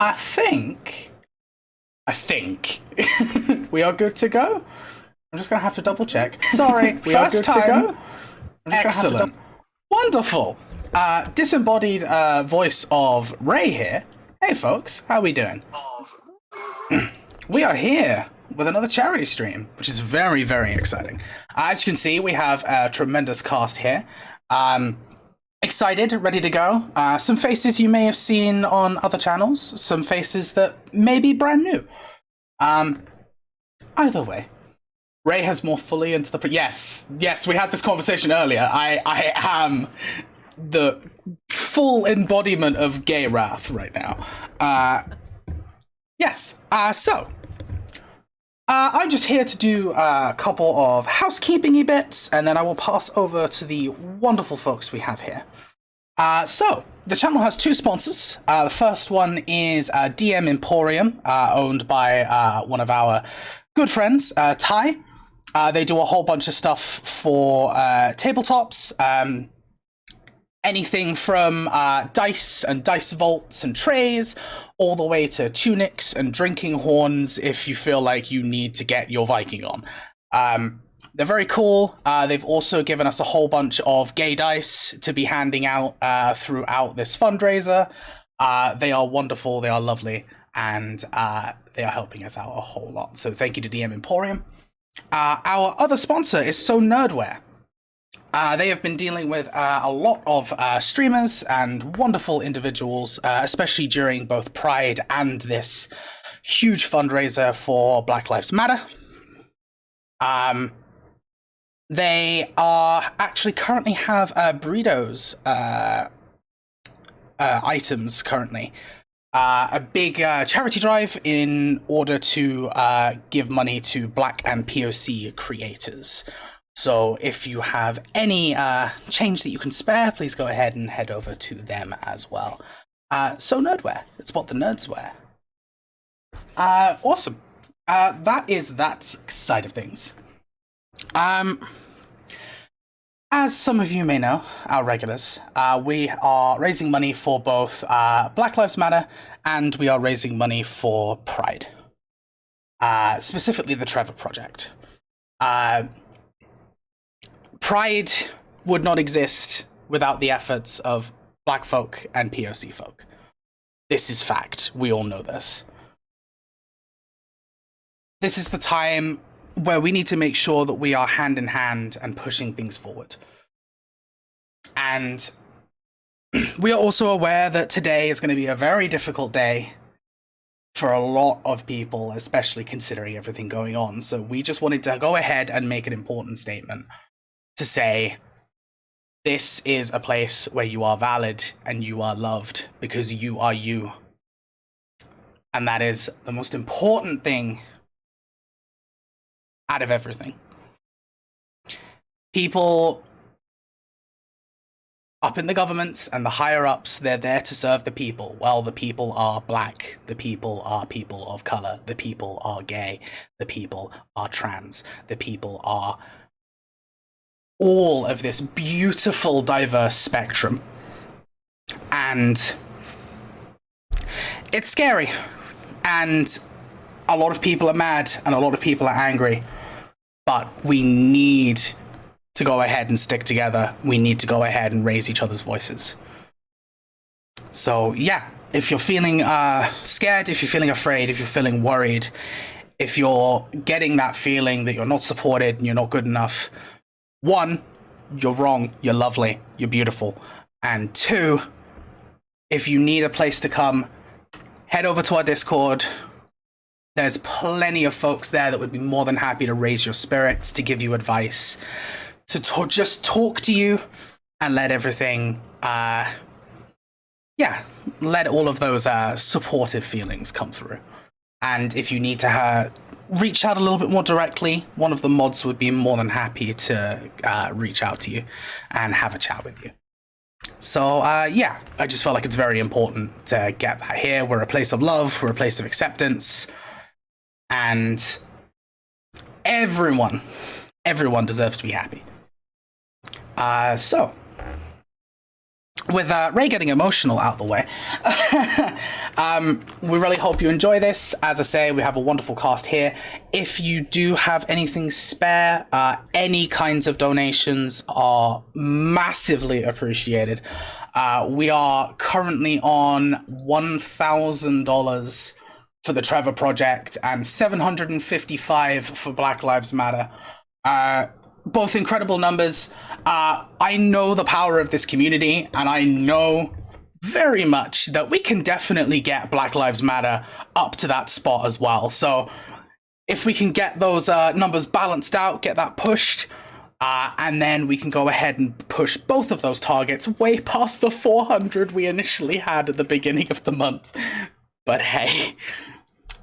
I think we are good to go. I'm just gonna have to double check. Sorry, we are good to go. Excellent. Wonderful. Disembodied voice of Ray here. Hey folks, how we doing? We are here with another charity stream, which is very, very exciting. As you can see, we have a tremendous cast here. Excited, ready to go. Some faces you may have seen on other channels, some faces that may be brand new. Either way, Ray has more fully into the... Yes, we had this conversation earlier. I am the full embodiment of gay wrath right now. Yes, so... I'm just here to do a couple of housekeeping-y bits, and then I will pass over to the wonderful folks we have here. So, the channel has two sponsors. The first one is DM Emporium, owned by one of our good friends, Ty. They do a whole bunch of stuff for tabletops, anything from dice and dice vaults and trays, all the way to tunics and drinking horns if you feel like you need to get your Viking on. They're very cool. They've also given us a whole bunch of gay dice to be handing out throughout this fundraiser. They are wonderful, they are lovely, and they are helping us out a whole lot. So thank you to DM Emporium. Our other sponsor is So Nerdware. They have been dealing with a lot of streamers and wonderful individuals, especially during both Pride and this huge fundraiser for Black Lives Matter. They are actually currently have burritos items currently. A big charity drive in order to give money to Black and POC creators. So if you have any change that you can spare, please go ahead and head over to them as well. So Nerdwear, it's what the nerds wear. Awesome. That is that side of things. As some of you may know, our regulars, we are raising money for both Black Lives Matter and we are raising money for Pride. Specifically the Trevor Project. Pride would not exist without the efforts of Black folk and POC folk. This is fact. We all know this. This is the time where we need to make sure that we are hand in hand and pushing things forward. And we are also aware that today is going to be a very difficult day for a lot of people, especially considering everything going on. So we just wanted to go ahead and make an important statement to say, this is a place where you are valid and you are loved because you are you. And that is the most important thing out of everything. People up in the governments and the higher ups, they're there to serve the people. Well, the people are Black, the people are people of color, the people are gay, the people are trans, the people are all of this beautiful, diverse spectrum. And it's scary. And a lot of people are mad and a lot of people are angry. But we need to go ahead and stick together. We need to go ahead and raise each other's voices. So yeah, if you're feeling scared, if you're feeling afraid, if you're feeling worried, if you're getting that feeling that you're not supported and you're not good enough, one, you're wrong, you're lovely, you're beautiful. And two, if you need a place to come, head over to our Discord. There's plenty of folks there that would be more than happy to raise your spirits, to give you advice, to just talk to you and let everything, let all of those supportive feelings come through. And if you need to reach out a little bit more directly, one of the mods would be more than happy to reach out to you and have a chat with you. So I just felt like it's very important to get that here. We're a place of love, we're a place of acceptance, and everyone deserves to be happy. So with Ray getting emotional out the way, we really hope you enjoy this. As I say, we have a wonderful cast here. If you do have anything spare, any kinds of donations are massively appreciated. We are currently on $1,000 for the Trevor Project and $755 for Black Lives Matter. Both incredible numbers. I know the power of this community, and I know very much that we can definitely get Black Lives Matter up to that spot as well. So if we can get those numbers balanced out, get that pushed, and then we can go ahead and push both of those targets way past the 400 we initially had at the beginning of the month. But hey,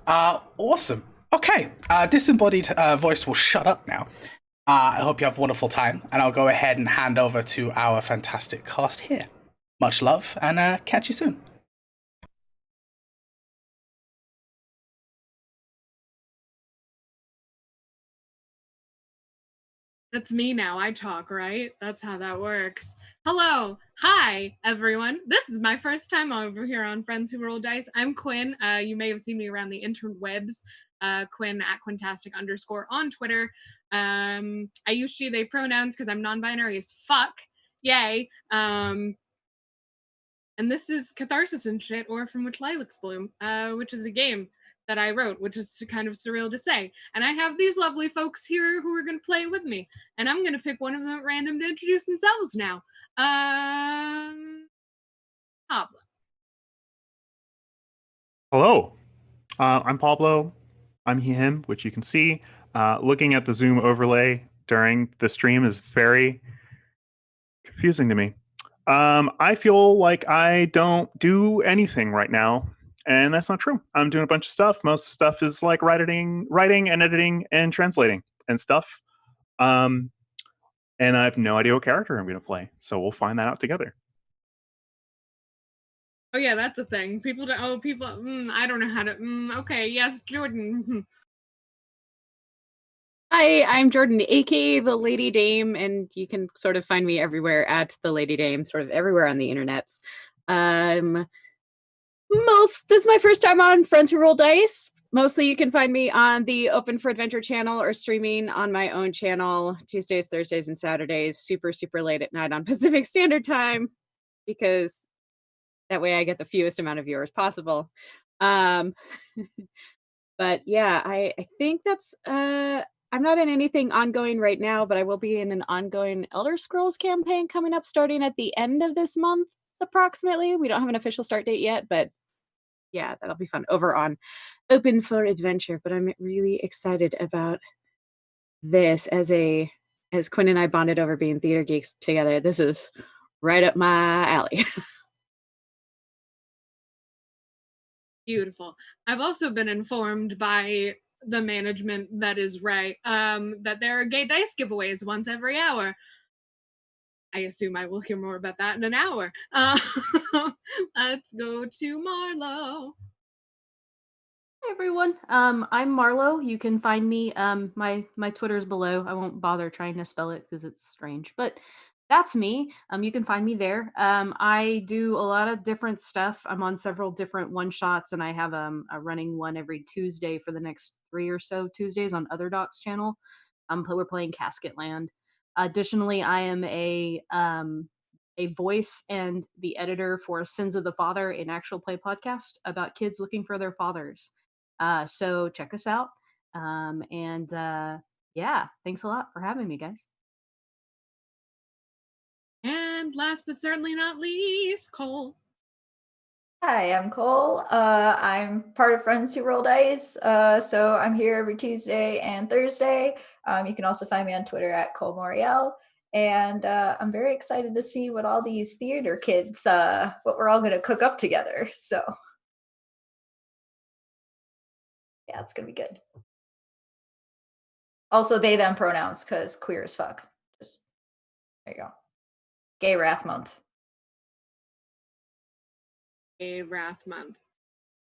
awesome. Okay, disembodied voice will shut up now. I hope you have a wonderful time, and I'll go ahead and hand over to our fantastic cast here. Much love, and catch you soon. That's me now. I talk, right? That's how that works. Hello. Hi, everyone. This is my first time over here on Friends Who Roll Dice. I'm Quinn. You may have seen me around the interwebs. Quinn at Quintastic _ on Twitter. I use she, they pronouns because I'm non-binary as fuck. Yay. And this is Catharsis and shit, or From Which Lilacs Bloom, which is a game that I wrote, which is kind of surreal to say. And I have these lovely folks here who are going to play with me. And I'm going to pick one of them at random to introduce themselves now. Pablo. Hello, I'm Pablo. I'm him, which you can see. Looking at the Zoom overlay during the stream is very confusing to me. I feel like I don't do anything right now, and that's not true. I'm doing a bunch of stuff. Most of the stuff is like writing and editing and translating and stuff. And I have no idea what character I'm going to play, so we'll find that out together. Oh yeah, that's a thing. People don't. Oh, people. I don't know how to. Okay, yes, Jordan. Hi, I'm Jordan, aka the Lady Dame, and you can sort of find me everywhere at the Lady Dame, sort of everywhere on the internets. This is my first time on Friends Who Roll Dice. Mostly you can find me on the Open for Adventure channel or streaming on my own channel Tuesdays, Thursdays, and Saturdays, super, super late at night on Pacific Standard Time, because that way I get the fewest amount of viewers possible. But yeah, I think that's I'm not in anything ongoing right now, but I will be in an ongoing Elder Scrolls campaign coming up starting at the end of this month, approximately. We don't have an official start date yet, but yeah, that'll be fun over on Open for Adventure. But I'm really excited about this as Quinn and I bonded over being theater geeks together. This is right up my alley. Beautiful. I've also been informed by the management that is right that there are gay dice giveaways once every hour. I assume I will hear more about that in an hour. Let's go to Marlo. Hi everyone. I'm Marlo. You can find me. My Twitter's below. I won't bother trying to spell it because it's strange, but that's me. You can find me there. I do a lot of different stuff. I'm on several different one shots, and I have a running one every Tuesday for the next 3 or so Tuesdays on Other Doc's channel. We're playing Casket Land. Additionally, I am a voice and the editor for Sins of the Father, an actual play podcast about kids looking for their fathers. So check us out. Yeah, thanks a lot for having me, guys. And last but certainly not least, Cole. Hi, I'm Cole. I'm part of Friends Who Roll Dice, so I'm here every Tuesday and Thursday. You can also find me on Twitter at Cole Moriel, and I'm very excited to see what all these theater kids, what we're all going to cook up together. So yeah, it's going to be good. Also, they, them pronouns, because queer as fuck. Just, there you go. Gay Wrath Month. Gay Wrath Month,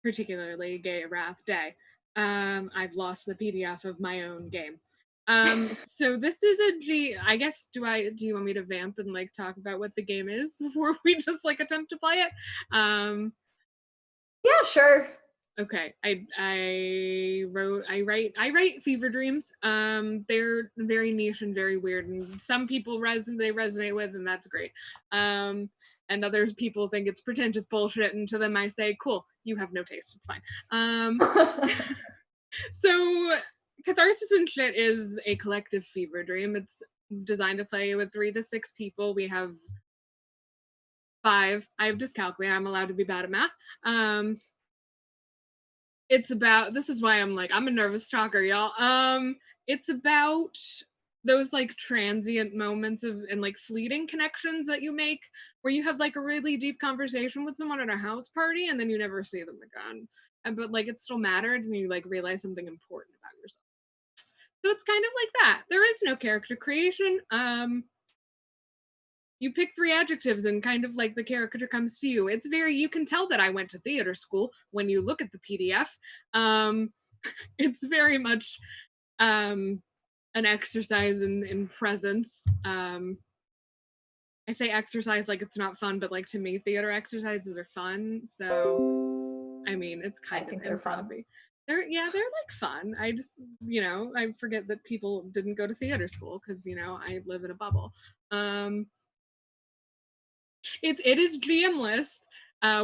particularly Gay Wrath Day. I've lost the PDF of my own game. So this is a I guess do you want me to vamp and like talk about what the game is before we just like attempt to play it? Yeah, sure. Okay. I write fever dreams. They're very niche and very weird, and some people resonate with, and that's great. And others people think it's pretentious bullshit, and to them I say, cool, you have no taste, it's fine. So Catharsis and Shit is a collective fever dream. It's designed to play with 3 to 6 people. We have 5. I have dyscalculia. I'm allowed to be bad at math. It's about, this is why I'm a nervous talker, y'all. It's about those like transient moments and like fleeting connections that you make where you have like a really deep conversation with someone at a house party and then you never see them again. But like it still mattered and you like realize something important about yourself. So it's kind of like that. There is no character creation. You pick 3 adjectives and kind of like the character comes to you. It's very, you can tell that I went to theater school when you look at the PDF. It's very much an exercise in presence. I say exercise like it's not fun, but like to me, theater exercises are fun. So, I mean, it's kind of think they're fun. They're like fun. I just, I forget that people didn't go to theater school because, I live in a bubble. It is GM-less,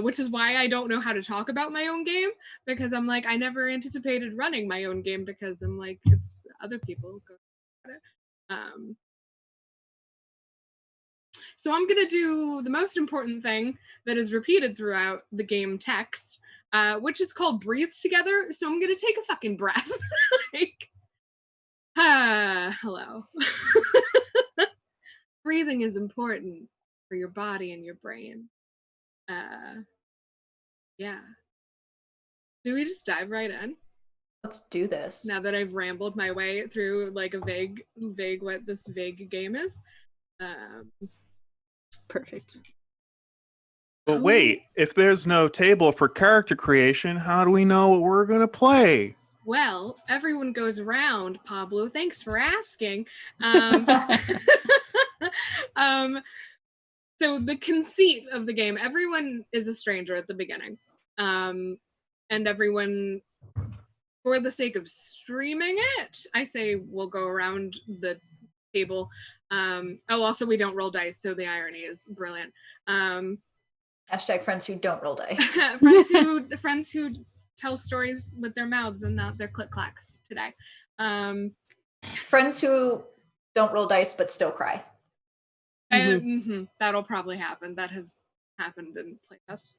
which is why I don't know how to talk about my own game, because I'm like, I never anticipated running my own game because I'm like, it's other people go about it. So I'm gonna do the most important thing that is repeated throughout the game text, which is called breathe together. So I'm gonna take a fucking breath. Like, hello. Breathing is important for your body and your brain. Yeah. Do we just dive right in? Let's do this. Now that I've rambled my way through like a vague what this vague game is. Perfect. But wait, if there's no table for character creation, how do we know what we're gonna play? Well, everyone goes around, Pablo. Thanks for asking. So the conceit of the game, everyone is a stranger at the beginning. And everyone, for the sake of streaming it, I say we'll go around the table. Also we don't roll dice, so the irony is brilliant. Hashtag friends who don't roll dice. friends who tell stories with their mouths and not their click clacks today. Friends who don't roll dice but still cry. That'll probably happen. That has happened in playtests.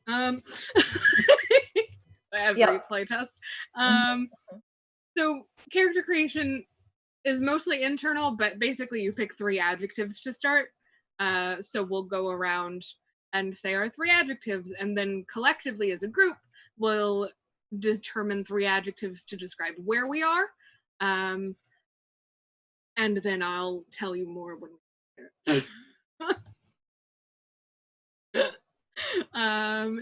Every playtest. So character creation is mostly internal, but basically you pick 3 adjectives to start. So we'll go around and say our 3 adjectives, and then collectively as a group, we'll determine 3 adjectives to describe where we are. And then I'll tell you more when we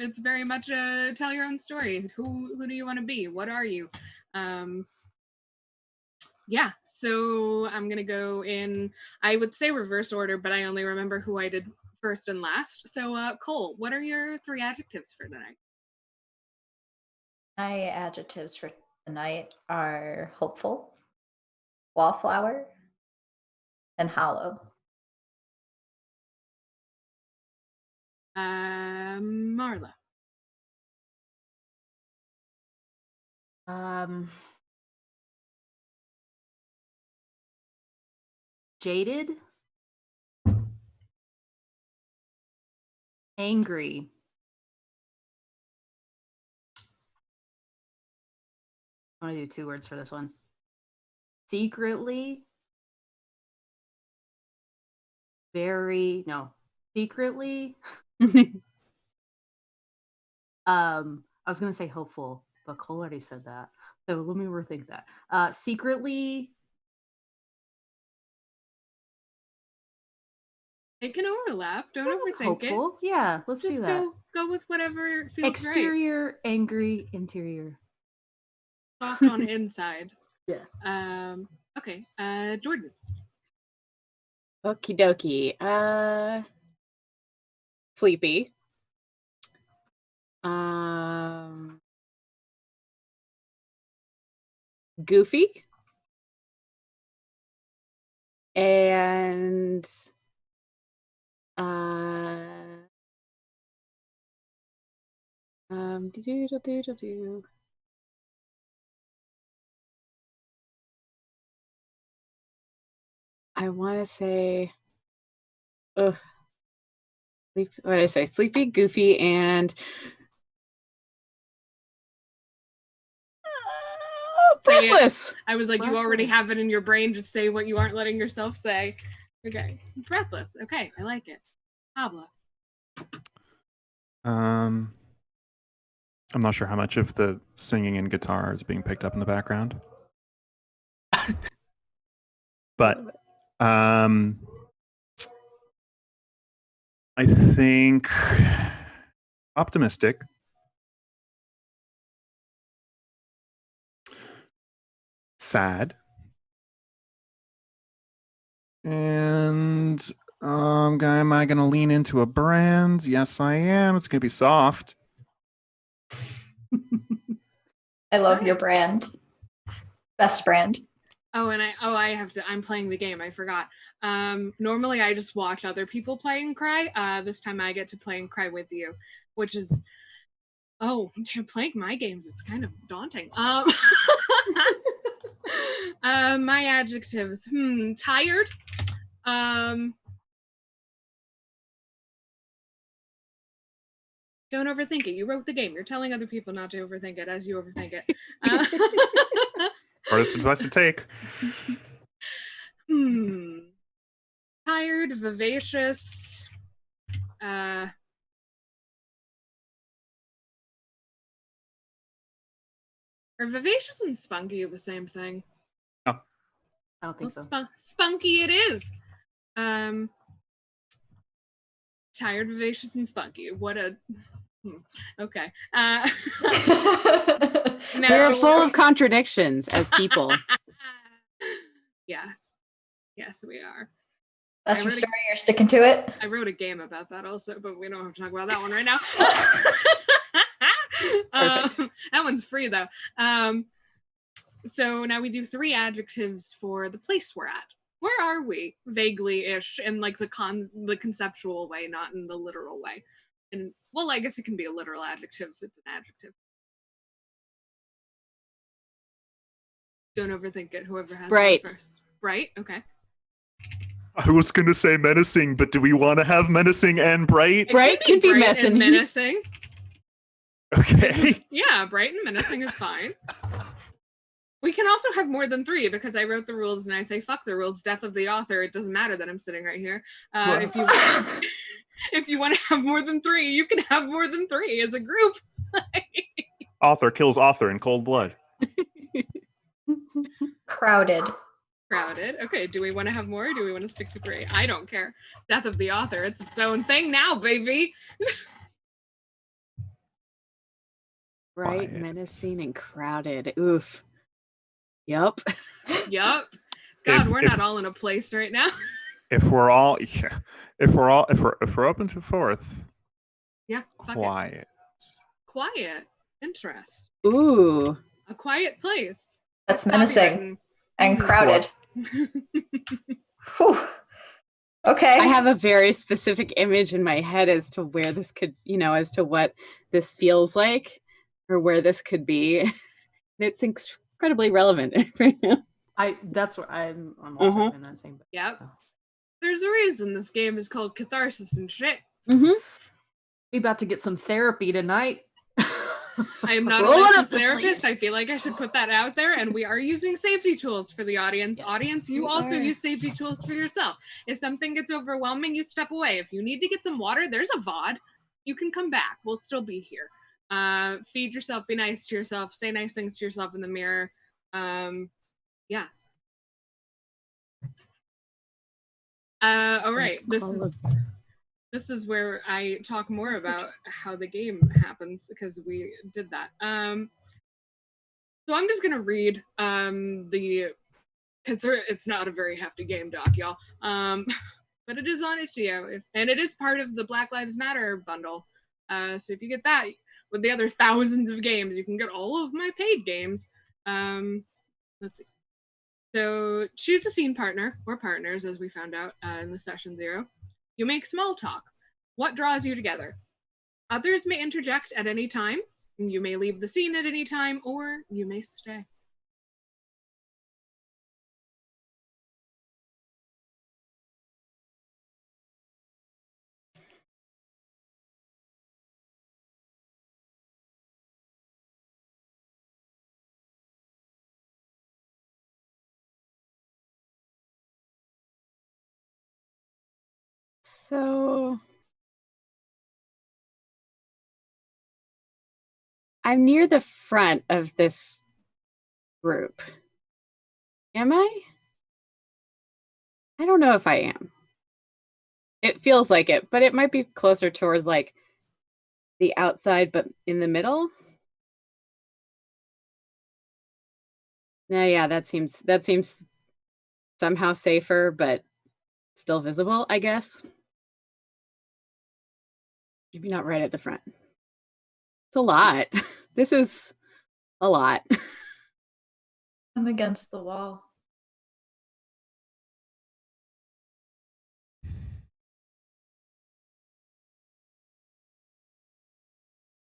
it's very much a tell your own story. Who do you want to be? What are you? Yeah, so I'm gonna go in, I would say reverse order, but I only remember who I did first and last. So Cole, what are your 3 adjectives for tonight? My adjectives for tonight are hopeful, wallflower, and hollow. Marla. Jaded, angry, I want to do 2 words for this one. Secretly, secretly. I was gonna say hopeful, but Cole already said that. So let me rethink that. Secretly. It can overlap. Don't overthink hopeful. It. Yeah, let's just do that. Go with whatever feels Exterior, right. Angry, interior. Soft on inside. Yeah. Okay, Jordan. Okie dokie. Sleepy. Goofy. And do-do-do-do-do-do. I want to say, what did I say? Sleepy, Goofy, and Say it. Breathless. I was like, you already Breathless. have it in your brain. Just say what you aren't letting yourself say. Okay, breathless. Okay, I like it. Pablo. I'm not sure how much of the singing and guitar is being picked up in the background. But I think optimistic. Sad. And am I going to lean into a brand? Yes, I am. It's going to be soft. I love your brand. Best brand. Oh, and I have to. I'm playing the game. I forgot. Normally I just watch other people play and cry. This time I get to play and cry with you, which is playing my games is kind of daunting. My adjectives. Tired. Don't overthink it. You wrote the game. You're telling other people not to overthink it as you overthink it. Hardest advice to take. Tired, vivacious. Are vivacious and spunky the same thing? Oh. I don't think so. Spunky it is. Tired, vivacious, and spunky. What a okay. We're full of contradictions as people. Yes, we are. That's your story. You're sticking to it. I wrote a game about that also, but we don't have to talk about that one right now. That one's free though. So now we do 3 adjectives for the place we're at. Where are we? Vaguely-ish, in like the conceptual way, not in the literal way. And well, I guess it can be a literal adjective if it's an adjective. Don't overthink it. Whoever has Bright. one first. Bright. Okay. I was going to say menacing, but do we want to have menacing and bright? Bright can be bright and menacing. Okay. Yeah, bright and menacing is fine. We can also have more than 3 because I wrote the rules and I say fuck the rules, death of the author. It doesn't matter that I'm sitting right here. If you want to have more than 3, you can have more than 3 as a group. Author kills author in cold blood. Crowded. Okay, do we want to have more or do we want to stick to 3? I don't care. Death of the author. It's its own thing now, baby. Bright, Quiet. menacing, and crowded. Oof. Yup. God, we're not all in a place right now. If we're open to 4th. Yeah. Quiet. Quiet. Interest. Ooh. A quiet place. That's menacing and crowded. Whew. Okay. I have a very specific image in my head as to where this could, as to what this feels like or where this could be. And it's incredibly relevant right now. That's what I'm also in that same boat. Yep. So. There's a reason this game is called Catharsis and shit. Mm-hmm. We about to get some therapy tonight. I am not a licensed therapist. I feel like I should put that out there. And we are using safety tools for the audience. Yes, audience, you also use safety tools for yourself. If something gets overwhelming, you step away. If you need to get some water, there's a VOD. You can come back. We'll still be here. Feed yourself. Be nice to yourself. Say nice things to yourself in the mirror. Yeah. All right. This is where I talk more about how the game happens because we did that. So I'm just gonna read the It's not a very hefty game, Doc, y'all. But it is on itch.io, and it is part of the Black Lives Matter bundle. So if you get that with the other thousands of games, you can get all of my paid games. Let's see. So choose a scene partner or partners, as we found out in the session 0. You make small talk. What draws you together? Others may interject at any time. You may leave the scene at any time, or you may stay. So I'm near the front of this group. Am I? I don't know if I am. It feels like it, but it might be closer towards like the outside, but in the middle. Yeah, that seems somehow safer, but still visible, I guess. Maybe not right at the front. It's a lot. This is a lot. I'm against the wall.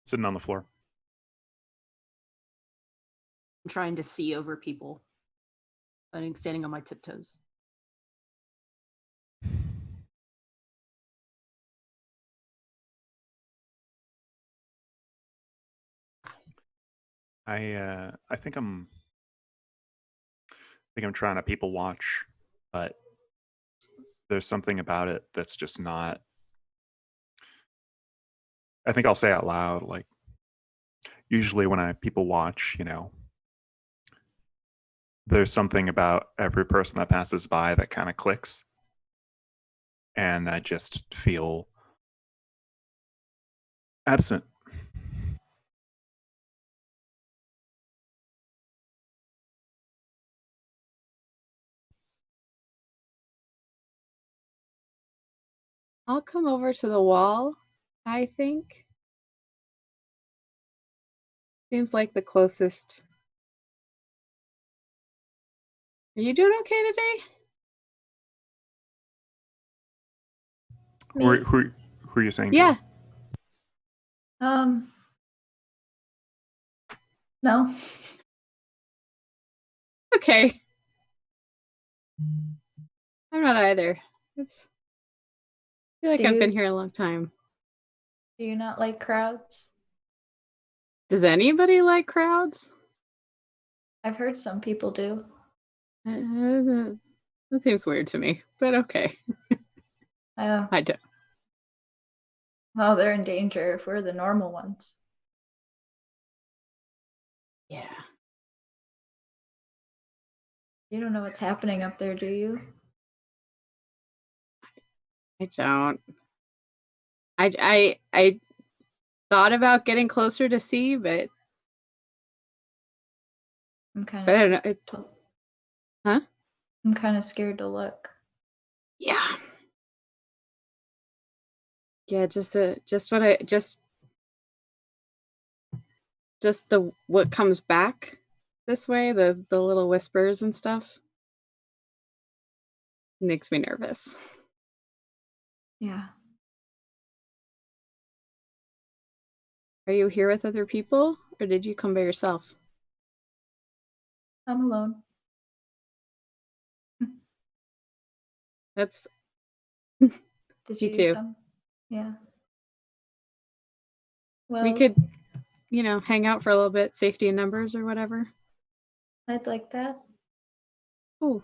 Sitting on the floor. I'm trying to see over people. I'm standing on my tiptoes. I think I'm trying to people watch, but there's something about it that's just not. I think I'll say out loud, like, usually when I people watch, there's something about every person that passes by that kind of clicks. And I just feel absent. I'll come over to the wall, I think. Seems like the closest. Are you doing okay today? Who Me? are you saying? to? Yeah. No. Okay. I'm not either. I feel like Do I've you- been here a long time. Do you not like crowds? Does anybody like crowds? I've heard some people do. That seems weird to me, but okay. I don't. Well, they're in danger if we're the normal ones. Yeah. You don't know what's happening up there, do you? I don't. I thought about getting closer to see, but I'm kind I don't know. of It's scared. huh? I'm kind of scared to look. Yeah. Yeah, just what comes back this way, the little whispers and stuff makes me nervous. Yeah. Are you here with other people or did you come by yourself? I'm alone. That's Did Me you too. come? Yeah. Well, we could, hang out for a little bit, safety in numbers or whatever. I'd like that. Oh,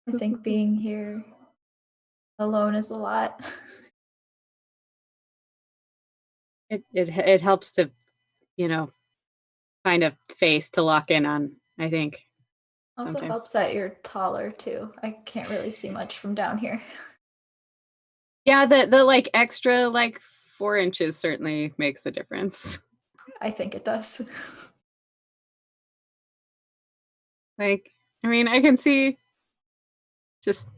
I think being here alone is a lot. it helps to, find a face to lock in on, I think. Also Sometimes. helps that you're taller too. I can't really see much from down here. Yeah, the like extra 4 inches certainly makes a difference. I think it does. Like I mean, I can see just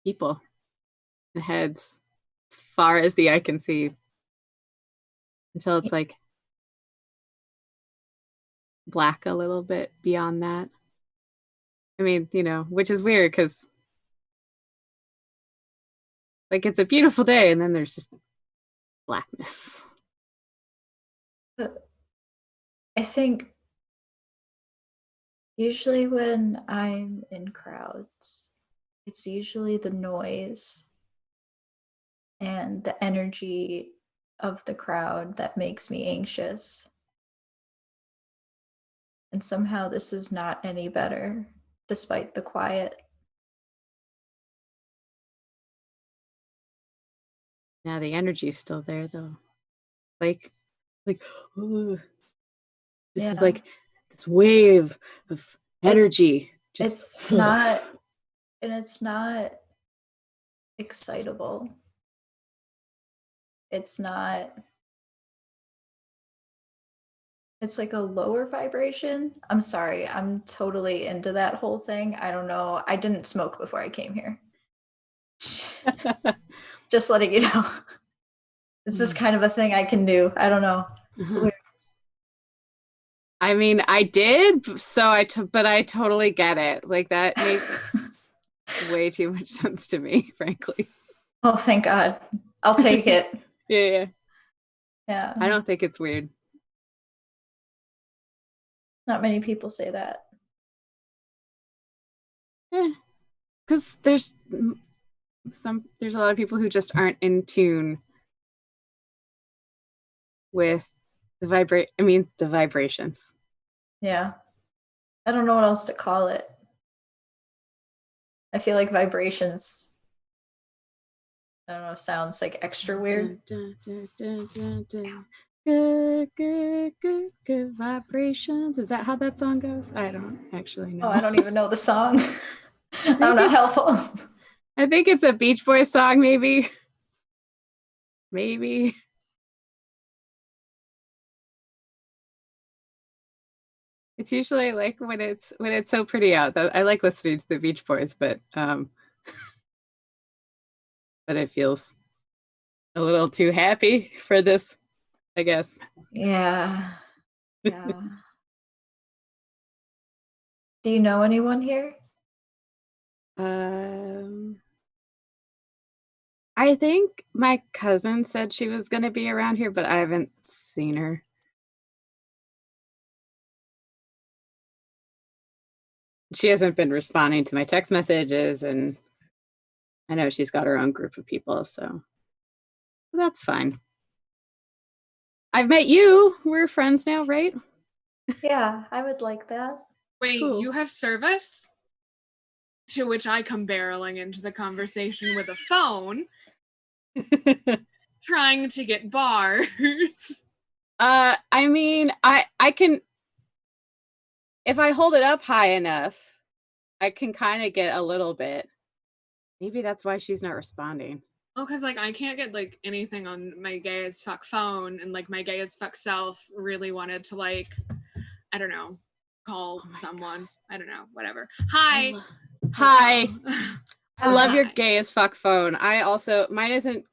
people and heads as far as the eye can see until it's like black a little bit beyond that. I mean, which is weird because like it's a beautiful day and then there's just blackness. I think usually when I'm in crowds, it's usually the noise and the energy of the crowd that makes me anxious. And somehow this is not any better, despite the quiet. Yeah, the energy's still there though. Like, ooh, just Yeah. like this wave of energy. It's not, and it's not excitable. It's not, it's like a lower vibration. I'm sorry, I'm totally into that whole thing. I don't know. I didn't smoke before I came here. Just letting you know. It's just kind of a thing I can do. I don't know. It's weird. I mean, I did, but I totally get it. Like that makes way too much sense to me, frankly. Oh, thank God. I'll take it. Yeah. Yeah. I don't think it's weird. Not many people say that. Because there's a lot of people who just aren't in tune with the vibrations. Yeah. I don't know what else to call it. I feel like vibrations, I don't know, sounds like extra weird. Good vibrations. Is that how that song goes? I don't actually know. Oh, I don't even know the song. I'm not helpful. I think it's a Beach Boys song, maybe. Maybe. It's usually like when it's so pretty out. I like listening to the Beach Boys, but it feels a little too happy for this, I guess. Yeah. Yeah. Do you know anyone here? I think my cousin said she was going to be around here, but I haven't seen her. She hasn't been responding to my text messages, and I know she's got her own group of people, so that's fine. I've met you. We're friends now, right? Yeah, I would like that. Wait, Cool. you have service? To which I come barreling into the conversation with a phone, trying to get bars. I mean, I can, if I hold it up high enough, I can kind of get a little bit. Maybe that's why she's not responding. Oh, because like I can't get like anything on my gay as fuck phone, and like my gay as fuck self really wanted to like, I don't know, call someone. God. I don't know, whatever. Hi. Hi. I love your Hi. gay as fuck phone. Mine isn't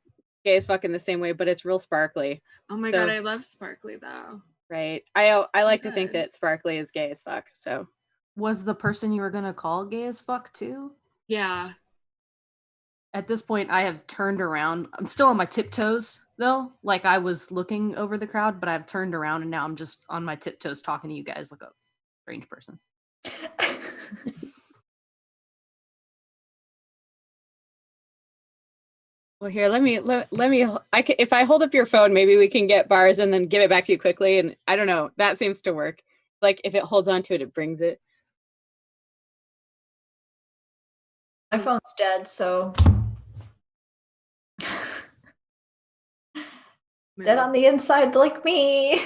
gay as fuck in the same way, but it's real sparkly. Oh my God, I love sparkly though. Right. I like to think that sparkly is gay as fuck. So Was the person you were gonna call gay as fuck too? Yeah. At this point, I have turned around. I'm still on my tiptoes though. Like I was looking over the crowd, but I've turned around and now I'm just on my tiptoes talking to you guys like a strange person. well, here, let me. If I hold up your phone, maybe we can get bars and then give it back to you quickly. And I don't know, that seems to work. Like if it holds on to it, it brings it. My phone's dead, so dead on the inside like me.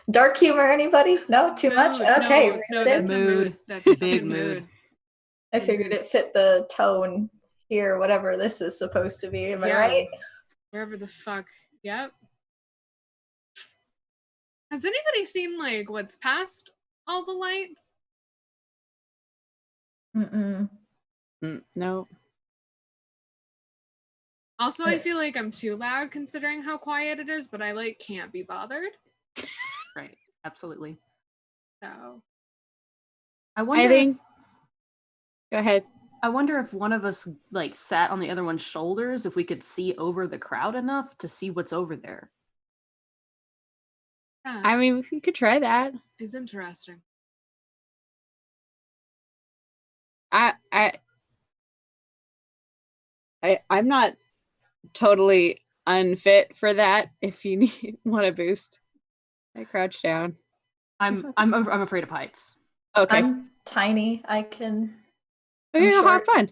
Dark humor, anybody? No, too much? Okay, no, reel it in. that's Mood. a mood. That's a Big fucking mood. I figured it fit the tone here, whatever this is supposed to be. Am I Yeah. right? Wherever the fuck. Yep. Has anybody seen like what's past all the lights? Mm-mm. No. Also, I feel like I'm too loud considering how quiet it is, but I like can't be bothered. Right. Absolutely. So I wonder. I think. Go ahead. I wonder if one of us like sat on the other one's shoulders, if we could see over the crowd enough to see what's over there. yeah, I mean, you could try that. it's interesting. I'm not totally unfit for that. If you want a boost, I crouch down. I'm afraid of heights. Okay. I'm tiny. I can. Okay, I'm I'll hop short. on.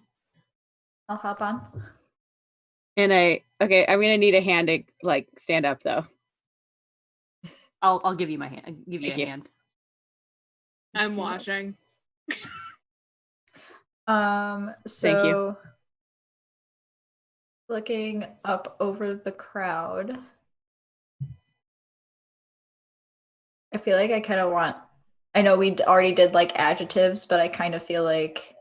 I'll hop on. And okay, I'm gonna need a hand to like stand up though. I'll give you my hand. I'll give you Thank a you. hand. I'm Stand up. watching. So you. looking up over the crowd, I feel like I kind of want. I know we already did like adjectives, but I kind of feel like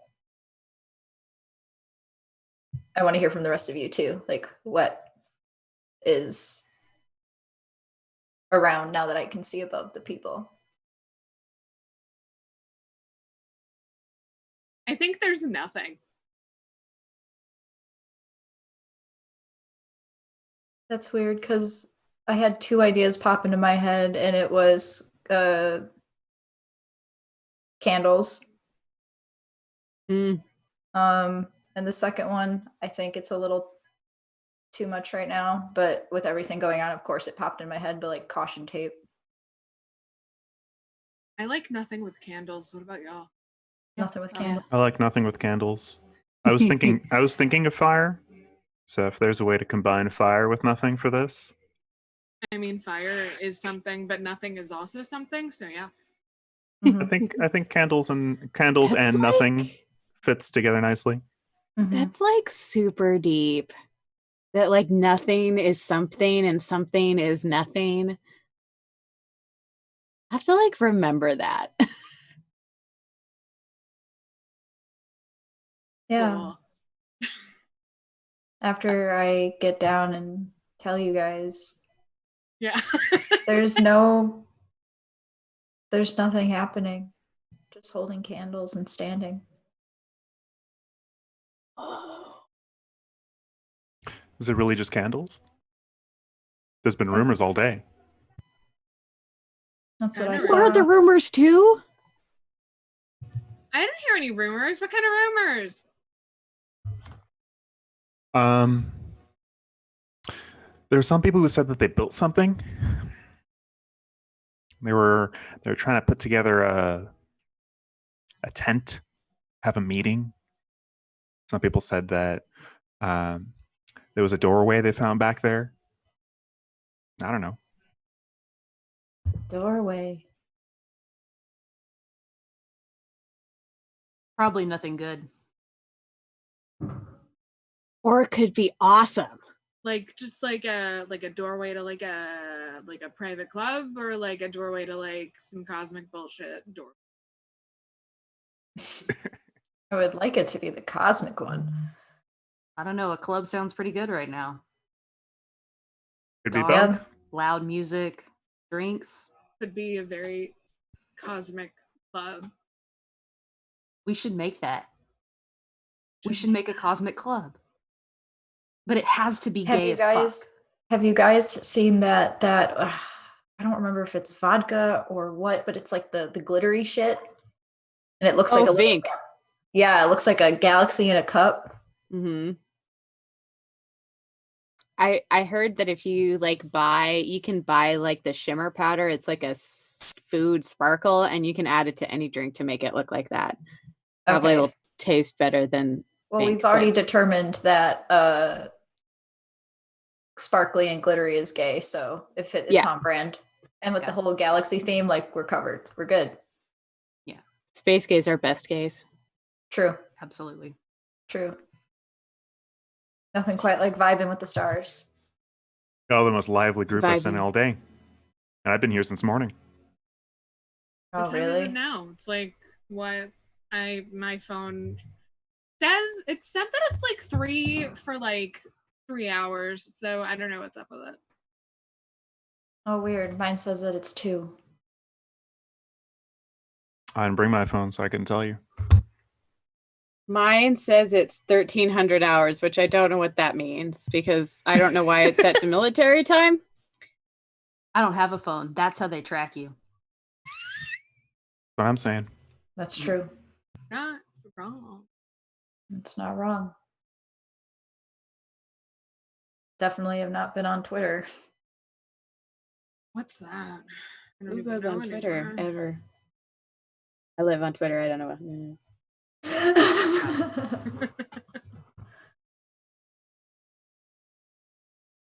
I want to hear from the rest of you too. Like, what is around now that I can see above the people? I think there's nothing. That's weird because I had two ideas pop into my head, and it was candles. Mm. And the second one, I think it's a little too much right now, but with everything going on, of course, it popped in my head, but like caution tape. I like nothing with candles. What about y'all? Nothing with Yeah. candles. I like nothing with candles. I was thinking of fire. So if there's a way to combine fire with nothing for this, I mean, fire is something, but nothing is also something. So yeah. Mhm. I think candles and That's nothing like- fits together nicely. Mhm. That's like super deep. That like nothing is something and something is nothing. I have to like remember that. Yeah. Cool. After I get down and tell you guys, Yeah. there's nothing happening. Just holding candles and standing. Is it really just candles? There's been rumors all day. That's what I I never saw. You heard the rumors too? I didn't hear any rumors. What kind of rumors? There were some people who said that they built something. They were trying to put together a tent, have a meeting. Some people said that there was a doorway they found back there. I don't know. Doorway. Probably nothing good. Or it could be awesome. Like just like a doorway to like a private club, or like a doorway to like some cosmic bullshit door. I would like it to be the cosmic one. I don't know. A club sounds pretty good right now. Could be Dogs, both. loud music, drinks. Could be a very cosmic club. We should make that. We should make a cosmic club. But it has to be gay as fuck. Have you guys seen that I don't remember if it's vodka or what, but it's like the glittery shit. And it looks like a little, Vink. yeah, it looks like a galaxy in a cup. Mm-hmm. I heard that if you you can buy like the shimmer powder. It's like a food sparkle, and you can add it to any drink to make it look like that. Probably Okay. will taste better than. Well, Vink, we've already but- determined that sparkly and glittery is gay, so if it's Yeah. on brand. And with the Yeah. whole galaxy theme, like we're covered. We're good. Space gays are best gays. True. Absolutely. True. Nothing quite like vibing with the stars. Y'all are the most lively group I've seen Vibing. all day. And I've been here since morning. Oh, What time is really? it now? It's like what? My phone it said that it's like 3 for like 3 hours, so I don't know what's up with it. Oh, weird. Mine says that it's 2. I didn't bring my phone, so I couldn't tell you. Mine says it's 1,300 hours, which I don't know what that means because I don't know why it's set to military time. I don't have a phone. That's how they track you. What I'm saying. That's true. Not wrong. It's not wrong. Definitely have not been on Twitter. What's that? I don't Who even goes know on Twitter anymore. ever? I live on Twitter. I don't know what it is.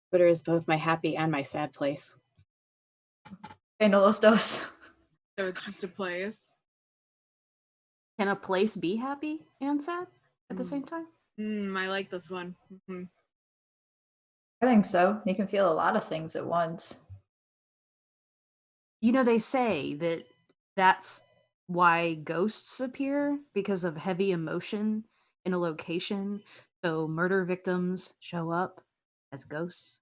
Twitter is both my happy and my sad place. Okay, no los dos. So it's just a place. Can a place be happy and sad at the same time? I like this one. Mhm. I think so. You can feel a lot of things at once. You know, they say that that's why ghosts appear because of heavy emotion in a location. So murder victims show up as ghosts.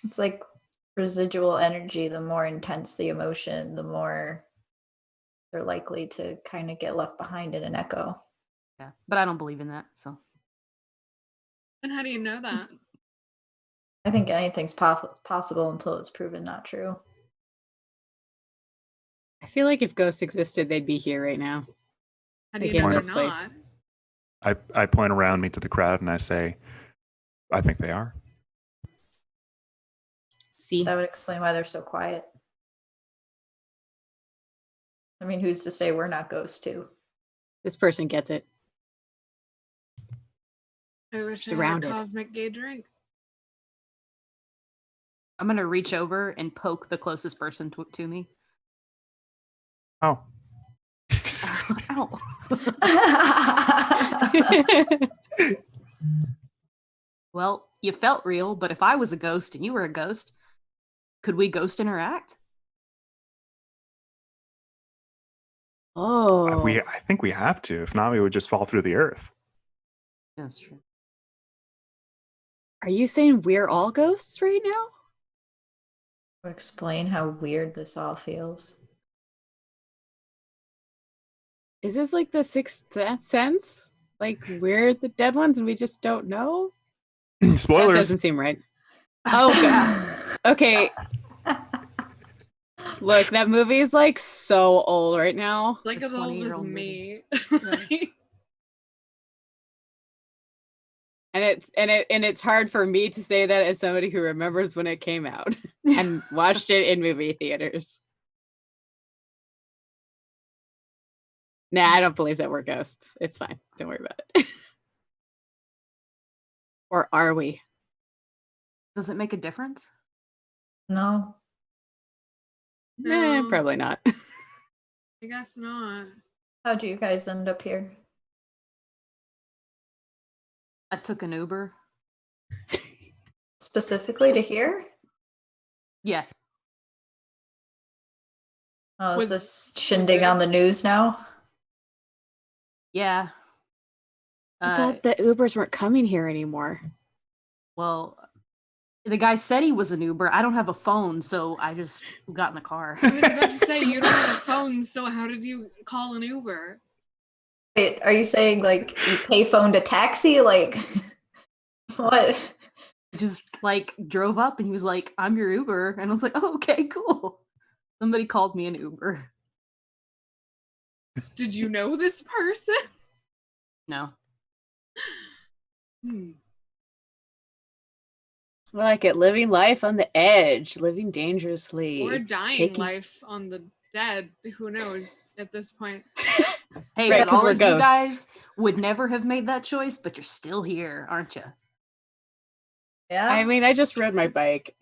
It's like residual energy. The more intense the emotion, the more they're likely to kind of get left behind in an echo. Yeah, but I don't believe in that. So And how do you know that? I think anything's possible until it's proven not true. I feel like if ghosts existed, they'd be here right now. How do you Again, know they're this place. not? I point around me to the crowd and I say, I think they are. See, That would explain why they're so quiet. I mean, who's to say we're not ghosts too? this person gets it. I wish I Surrounded. had a cosmic gay drink. I'm gonna reach over and poke the closest person to me. Oh. Ow. Well, you felt real, but if I was a ghost and you were a ghost, could we ghost interact? Oh, I think we have to. If not, we would just fall through the earth. That's true. are you saying we're all ghosts right now? Would explain how weird this all feels. Is this like the Sixth Sense? Like we're the dead ones and we just don't know? That Spoilers. doesn't seem right. Oh god. Okay, look, that movie is like so old right now. It's like The as old as 20-year-old me. And it's hard for me to say that as somebody who remembers when it came out and watched it in movie theaters. Nah, I don't believe that we're ghosts. It's fine. Don't worry about it. Or are we? Does it make a difference? No. Nah, No. probably not. I guess not. How'd you guys end up here? I took an Uber. Specifically to here? Yeah. Oh, Was- is this shindig it- on the news now? Yeah. I thought the Ubers weren't coming here anymore. Well, the guy said he was an Uber. I don't have a phone, so I just got in the car. I was about to say, you don't have a phone, so how did you call an Uber? Wait, are you saying like you payphoned a taxi? Like what? Just like drove up and he was like, I'm your Uber. And I was like, oh, okay, cool. Somebody called me an Uber. Did you know this person? No. Hmm. I like it. Living life on the edge, living dangerously. Or dying taking- life on the dead. Who knows at this point? Hey, Right, but 'cause all we're of you ghosts. guys would never have made that choice, but you're still here, aren't you? Yeah. I mean, I just rode my bike.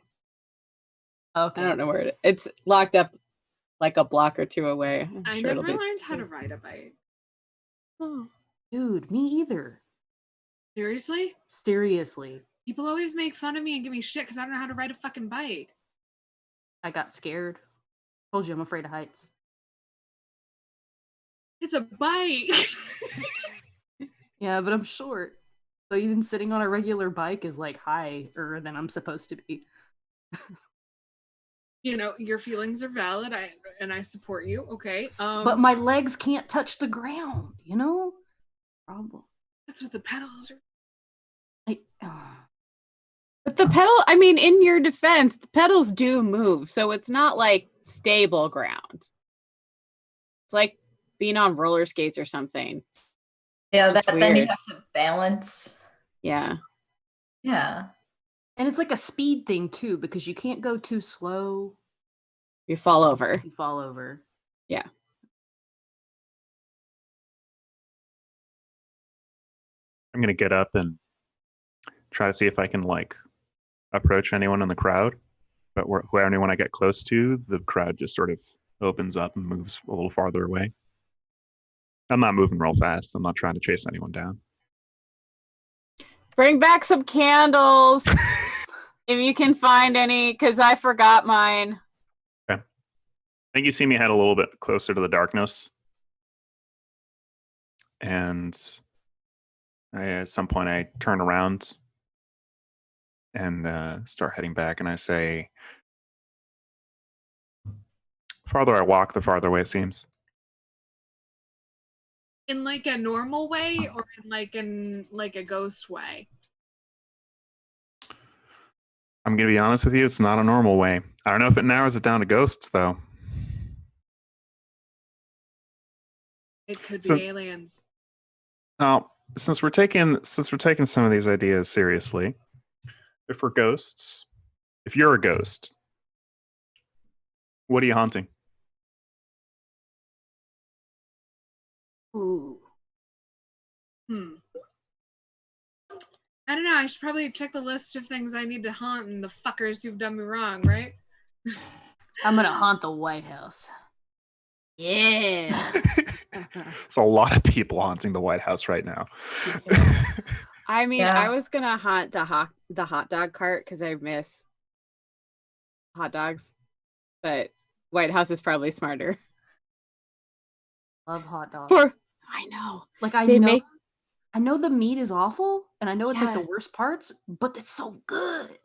Okay. I don't know where it is. It's locked up like a block or two away. I'm I sure it'll never be learned how to ride a bike. Oh. Dude, me either. Seriously? Seriously. People always make fun of me and give me shit because I don't know how to ride a fucking bike. I got scared. Told you I'm afraid of heights. It's a bike. Yeah, but I'm short. So even sitting on a regular bike is like higher than I'm supposed to be. You know, your feelings are valid. I support you. Okay. But my legs can't touch the ground, you know? Problem. That's what the pedals are. But the pedal, I mean, in your defense, the pedals do move, so it's not like stable ground. It's like being on roller skates or something. Yeah, just then you weird. have to balance. Yeah. Yeah. And it's like a speed thing too, because you can't go too slow. You fall over. You fall over. Yeah. I'm gonna get up and try to see if I can like approach anyone in the crowd. But anyone I get close to, the crowd just sort of opens up and moves a little farther away. I'm not moving real fast. I'm not trying to chase anyone down. Bring back some candles if you can find any, because I forgot mine. Okay. I think you see me head a little bit closer to the darkness. And at some point I turn around and start heading back, and I say, farther I walk, the farther away it seems. In like a normal way or in a ghost way? I'm going to be honest with you, it's not a normal way. I don't know if it narrows it down to ghosts, though. It could So- be aliens. Now, since we're taking some of these ideas seriously, if we're ghosts, if you're a ghost, what are you haunting? Ooh. I don't know. I should probably check the list of things I need to haunt and the fuckers who've done me wrong, right? I'm gonna haunt the White House. Yeah. There's a lot of people haunting the White House right now. I mean, Yeah. I was gonna haunt the hot dog cart because I miss hot dogs, but White House is probably smarter. Love hot dogs. I know. Like I know the meat is awful, and I know it's like the Yeah. worst parts, but it's so good.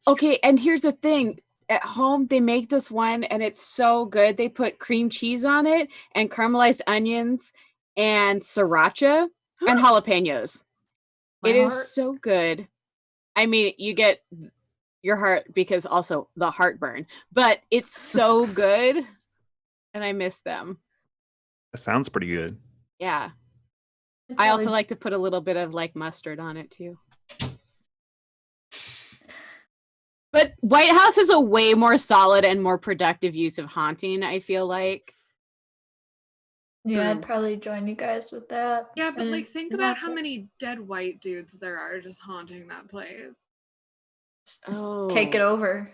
Okay, and here's the thing. At home, they make this one, and it's so good. They put cream cheese on it, and caramelized onions, and sriracha, and jalapenos. My It is heart- so good. I mean, you get your heart because also the heartburn, but it's so good, and I miss them. That sounds pretty good. Yeah. I also like to put a little bit of like mustard on it too. But White House is a way more solid and more productive use of haunting, I feel like. Yeah, I'd probably join you guys with that. Yeah, but And like if think you about want how to many dead white dudes there are just haunting that place. Oh. take it over.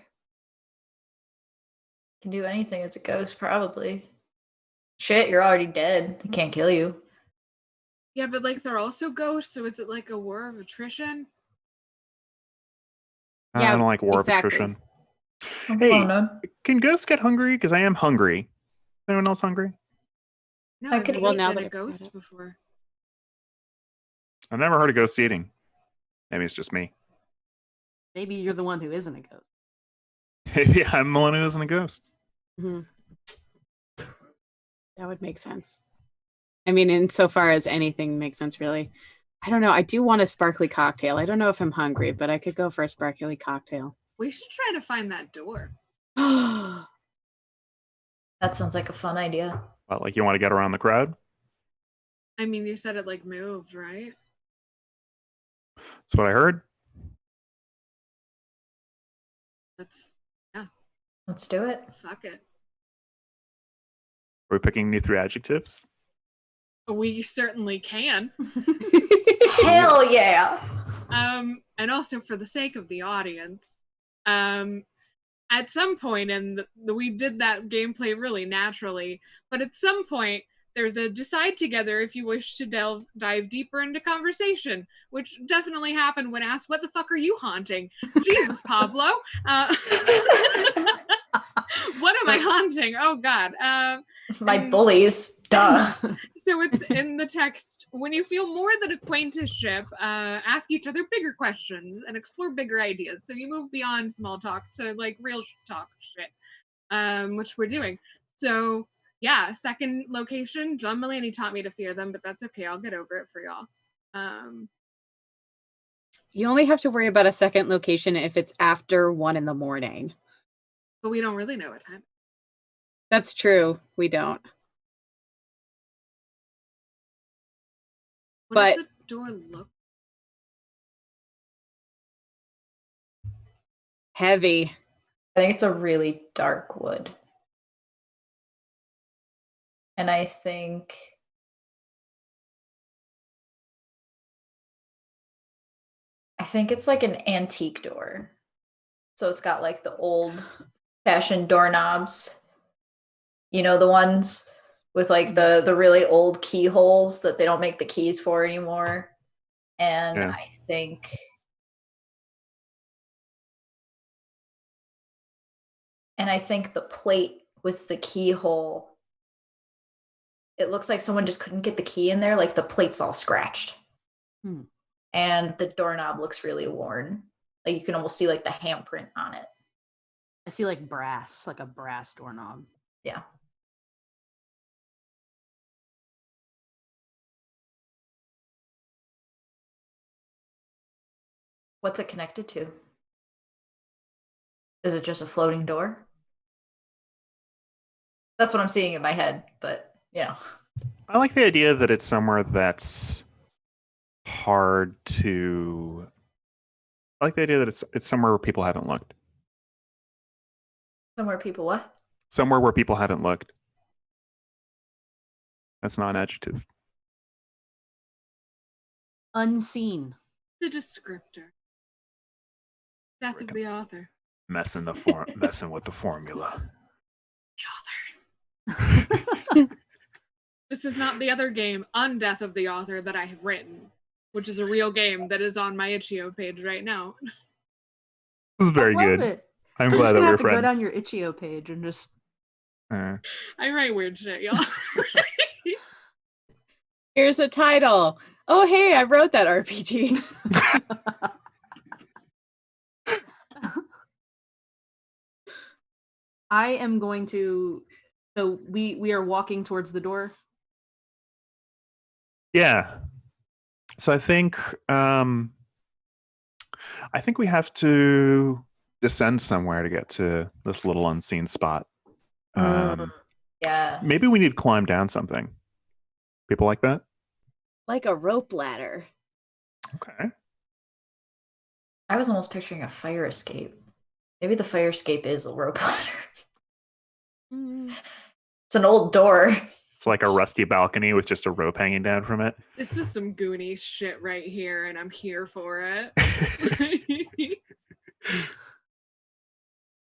Can do anything as a ghost, probably. Shit, you're already dead. They can't kill you. Yeah, but like they're also ghosts, so is it like a war of attrition? Yeah, I don't like war exactly. of attrition. I'm Hey. phone on. Can ghosts get hungry? Because I am hungry. Anyone else hungry? No, I I've could- never Well, now been that a I brought ghost it. before. I've never heard of ghosts eating. Maybe it's just me. Maybe you're the one who isn't a ghost. Maybe I'm the one who isn't a ghost. Mhm. That would make sense. I mean, insofar as anything makes sense, really. I don't know. I do want a sparkly cocktail. I don't know if I'm hungry, but I could go for a sparkly cocktail. We should try to find that door. Oh, That sounds like a fun idea. Well, like you want to get around the crowd? I mean, you said it like moved, right? That's what I heard. Let's do it. Fuck it. Are we picking new 3 adjectives? We certainly can. Hell yeah! And also for the sake of the audience, at some point, and we did that gameplay really naturally, but at some point, there's a decide together if you wish to dive deeper into conversation, which definitely happened when asked, "What the fuck are you haunting?" Jesus, Pablo. What am I haunting? Oh God. My bullies. Duh. So it's in the text. When you feel more than acquaintanceship, ask each other bigger questions and explore bigger ideas. So you move beyond small talk to like real talk shit, which we're doing. So yeah, second location. John Mulaney taught me to fear them, but that's okay. I'll get over it for y'all. You only have to worry about a second location if it's after 1 a.m. But we don't really know what time. That's true. We don't. What But does the door look? heavy. I think it's a really dark wood. And I think it's like an antique door. So it's got like the old fashioned doorknobs. You know, the ones with like the really old keyholes that they don't make the keys for anymore. And Yeah. I think the plate with the keyhole, it looks like someone just couldn't get the key in there, like the plate's all scratched. And the doorknob looks really worn. Like you can almost see like the handprint on it. I see like brass, like a brass doorknob. Yeah. What's it connected to? Is it just a floating door? That's what I'm seeing in my head, but I like the idea that it's somewhere that's hard to. I like the idea that it's somewhere where people haven't looked. Somewhere people what? Somewhere where people haven't looked. That's not an adjective. Unseen. The descriptor. Death of the author. Messing with the formula. The author. This is not the other game, Undeath of the Author, that I have written, which is a real game that is on my itch.io page right now. This is very I love good. it. I'm I'm glad just that gonna we're have to go friends. down your itch.io page and just. I write weird shit, y'all. Here's a title. Oh, hey, I wrote that RPG. I am going to. So we are walking towards the door. Yeah. So I think we have to descend somewhere to get to this little unseen spot. Yeah. Maybe we need to climb down something. People like that? Like a rope ladder. Okay. I was almost picturing a fire escape. Maybe the fire escape is a rope ladder. It's an old door. It's like a rusty balcony with just a rope hanging down from it. This is some Goonies shit right here, and I'm here for it.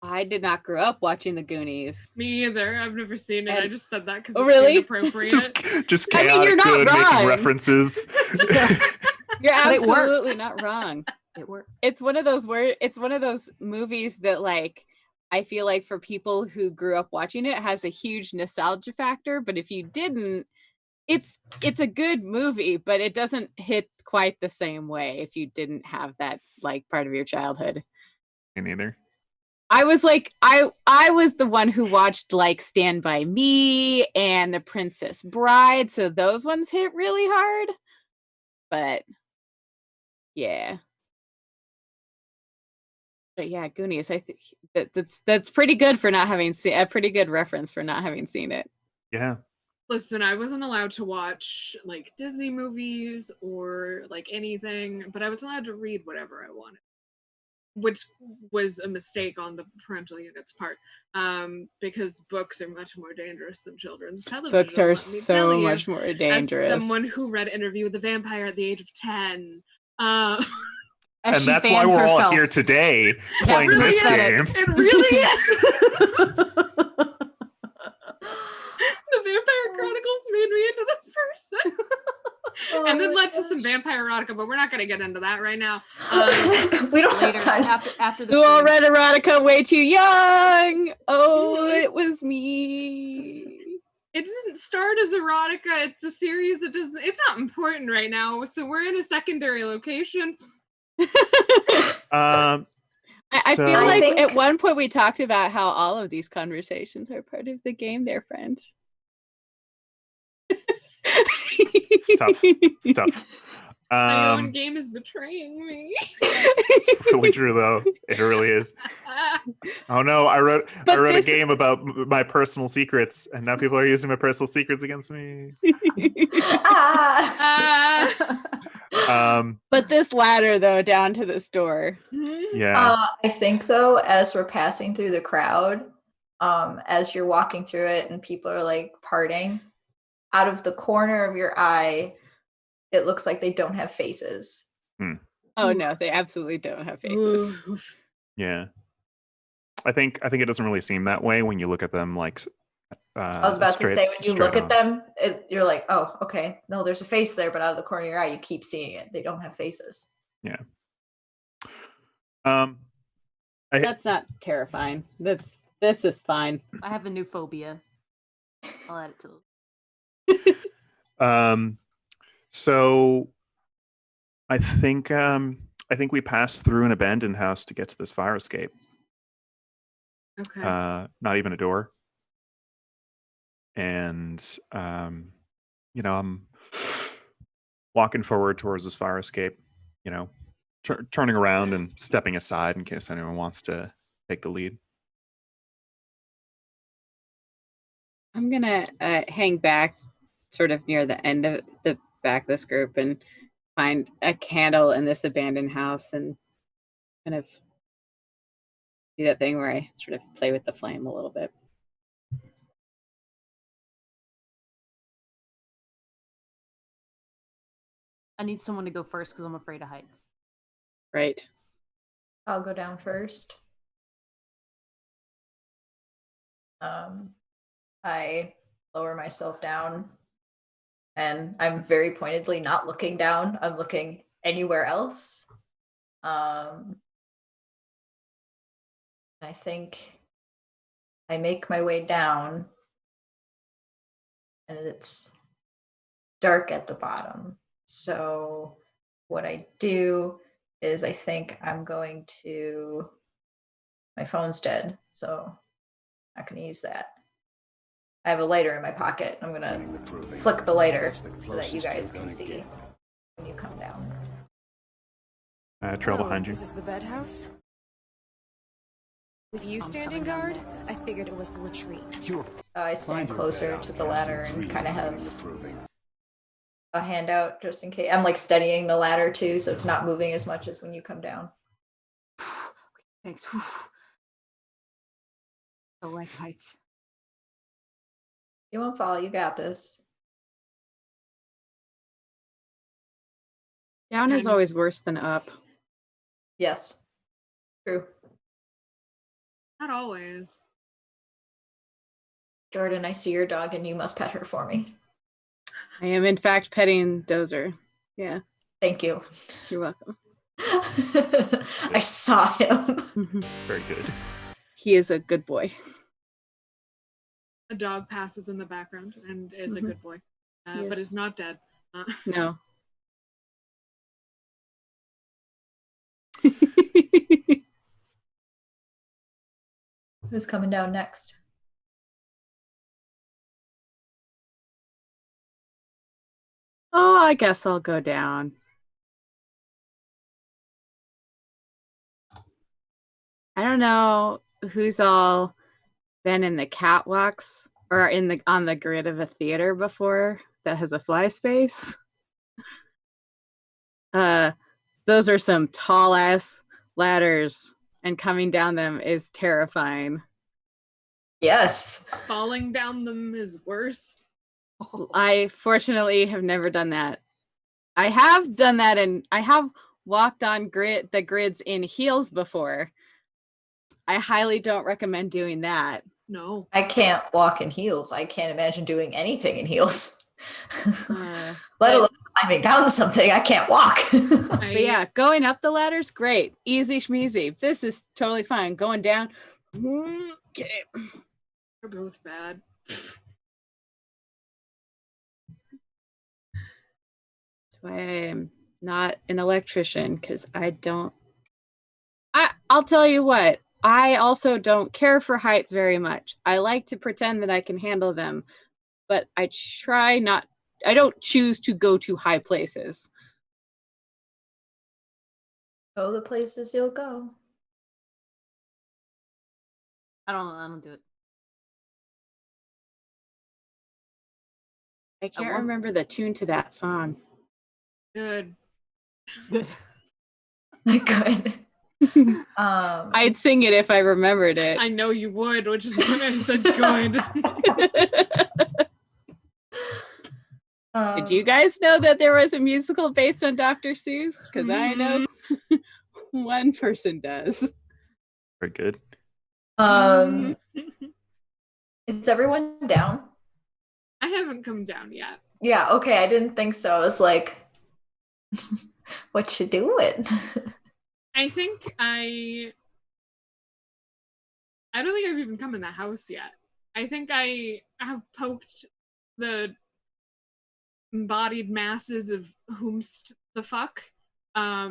I did not grow up watching the Goonies. Me either. I've never seen it. I just said that because Oh, it's really? inappropriate. Just I mean, chaotic you're not good making wrong. references. You're But it absolutely works. not wrong. It worked. It's one of those movies that like I feel like for people who grew up watching it has a huge nostalgia factor, but if you didn't, it's a good movie, but it doesn't hit quite the same way if you didn't have that like part of your childhood. Me neither. I was like I was the one who watched like Stand By Me and The Princess Bride, so those ones hit really hard. But yeah. But yeah, Goonies. I think that's pretty good for not having seen a pretty good reference for not having seen it. Yeah. Listen, I wasn't allowed to watch like Disney movies or like anything, but I was allowed to read whatever I wanted, which was a mistake on the parental unit's part, because books are much more dangerous than children's television. Books are let me tell so you, much more dangerous. As someone who read Interview with the Vampire at the age of 10, And that's why we're all here today playing really this is. game. It really is. The Vampire Chronicles made me into this person. and then led to some vampire erotica, but we're not going to get into that right now. We don't Later, have time. after the Who all stream. read erotica way too young? Oh, it was me. It didn't start as erotica. It's a series that does. It's not important right now. So we're in a secondary location. I feel So- like I think- at one point we talked about how all of these conversations are part of the game, there, friend. Stuff. My own game is betraying me. It's really true, though. It really is. Oh no, I wrote But a this- game about my personal secrets, and now people are using my personal secrets against me. But this ladder, though, down to this door. Yeah. I think though, as we're passing through the crowd, as you're walking through it and people are like parting, out of the corner of your eye, it looks like they don't have faces. Oh no, they absolutely don't have faces. Yeah. I think it doesn't really seem that way when you look at them like. I was about to say, when you look at them, you're like, oh, okay, no, there's a face there, but out of the corner of your eye, you keep seeing it. They don't have faces. Yeah. That's not terrifying. This is fine. I have a new phobia. I'll add it to the So I think we passed through an abandoned house to get to this fire escape. Okay. Not even a door. And I'm walking forward towards this fire escape, turning around and stepping aside in case anyone wants to take the lead. I'm gonna hang back sort of near the end of the back of this group and find a candle in this abandoned house and kind of do that thing where I sort of play with the flame a little bit. I need someone to go first because I'm afraid of heights. Right. I'll go down first. I lower myself down, and I'm very pointedly not looking down. I'm looking anywhere else. I think I make my way down, and it's dark at the bottom. So what I do is I think I'm going to, my phone's dead, so I'm not going to use that. I have a lighter in my pocket. I'm going to flick the lighter so that you guys can see when you come down. Trail behind you. This is the bed house? With you standing guard, I figured it was the latrine. I stand closer to the ladder and kind of have a handout just in case. I'm like steadying the ladder too, so it's not moving as much as when you come down. Thanks. I like heights. You won't fall. You got this. Down is always worse than up. Yes. True. Not always. Jordan, I see your dog and you must pet her for me. I am in fact petting Dozer. Yeah, Thank you. you're welcome. I saw him. Very good. He is a good boy. A dog passes in the background and is a good boy, but Yes. is not dead. No. Who's coming down next? Oh, I guess I'll go down. I don't know who's all been in the catwalks or on the grid of a theater before that has a fly space. Those are some tall ass ladders, and coming down them is terrifying. Yes. Falling down them is worse. I fortunately have never done that. I have done that, and I have walked on the grids in heels before. I highly don't recommend doing that. No. I can't walk in heels. I can't imagine doing anything in heels. Let alone climbing down something. I can't walk. But yeah, going up the ladder's great. Easy schmeezy. This is totally fine. Going down. Okay. They're both bad. That's why I'm not an electrician, because I'll tell you what, I also don't care for heights very much. I like to pretend that I can handle them, but I don't choose to go to high places. Go the places you'll go. I don't do it. I can't want- remember the tune to that song. Good. Good. Good. I'd sing it if I remembered it. I know you would, which is why I said good. Did you guys know that there was a musical based on Dr. Seuss? Because I know one person does. Very good. Is everyone down? I haven't come down yet. Yeah, okay, I didn't think so. I was like, what you doing? I think I don't think I've even come in the house yet. I think I have poked the embodied masses of whomst the fuck a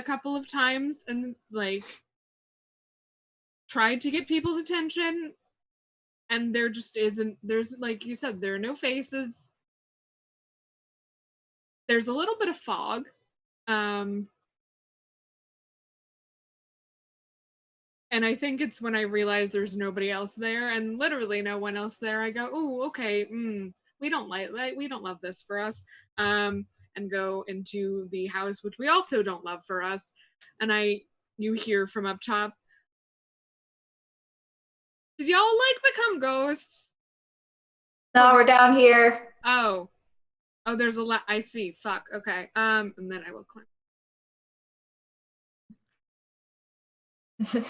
couple of times and like tried to get people's attention, and there just isn't. There's, like you said, there are no faces. There's a little bit of fog. And I think it's when I realize there's nobody else there, and literally no one else there, I go, oh, okay, we don't love this for us, and go into the house, which we also don't love for us. And you hear from up top, did y'all like become ghosts? No, we're down here. Oh, there's a lot. I see. Fuck. Okay. And then I will climb.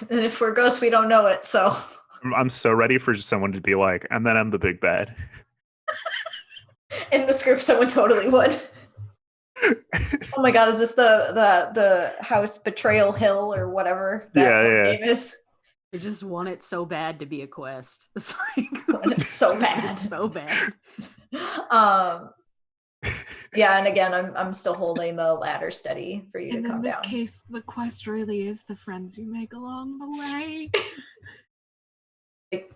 And if we're ghosts, we don't know it, so. I'm so ready for someone to be like, and then I'm the big bad. In the script, someone totally would. Oh my god, is this the house Betrayal Hill or whatever that name is? I just want it so bad to be a quest. It's like It's so bad. It's so bad. Yeah, and again, I'm still holding the ladder steady for you to And come in this down. case, the quest really is the friends you make along the way.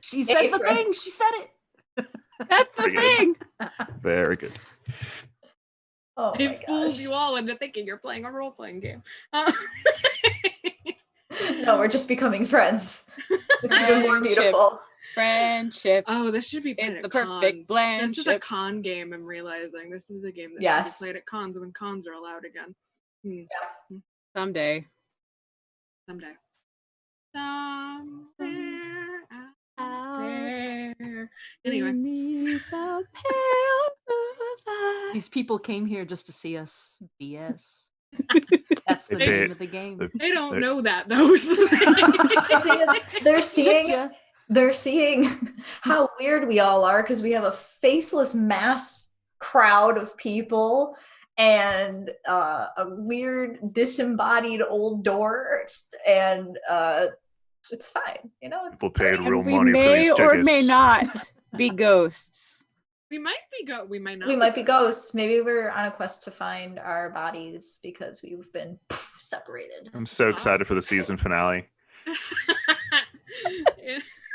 She said the thing. She said it. That's the thing. Very good. Oh my It fooled gosh. you all into thinking you're playing a role-playing game. No, we're just becoming friends. It's even more Friendship. beautiful. Friendship. Oh, this should be played It's at the perfect cons. This is a blendship. con game, I'm realizing. This is a game that Yes. should be played at cons when cons are allowed again. Someday. Someday. Somewhere out there. Anyway. Beneath the pale moonlight. These people came here just to see us BS. That's the They- name of the game. They don't They're- know that though. The thing is, Should they're seeing how weird we all are because we have a faceless mass crowd of people and a weird disembodied old door, and it's fine, you know. People paid it's- real We money for may these or may tickets. not be ghosts. we might we might not. We might be ghosts. Maybe we're on a quest to find our bodies because we've been separated. I'm so excited for the season finale.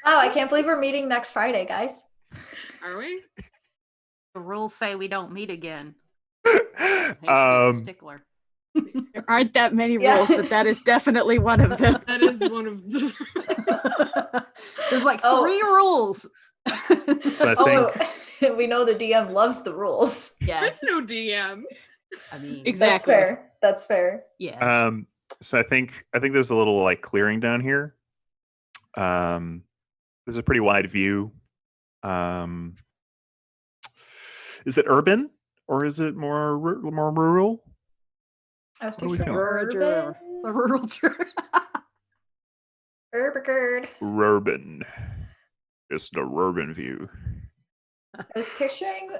Wow, I can't believe we're meeting next Friday, guys. Are we? The rules say we don't meet again. I hate to be a stickler. There aren't that many Yeah. rules, but that is definitely one of them. That is one of the There's like Oh. 3 rules. So I think Oh, we know the DM loves the rules. Yeah, There's no DM. I mean, That's Exactly. fair. That's fair. yeah. so I think there's a little like clearing down here. There's a pretty wide view. Is it urban or is it more rural? I was What do we picturing feel? urban. The rural church. Urban. Urban. Just a urban view. I was picturing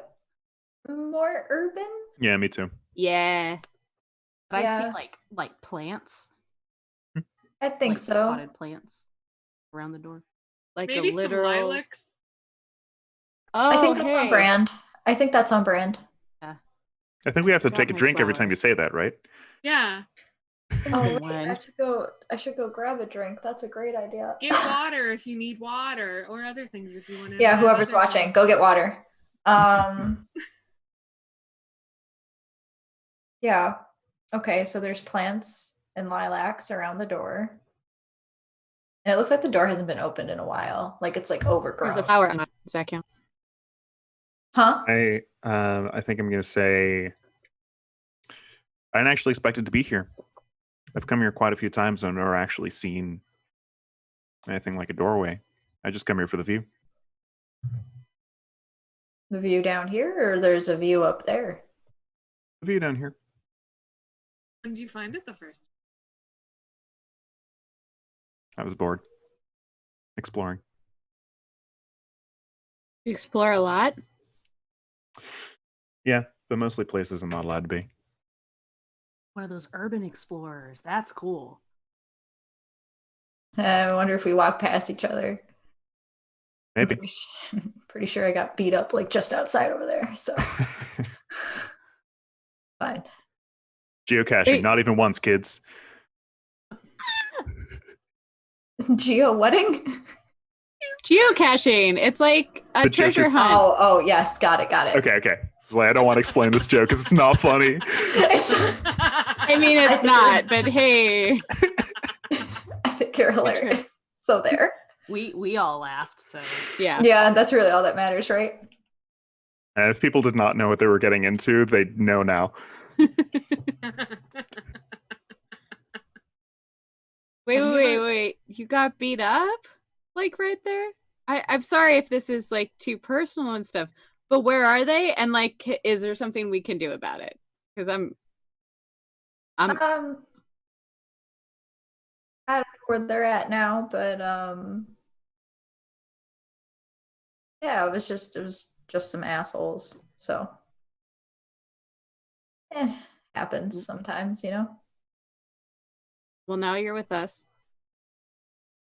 more urban. Yeah, me too. Yeah. But I Yeah. see like plants, I think like so. potted plants around the door. Like Maybe a literal. some lilacs. Oh, I think that's on hey. brand. I think that's on brand. I think we have to Drop take a my drink every time you flowers. say that, right? Yeah. Oh, Even wait, one. I should go grab a drink. That's a great idea. Get water if you need water, or other things if you want to. Yeah, whoever's watching, go get water. Yeah. Okay, so there's plants and lilacs around the door. And it looks like the door hasn't been opened in a while. Like it's like overgrown. There's a flower on it. Does that count? Huh? I think I'm gonna say I didn't actually expect it to be here. I've come here quite a few times and I've never actually seen anything like a doorway. I just come here for the view. The view down here, or there's a view up there? The view down here. When did you find it the first? I was bored. Exploring. You explore a lot. Yeah, but mostly places I'm not allowed to be. One of those urban explorers. That's cool. I wonder if we walk past each other. Maybe. Pretty sure I got beat up like just outside over there. So fine. Geocaching, Wait. not even once, kids. Geo wedding? Geocaching. It's like a The joke treasure is- hunt. Oh, yes, got it. Okay. So I don't want to explain this joke because it's not funny. I mean, it's not, but hey. I think you're hilarious. So there. We all laughed, so Yeah. Yeah, that's really all that matters, right? And if people did not know what they were getting into, they know now. Wait. You got beat up? Like right there? I'm sorry if this is like too personal and stuff, but where are they? And like, is there something we can do about it? Because I'm I don't know where they're at now, but yeah, it was just some assholes. So happens sometimes, you know. well, now you're with us.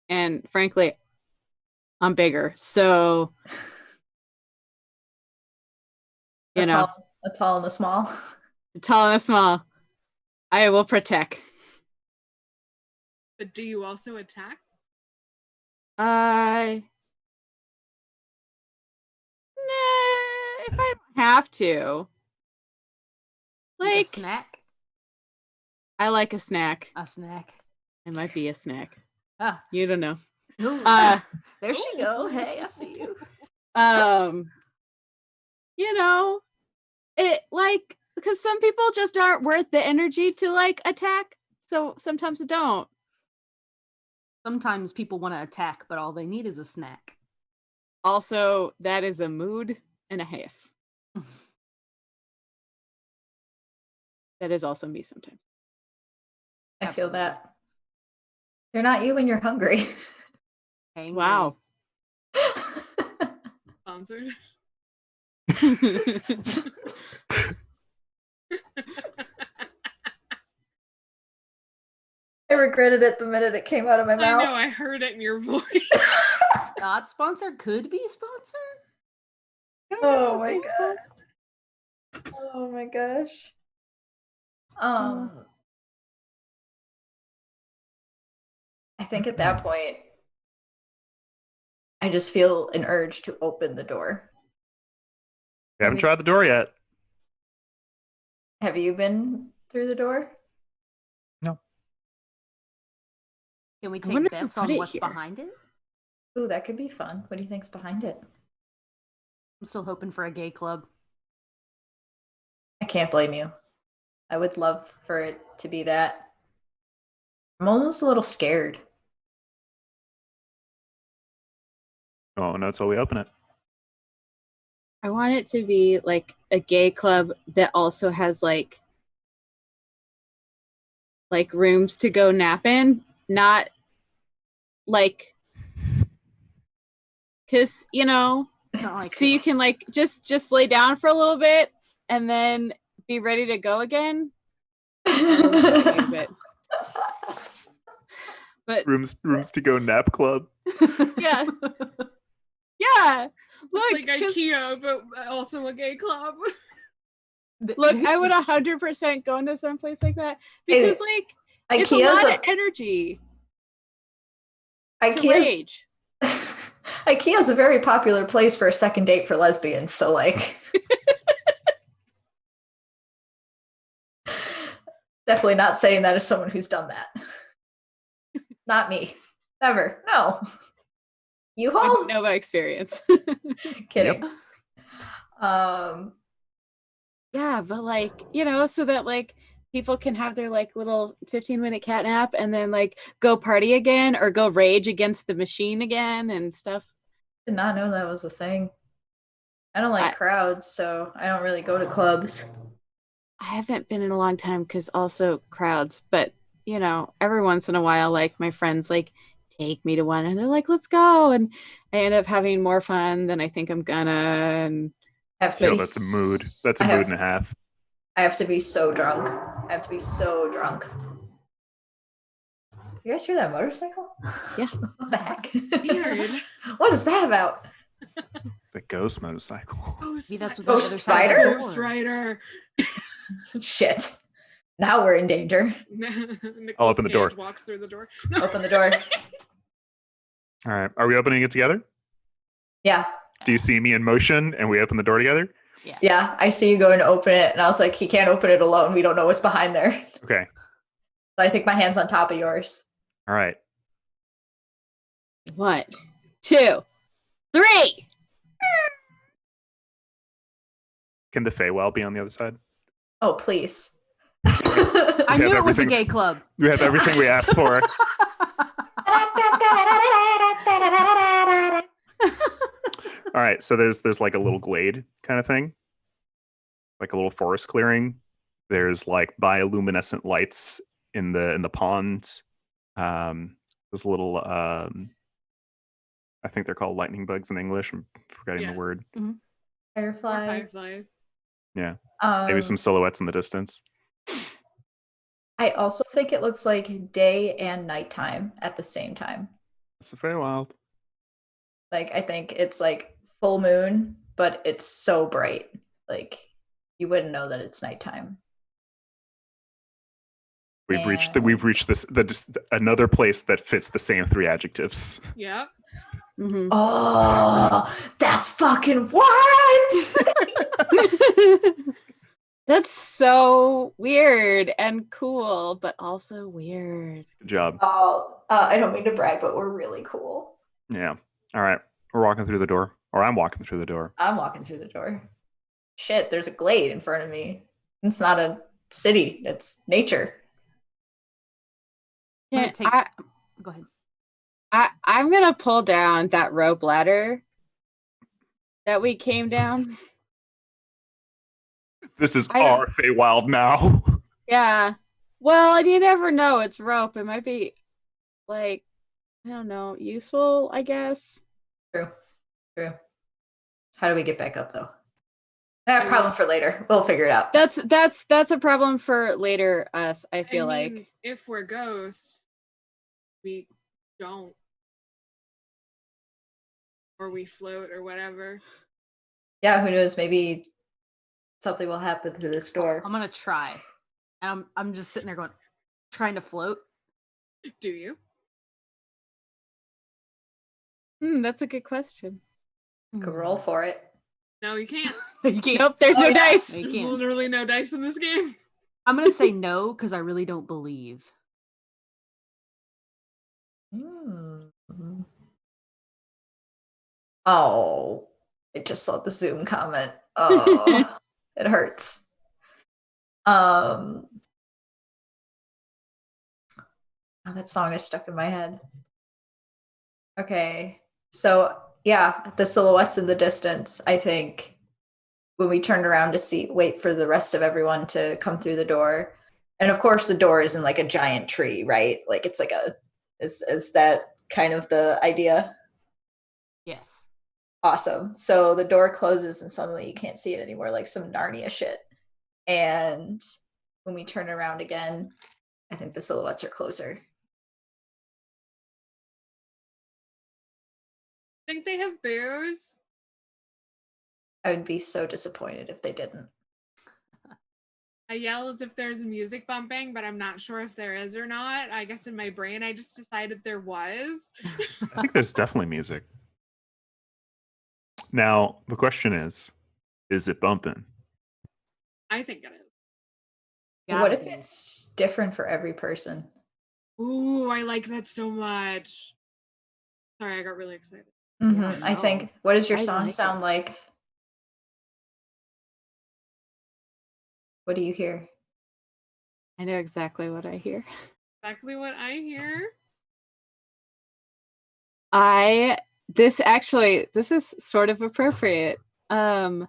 And frankly, I'm bigger. So, you know, A tall and a small. tall and a small, I will protect. But do you also attack? Nah, if I don't have to. like Like, a snack. I like a snack. A snack. It might be a snack. Ah, You don't know. ooh. Uh, there she go. Hey, I see you. You know, it like because some people just aren't worth the energy to like attack. So sometimes it don't. Sometimes people want to attack, but all they need is a snack. Also, that is a mood and a half. That is also me sometimes. I feel Absolutely. that. You're not you when you're hungry. Hangry. Wow. Sponsored. I regretted it the minute it came out of my I mouth. know, I heard it in your voice. Not sponsored, could be sponsored. Oh my god. Oh my gosh. I think at that point, I just feel an urge to open the door. You haven't tried the door yet. Have you been through the door? Can we I wonder take who bets put on it what's here. behind it? Ooh, that could be fun. What do you think's behind it? I'm still hoping for a gay club. I can't blame you. I would love for it to be that. I'm almost a little scared. Oh, no, until we open it. I want it to be like a gay club that also has like rooms to go nap in, not like because you know Not like so you can this. like just lay down for a little bit and then be ready to go again. Thinking of it. But Rooms to go nap club. yeah. Yeah. Look, Like IKEA, but also a gay club. look, I would 100% go into some place like that because, like, it's a lot of energy to rage. IKEA is a very popular place for a second date for lesbians. So, like, definitely not saying that as someone who's done that. Not me. Never. No. You I haul? don't know by experience. Kidding. Yeah, but like, you know, so that like people can have their like little 15-minute cat nap and then like go party again or go rage against the machine again and stuff. Did not know that was a thing. I don't like crowds, so I don't really go to clubs. I haven't been in a long time because also crowds, but you know, every once in a while, like my friends like take me to one and they're like, let's go. And I end up having more fun than I think I'm gonna. And I have to No, that's a mood. That's a mood and a half. I have to be so drunk. I have to be so drunk. You guys hear that motorcycle? Yeah. What the heck? Weird. What is that about? It's a ghost motorcycle. Maybe that's what Ghost the other side of Rider? the Ghost door. Rider. Shit. Now we're in danger. I'll open the door. Walks through the door. Open the door. All right. Are we opening it together? Yeah. Do you see me in motion and we open the door together? Yeah. I see you going to open it, and I was like, he can't open it alone. We don't know what's behind there. Okay. So I think my hand's on top of yours. All right. 1, 2, 3. Can the Feywild be on the other side? Oh, please. I We have knew it was a everything- gay club. We have everything we asked for. All right. So there's like a little glade kind of thing, like a little forest clearing. There's like bioluminescent lights in the pond. There's little I think they're called lightning bugs in English. I'm forgetting the Yes. word. Fireflies. Fireflies. Yeah. Maybe some silhouettes in the distance. I also think it looks like day and nighttime at the same time. It's a Feywild. Like, I think it's like full moon, but it's so bright. Like, you wouldn't know that it's nighttime. We've reached another place that fits the same 3 adjectives. Yep. Mm-hmm. Oh, that's fucking what? That's so weird and cool, but also weird. Good job. Oh, I don't mean to brag, but we're really cool. Yeah. All right. We're walking through the door. Or I'm walking through the door. I'm walking through the door. Shit, there's a glade in front of me. It's not a city, it's nature. I'm Yeah, gonna take- Go ahead. I'm gonna pull down that rope ladder that we came down. This is I don't- our Feywild now. Yeah. Well, and you never know. It's rope. It might be like, I don't know, useful, I guess. True. How do we get back up though? Problem for later. We'll figure it out. That's a problem for later us, I feel like. If we're ghosts, we don't. Or we float or whatever. Yeah, who knows? Maybe something will happen through this door. I'm gonna try. And I'm just sitting there going, trying to float. Do you? That's a good question. Could roll for it. No, you can't. You can't. Nope, there's no yeah. dice. You There's can't. literally no dice in this game. I'm gonna say no because I really don't believe. Oh, I just saw the Zoom comment. Oh, it hurts. Oh, that song is stuck in my head. Okay, so yeah, the silhouettes in the distance. I think when we turned around to wait for the rest of everyone to come through the door, and of course the door is in like a giant tree, right? Like it's like is that kind of the idea? Yes. Awesome. So the door closes and suddenly you can't see it anymore, like some Narnia shit. And when we turn around again, I think the silhouettes are closer. Think they have booze? I would be so disappointed if they didn't. I yell as if there's music bumping, but I'm not sure if there is or not. I guess in my brain, I just decided there was. I think there's definitely music. Now, the question is it bumping? I think it is. What Gotta if be. it's different for every person? Ooh, I like that so much. Sorry, I got really excited. Mhm, I no. think. What does your I song like sound it. like? What do you hear? I know exactly what I hear. Exactly what I hear. This is sort of appropriate. There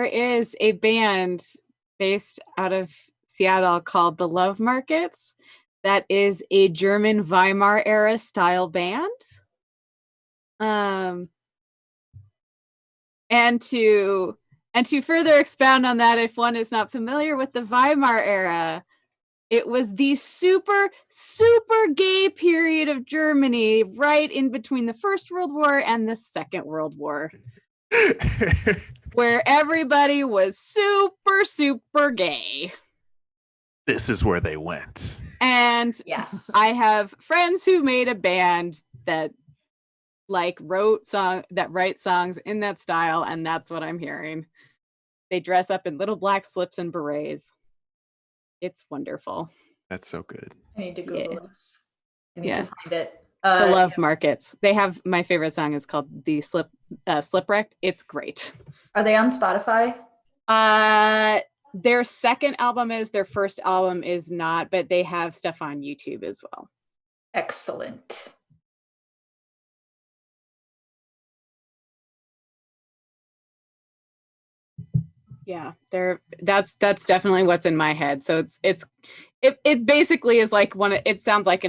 is a band based out of Seattle called the Love Markets that is a German Weimar era style band. And to further expound on that, if one is not familiar with the Weimar era, it was the super, super gay period of Germany, right in between the First World War and the Second World War, where everybody was super, super gay. This is where they went. And Yes. I have friends who made a band that write songs in that style, and that's what I'm hearing. They dress up in little black slips and berets. It's wonderful. That's so good. I need to Google this. I need Yeah. to find it. The Love Markets. They have my favorite song is called the Slipwrecked. It's great. Are they on Spotify? Their second album is, their first album is not, but they have stuff on YouTube as well. Excellent. Yeah, that's definitely what's in my head. So it basically is like it sounds like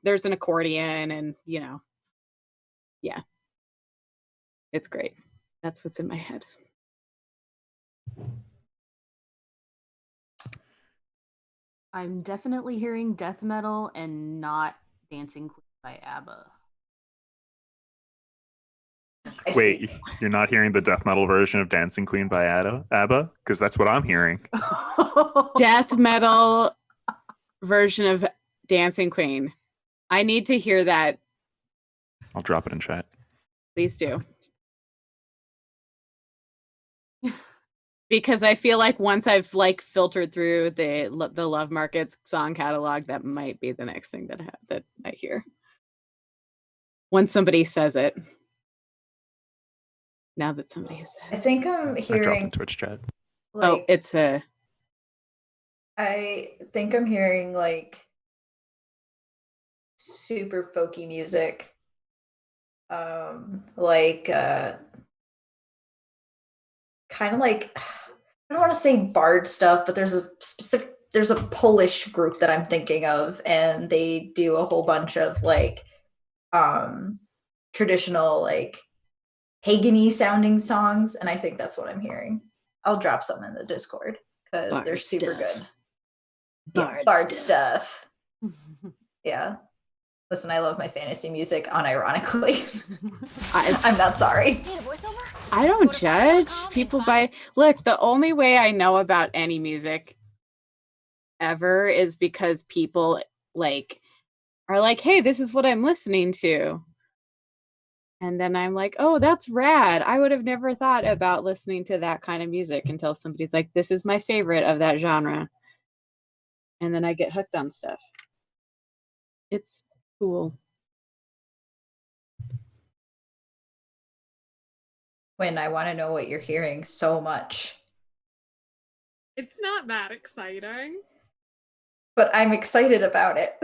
there's an accordion and yeah, it's great. That's what's in my head. I'm definitely hearing death metal and not Dancing Queen by ABBA. I Wait, see. you're not hearing the death metal version of Dancing Queen by ABBA? Because that's what I'm hearing. Death metal version of Dancing Queen. I need to hear that. I'll drop it in chat. Please do. Because I feel like once I've filtered through the Love Markets song catalog, that might be the next thing that I hear. Once somebody says it. Now that somebody has said I think I'm I dropped hearing in Twitch chat. like it's a I think I'm hearing like super folky music. Kind of like I don't want to say bard stuff, but there's a Polish group that I'm thinking of, and they do a whole bunch of traditional pagan-y sounding songs, and I think that's what I'm hearing. I'll drop some in the Discord because they're Bard super stuff. good. Bard Bard stuff. Yeah. Listen, I love my fantasy music unironically. I I'm not sorry. Need a voiceover? I don't judge people by look. The only way I know about any music ever is because people are like, hey, this is what I'm listening to. And then I'm like, oh, that's rad. I would have never thought about listening to that kind of music until somebody's like, this is my favorite of that genre. And then I get hooked on stuff. It's cool. When I want to know what you're hearing so much. It's not that exciting. But I'm excited about it.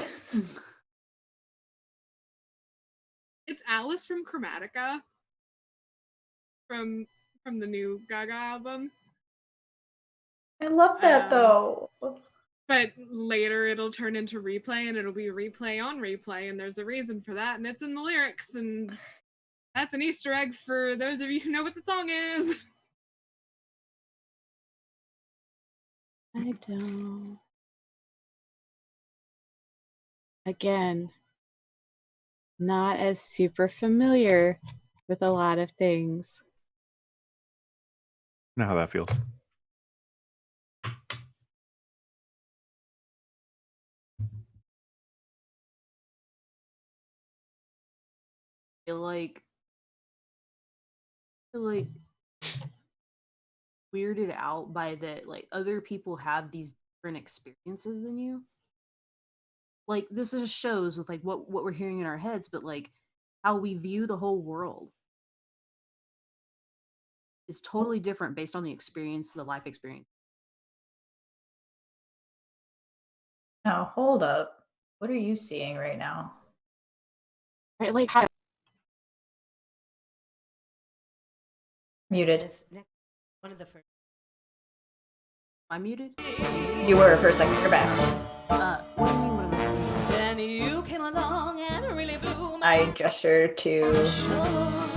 It's Alice from Chromatica. From the new Gaga album. I love that though. But later it'll turn into replay and it'll be replay on replay, and there's a reason for that, and it's in the lyrics, and That's an Easter egg for those of you who know what the song is. I don't. Again, not as super familiar with a lot of things. I know how that feels. feel like weirded out by that like other people have these different experiences than you. Like this just shows with like what we're hearing in our heads, but like how we view the whole world is totally different based on the experience, the life experience. Now, hold up. What are you seeing right now? Right? Like how Muted. One of the first. Am I muted? You were for a second. You're back. What do you mean? What am I muted? Then you came along and really blew my I gesture to.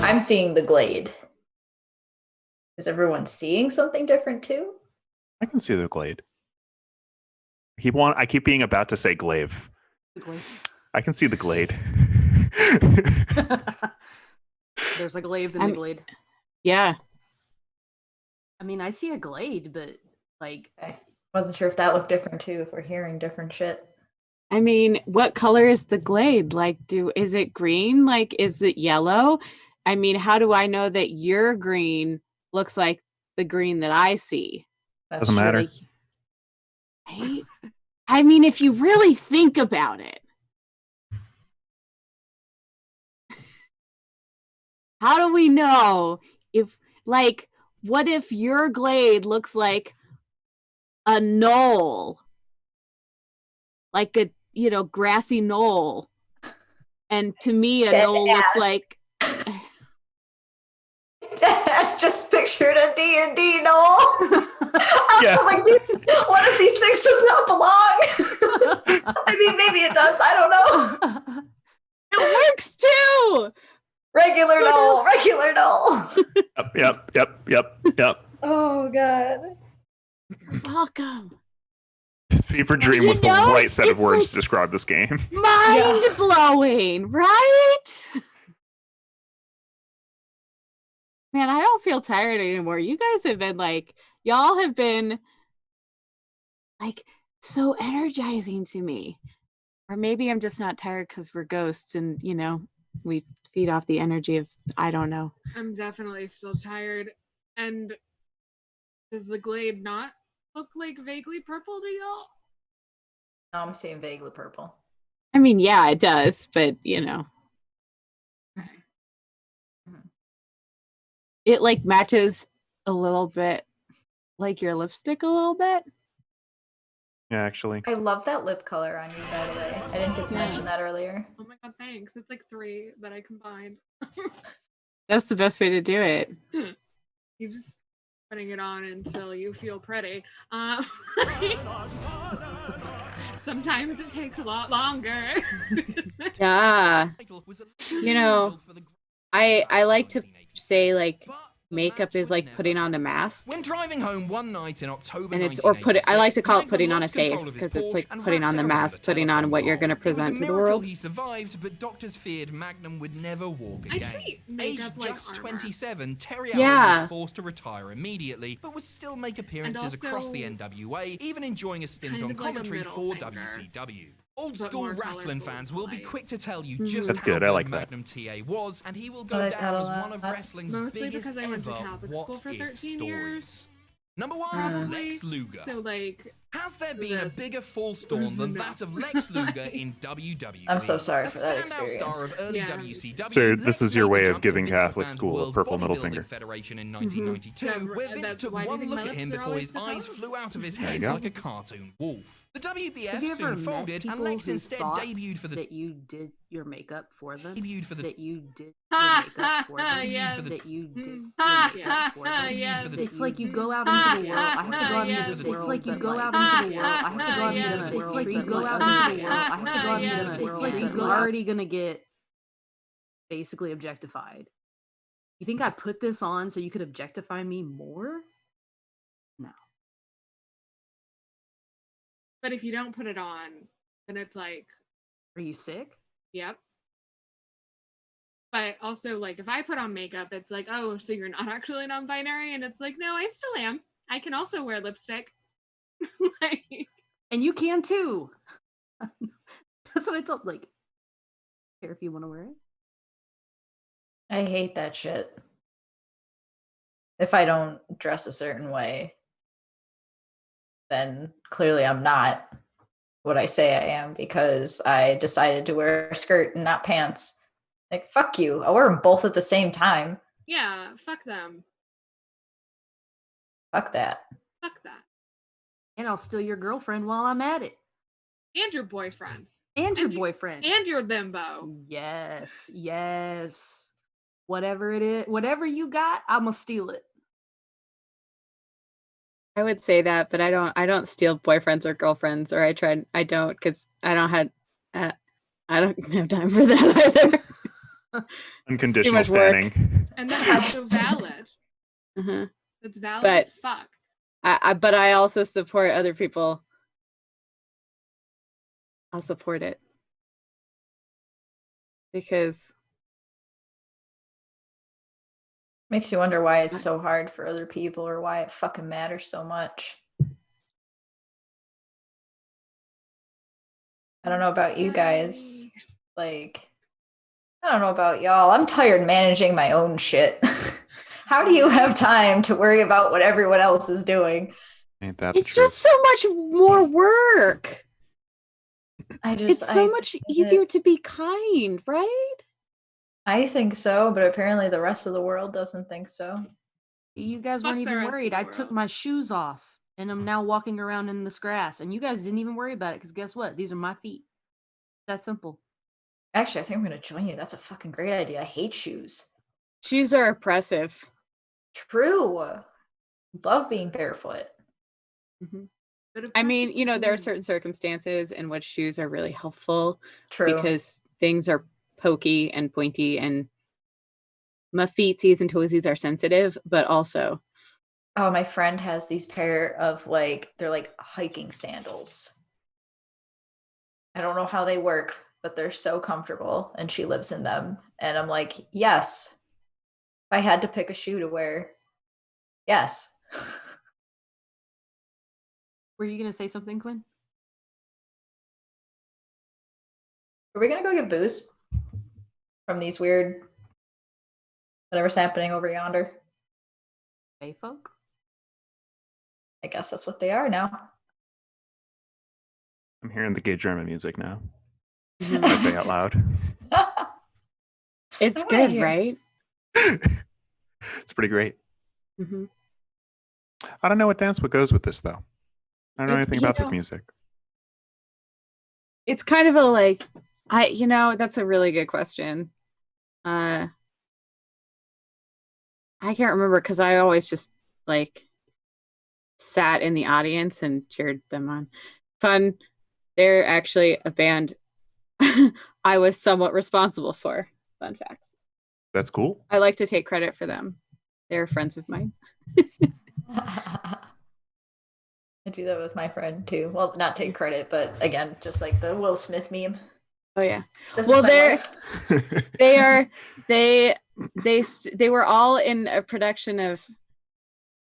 I'm seeing the glade. Is everyone seeing something different too? I can see the glade. I keep being about to say glaive. The glade. I can see the glade. There's a glaive in the glade. yeah. I mean, I see a glade, but like I wasn't sure if that looked different too, if we're hearing different shit. I mean, what color is the glade? Like, is it green? Like, is it yellow? I mean, how do I know that your green looks like the green that I see? That's Doesn't matter. Right? I mean, if you really think about it, how do we know if, like, what if your glade looks like a knoll? Like a, grassy knoll. And to me, a knoll looks like... Dash just pictured a D&D knoll. I Yes. was like, one of these things does not belong. I mean, maybe it does. I don't know. It works too! Regular knoll. Yep. Oh, God. Welcome. Fever Dream was the right set of words to describe this game. Mind-blowing, right? Man, I don't feel tired anymore. You guys have been y'all have been so energizing to me. Or maybe I'm just not tired because we're ghosts and, we feed off the energy of, I don't know. I'm definitely still tired. And does the glade not look like vaguely purple to y'all? No, I'm seeing vaguely purple. I mean, yeah, it does, but, it matches a little bit like your lipstick a little bit. Yeah, actually. I love that lip color on you, by the way. I didn't get to mention that earlier. Oh my god, thanks. It's like 3 that I combined. That's the best way to do it. You just putting it on until you feel pretty. Sometimes it takes a lot longer. Yeah. I like to say makeup is like putting on a mask. When driving home one night in October, and it's I like to call it putting on a face because it's like putting on the mask, putting on what you're going to present to the world. He survived, but doctors feared Magnum would never walk again. I treat makeup Aged like just armor. 27, Terry Allen was forced to retire immediately, but would still make appearances across the NWA, even enjoying a stint on commentary for WCW. Old school wrestling fans will be quick to tell you just That's how good. I good like that. Magnum TA was, and he will go I like down that a as lot. one of wrestling's Mostly biggest because I went to ever Catholic school for what-if 13 years. stories. Number 1, Probably. Lex Luger. So Has there been a this bigger fall storm was than enough. that of Lex Luger in WWE? I'm so sorry A for that standout star experience. of early Yeah. WCW, So this Lex is your way Luger of jumped to giving Vince Catholic McMahon's school a World purple middle Bodybuilding finger. Federation in 1992, Yeah, where Vince took why do you one think look my at him lips are before always his eyes supposed? flew out of his There you head go. like a cartoon wolf. The Have you WBF ever soon met folded, and people Lex who instead thought debuted for the that you did your makeup for them? debuted for the That you did your makeup for them? Yes. That you did your Ha, makeup for them? yes. for the It's like you go out into the world. I have to go out into Yes. this world. It's like you but go like- out into the world. I have to go out into Yes. this world. It's like you but go like out others into the get. world. I have to go out into Yes. this world. It's like you but go like- already gonna get basically objectified. You think I put this on so you could objectify me more? No. But if you don't put it on, then it's like, Are you sick? yep. But also, like, if I put on makeup, it's like, oh, so you're not actually non-binary? And it's like, no, I still am. I can also wear lipstick. Like, And you can too. That's what I told. Like, care if you want to wear it. I hate that shit. If I don't dress a certain way, then clearly I'm not what I say I am because I decided to wear a skirt and not pants. Like, fuck you. I'll wear them both at the same time. yeah, fuck them. Fuck that. Fuck that. And I'll steal your girlfriend while I'm at it. And your boyfriend. And your boyfriend. And your limbo. Yes. Yes. Whatever it is, whatever you got, I'm gonna steal it. I would say that, but I don't steal boyfriends or girlfriends, or I don't because I don't have time for that either. Unconditional much work. standing. And that's also valid. Uh-huh. That's valid But- as fuck. But I also support other people. I'll support it because Makes you wonder why it's so hard for other people or why it fucking matters so much. I don't know about you guys. Like, I don't know about y'all. I'm tired managing my own shit. How do you have time to worry about what everyone else is doing? Ain't that the it's truth? just so much more work. It's so much easier to be kind, right? I think so, but apparently the rest of the world doesn't think so. You guys Fuck weren't the even rest of worried. the I took world. my shoes off and I'm now walking around in this grass. And you guys didn't even worry about it because guess what? These are my feet. That's simple. Actually, I think I'm going to join you. That's a fucking great idea. I hate shoes. Shoes are oppressive. True. Love being barefoot. But I mean, oppressive there are too. certain circumstances in which shoes are really helpful True. because things are pokey and pointy and my feetsies and toesies are sensitive, but also Oh, my friend has these pair of they're like hiking sandals. I don't know how they work, but they're so comfortable and she lives in them. And I'm like, yes. If I had to pick a shoe to wear, yes. Were you going to say something, Quinn? Are we going to go get booze from these weird whatever's happening over yonder? Hey, folk? I guess that's what they are now. I'm hearing the gay German music now. Mhm. I say out loud. it's I wanna good, hear. right? It's pretty great. Mm-hmm. I don't know what dance goes with this though. I don't know anything about this music. It's kind of that's a really good question. I can't remember because I always just sat in the audience and cheered them on. Fun. They're actually a band I was somewhat responsible for. Fun facts. That's cool. I like to take credit for them. They're friends of mine. I do that with my friend too. Well, not take credit, but again, just like the Will Smith meme. Oh yeah. This Well, is my life. they were all in a production of,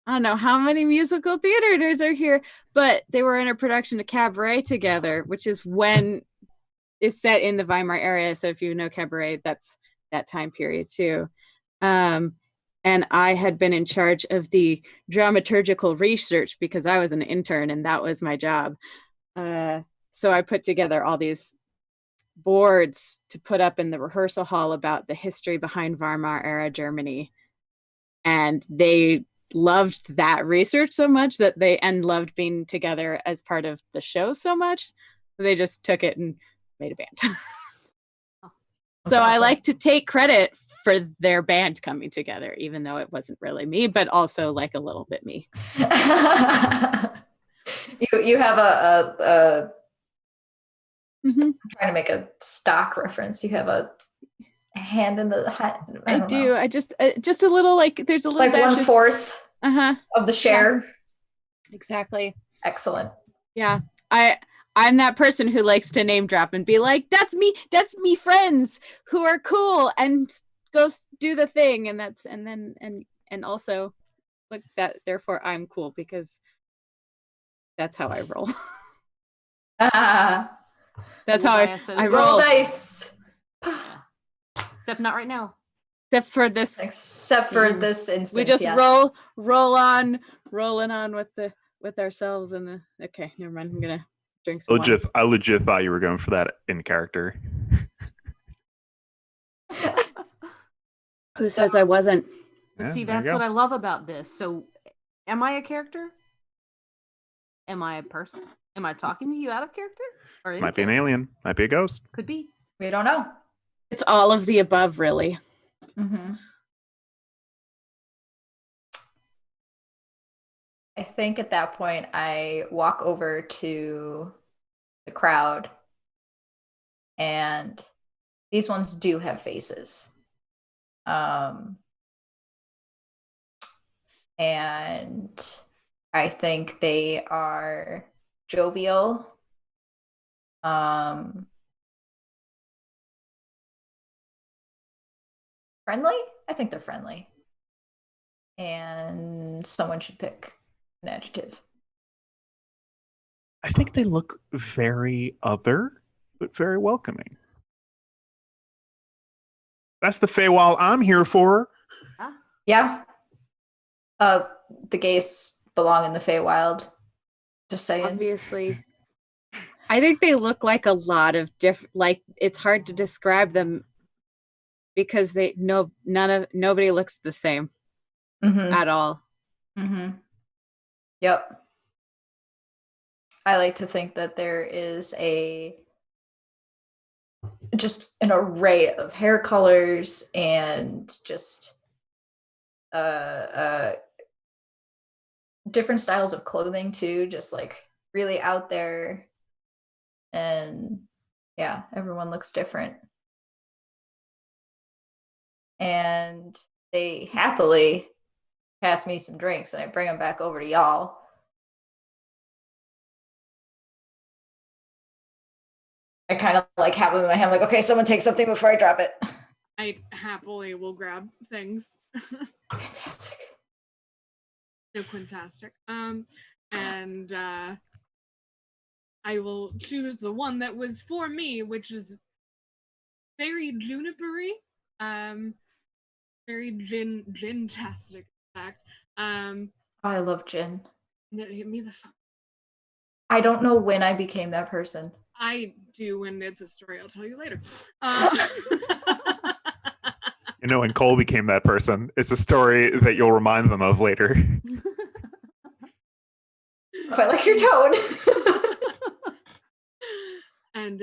I don't know how many musical theaters are here, but they were in a production of Cabaret together, which is when it's set in the Weimar area. So if you know Cabaret, that's that time period too. And I had been in charge of the dramaturgical research because I was an intern and that was my job. So I put together all these boards to put up in the rehearsal hall about the history behind Weimar era Germany. And they loved that research so much that and loved being together as part of the show so much. They just took it and made a band. So I awesome. like to take credit for their band coming together, even though it wasn't really me, but also a little bit me. You have a Mm-hmm. I'm trying to make a stock reference. You have a hand in the hat? I don't do. know. I just a little like there's a little Like 1/4 of the share. Exactly. Excellent. Yeah. I'm that person who likes to name drop and be like, that's me friends who are cool and go do the thing, and also like that, therefore I'm cool because that's how I roll. That's how I roll. Dice. Except not right now. Except for this instance. We just yes. rolling on with ourselves and the okay, never mind. I'm gonna drink some water. I legit thought you were going for that in character. Who says I wasn't? Yeah, see, that's what I love about this. So, am I a character? Am I a person? Am I talking to you out of character? Or might be an alien. Might be a ghost. Could be. We don't know. It's all of the above, really. Mm-hmm. I think at that point, I walk over to the crowd, and these ones do have faces. And I think they are jovial. Friendly? I think they're friendly. And someone should pick an adjective. I think they look very other, but very welcoming. That's the Feywild I'm here for. Yeah. The gays belong in the Feywild. Just saying. Obviously. I think they look like a lot of different, like it's hard to describe them because nobody looks the same at all. Mm-hmm. Yep. I like to think that there is just an array of hair colors and just different styles of clothing too, just like really out there. And yeah, everyone looks different. And they happily pass me some drinks and I bring them back over to y'all. I kind of like have them in my hand, like, okay, someone take something before I drop it. I happily will grab things. Fantastic. So quintastic. And I will choose the one that was for me, which is very junipery. Very gin-tastic, in fact. I love gin. Hit me the fuck. I don't know when I became that person. I do, and it's a story I'll tell you later. When Cole became that person, it's a story that you'll remind them of later. I like your tone. And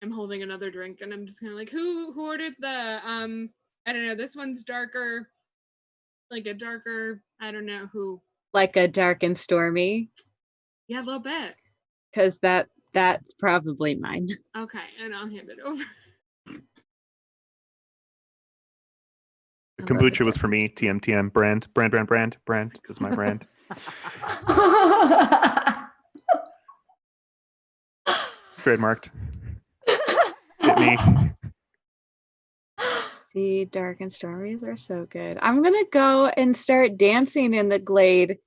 I'm holding another drink, and I'm just kind of like, who ordered the I don't know, this one's darker, like a darker, I don't know who. Like a dark and stormy? Yeah, a little bit. Because that's probably mine. Okay, and I'll hand it over. The kombucha was for me. TM brand is my brand. Trademarked. Hit me. See, dark and stormies are so good. I'm gonna go and start dancing in the glade.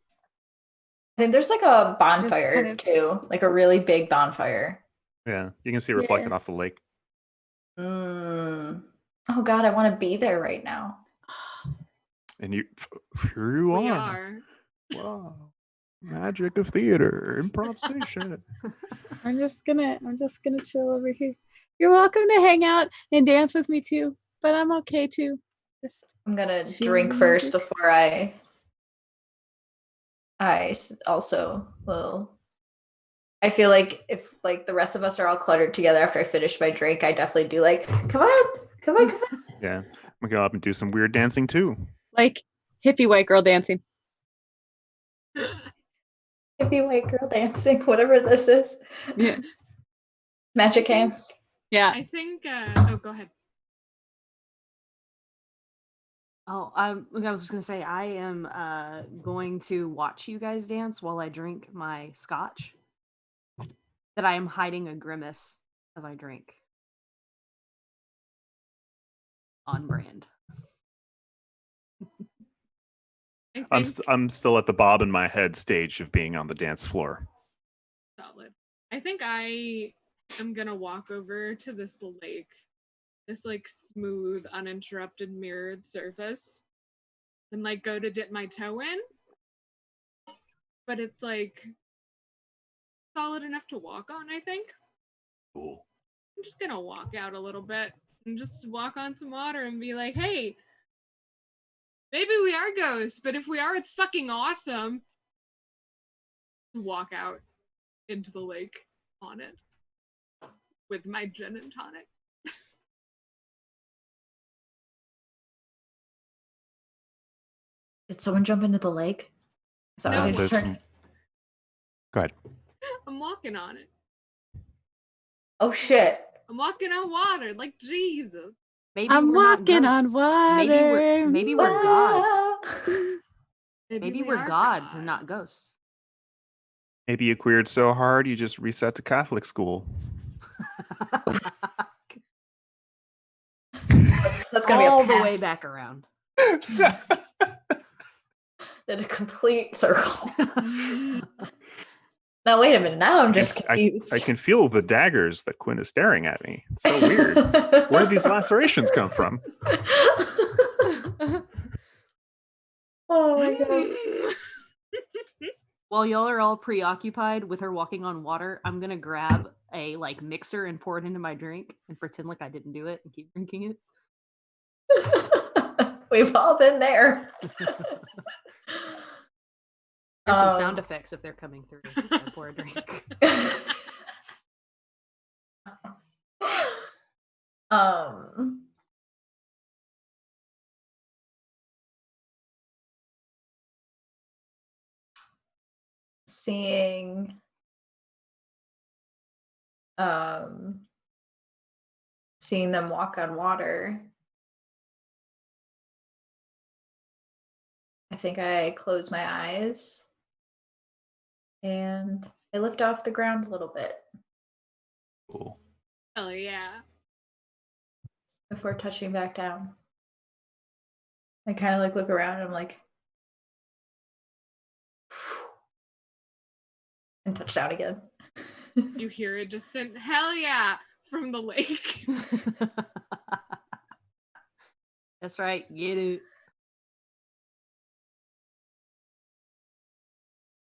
I think there's like a bonfire too, like a really big bonfire. Yeah, you can see it reflected off the lake. Oh God, I want to be there right now. And here you are. Wow, magic of theater, improvisation. I'm just gonna chill over here. You're welcome to hang out and dance with me too, but I'm okay too. I'm gonna drink first before I also will. I feel like if like the rest of us are all cluttered together after I finish my drink, I definitely do like, come on. Yeah, I'm gonna go up and do some weird dancing too. Like hippie white girl dancing. Hippie white girl dancing, whatever this is. Yeah. Magic hands. Yeah. I think. Oh, go ahead. Oh, I was just gonna say I am going to watch you guys dance while I drink my scotch. That I am hiding a grimace as I drink. On brand. I'm still at the bob in my head stage of being on the dance floor. Solid. I think I am gonna walk over to this lake, this like smooth, uninterrupted, mirrored surface, and like go to dip my toe in. But it's like solid enough to walk on, I think. Cool. I'm just gonna walk out a little bit and just walk on some water and be like, hey, maybe we are ghosts, but if we are, it's fucking awesome. Walk out into the lake on it with my gin and tonic. Did someone jump into the lake? Is that No. what I just heard? Go ahead. I'm walking on it. Oh shit. I'm walking on water like Jesus. Maybe I'm we're not walking on ghosts. water. Maybe we're gods. Ah. Maybe we we're are gods and not ghosts. Maybe you queered so hard you just reset to Catholic school. That's gonna all be a the way pass. back around. Did a complete circle. Now wait a minute. Now I'm just confused. I can feel the daggers that Quinn is staring at me. It's so weird. Where did these lacerations come from? Oh my god. While y'all are all preoccupied with her walking on water, I'm gonna grab a like mixer and pour it into my drink and pretend like I didn't do it and keep drinking it. We've all been there. There's some sound effects if they're coming through. I pour a drink. Seeing seeing them walk on water, I think I close my eyes and I lift off the ground a little bit. Cool. Oh yeah. Before touching back down. I kind of like look around and I'm like, and touch down again. You hear a distant hell yeah from the lake. That's right. Get it.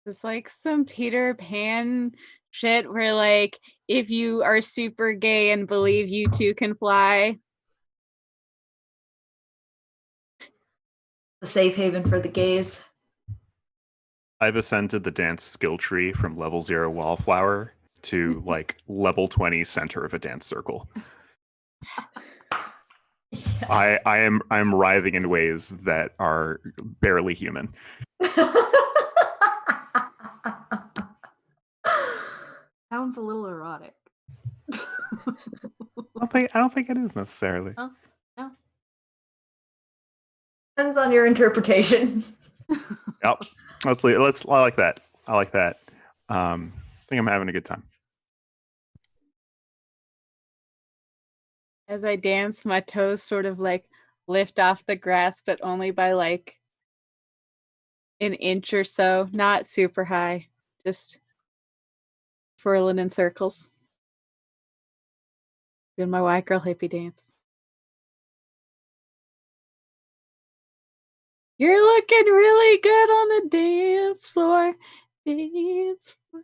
It's like some Peter Pan shit where like if you are super gay and believe you too can fly. The safe haven for the gays. I've ascended the dance skill tree from level 0 wallflower to like level 20 center of a dance circle. Yes. I'm writhing in ways that are barely human. Sounds a little erotic. I don't think it is necessarily. Oh, no. Depends on your interpretation. Yep. I like that. I like that. I think I'm having a good time. As I dance, my toes sort of like lift off the grass, but only by like an inch or so, not super high, just twirling in circles. Doing my white girl hippie dance. You're looking really good on the dance floor. Dance floor.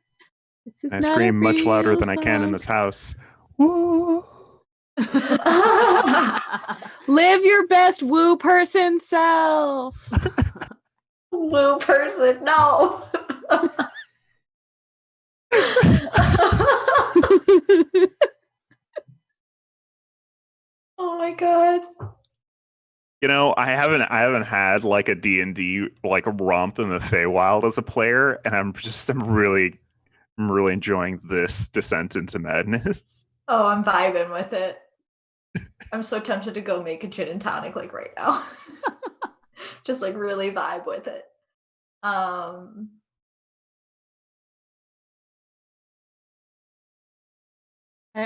I scream much louder than I can in this house. Woo! Live your best woo person self. Woo person, no. Oh my god. You know, I haven't had like a D&D like a romp in the Feywild as a player, and I'm really enjoying this descent into madness. Oh, I'm vibing with it. I'm so tempted to go make a gin and tonic like right now. Just like really vibe with it. I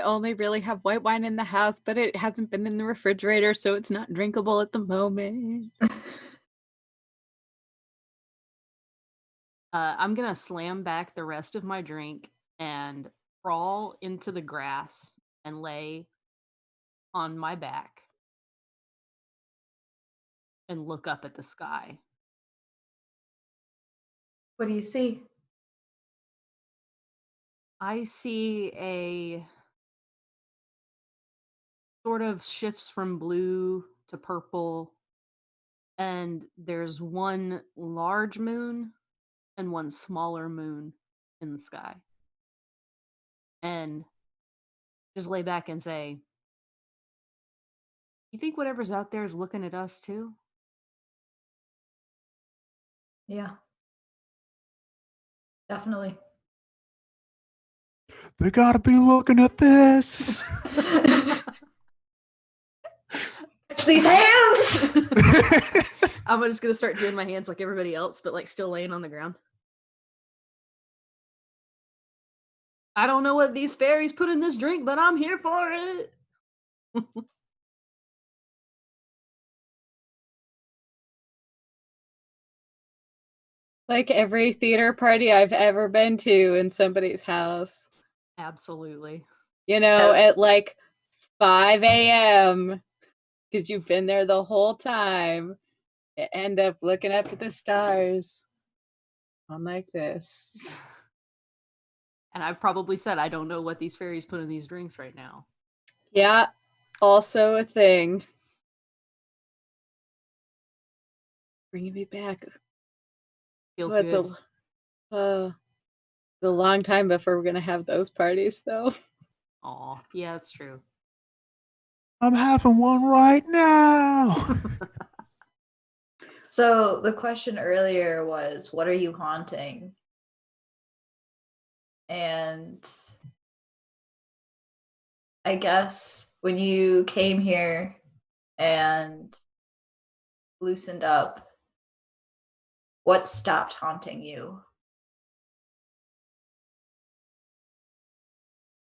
only really have white wine in the house, but it hasn't been in the refrigerator, so it's not drinkable at the moment. I'm gonna slam back the rest of my drink and crawl into the grass and lay on my back and look up at the sky. What do you see? I see a sort of shifts from blue to purple, and there's one large moon and one smaller moon in the sky. And just lay back and say, you think whatever's out there is looking at us too? Yeah. Definitely. They gotta be looking at this. Catch these hands! I'm just gonna start doing my hands like everybody else, but like still laying on the ground. I don't know what these fairies put in this drink, but I'm here for it. Like every theater party I've ever been to in somebody's house. Absolutely. You know, at like 5 a.m. because you've been there the whole time. You end up looking up at the stars on like this. And I've probably said I don't know what these fairies put in these drinks right now. Yeah, also a thing. Bringing me back. Feels It's good. a long time before we're gonna have those parties, though. Aw, yeah, that's true. I'm having one right now. So the question earlier was, what are you haunting? And I guess when you came here and loosened up, what stopped haunting you?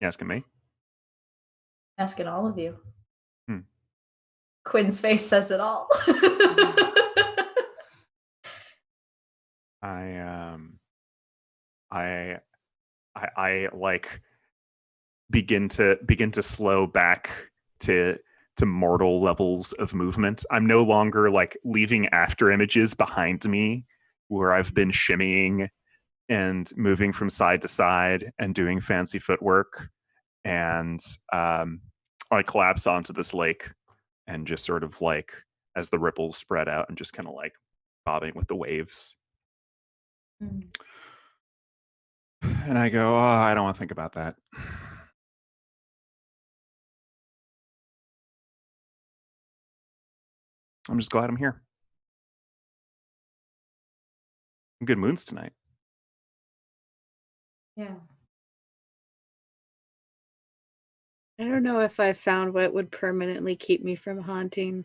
You asking me? Asking all of you. Hmm. Quinn's face says it all. I like begin to slow back to mortal levels of movement. I'm no longer like leaving after images behind me where I've been shimmying and moving from side to side and doing fancy footwork. And I collapse onto this lake and just sort of like as the ripples spread out and just kind of like bobbing with the waves. And I go, oh, I don't want to think about that. I'm just glad I'm here. Some good moons tonight. Yeah. I don't know if I found what would permanently keep me from haunting.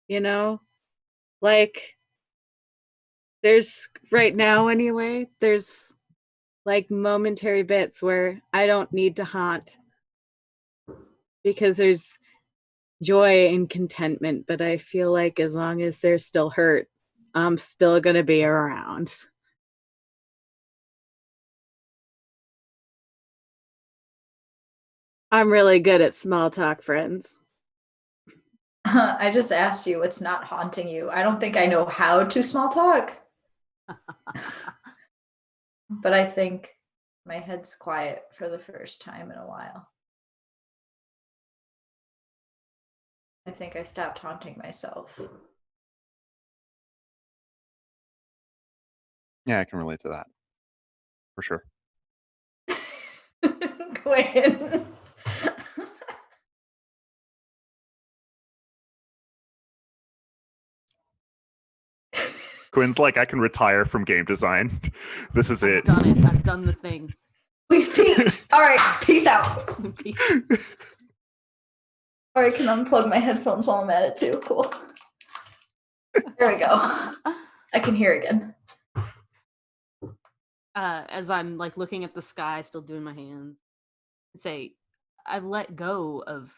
You know? Like, there's, right now anyway, there's like momentary bits where I don't need to haunt because there's joy and contentment, but I feel like as long as there's still hurt, I'm still gonna be around. I'm really good at small talk, friends. I just asked you what's not haunting you. I don't think I know how to small talk. But I think my head's quiet for the first time in a while. I think I stopped haunting myself. Yeah, I can relate to that. For sure. Quinn. Quinn's like, I can retire from game design. This is it. I've done it. I've done the thing. We've peaked. All right, peace out. Or I can unplug my headphones while I'm at it too. Cool. There we go. I can hear again. As I'm like looking at the sky, still doing my hands, and say, I've let go of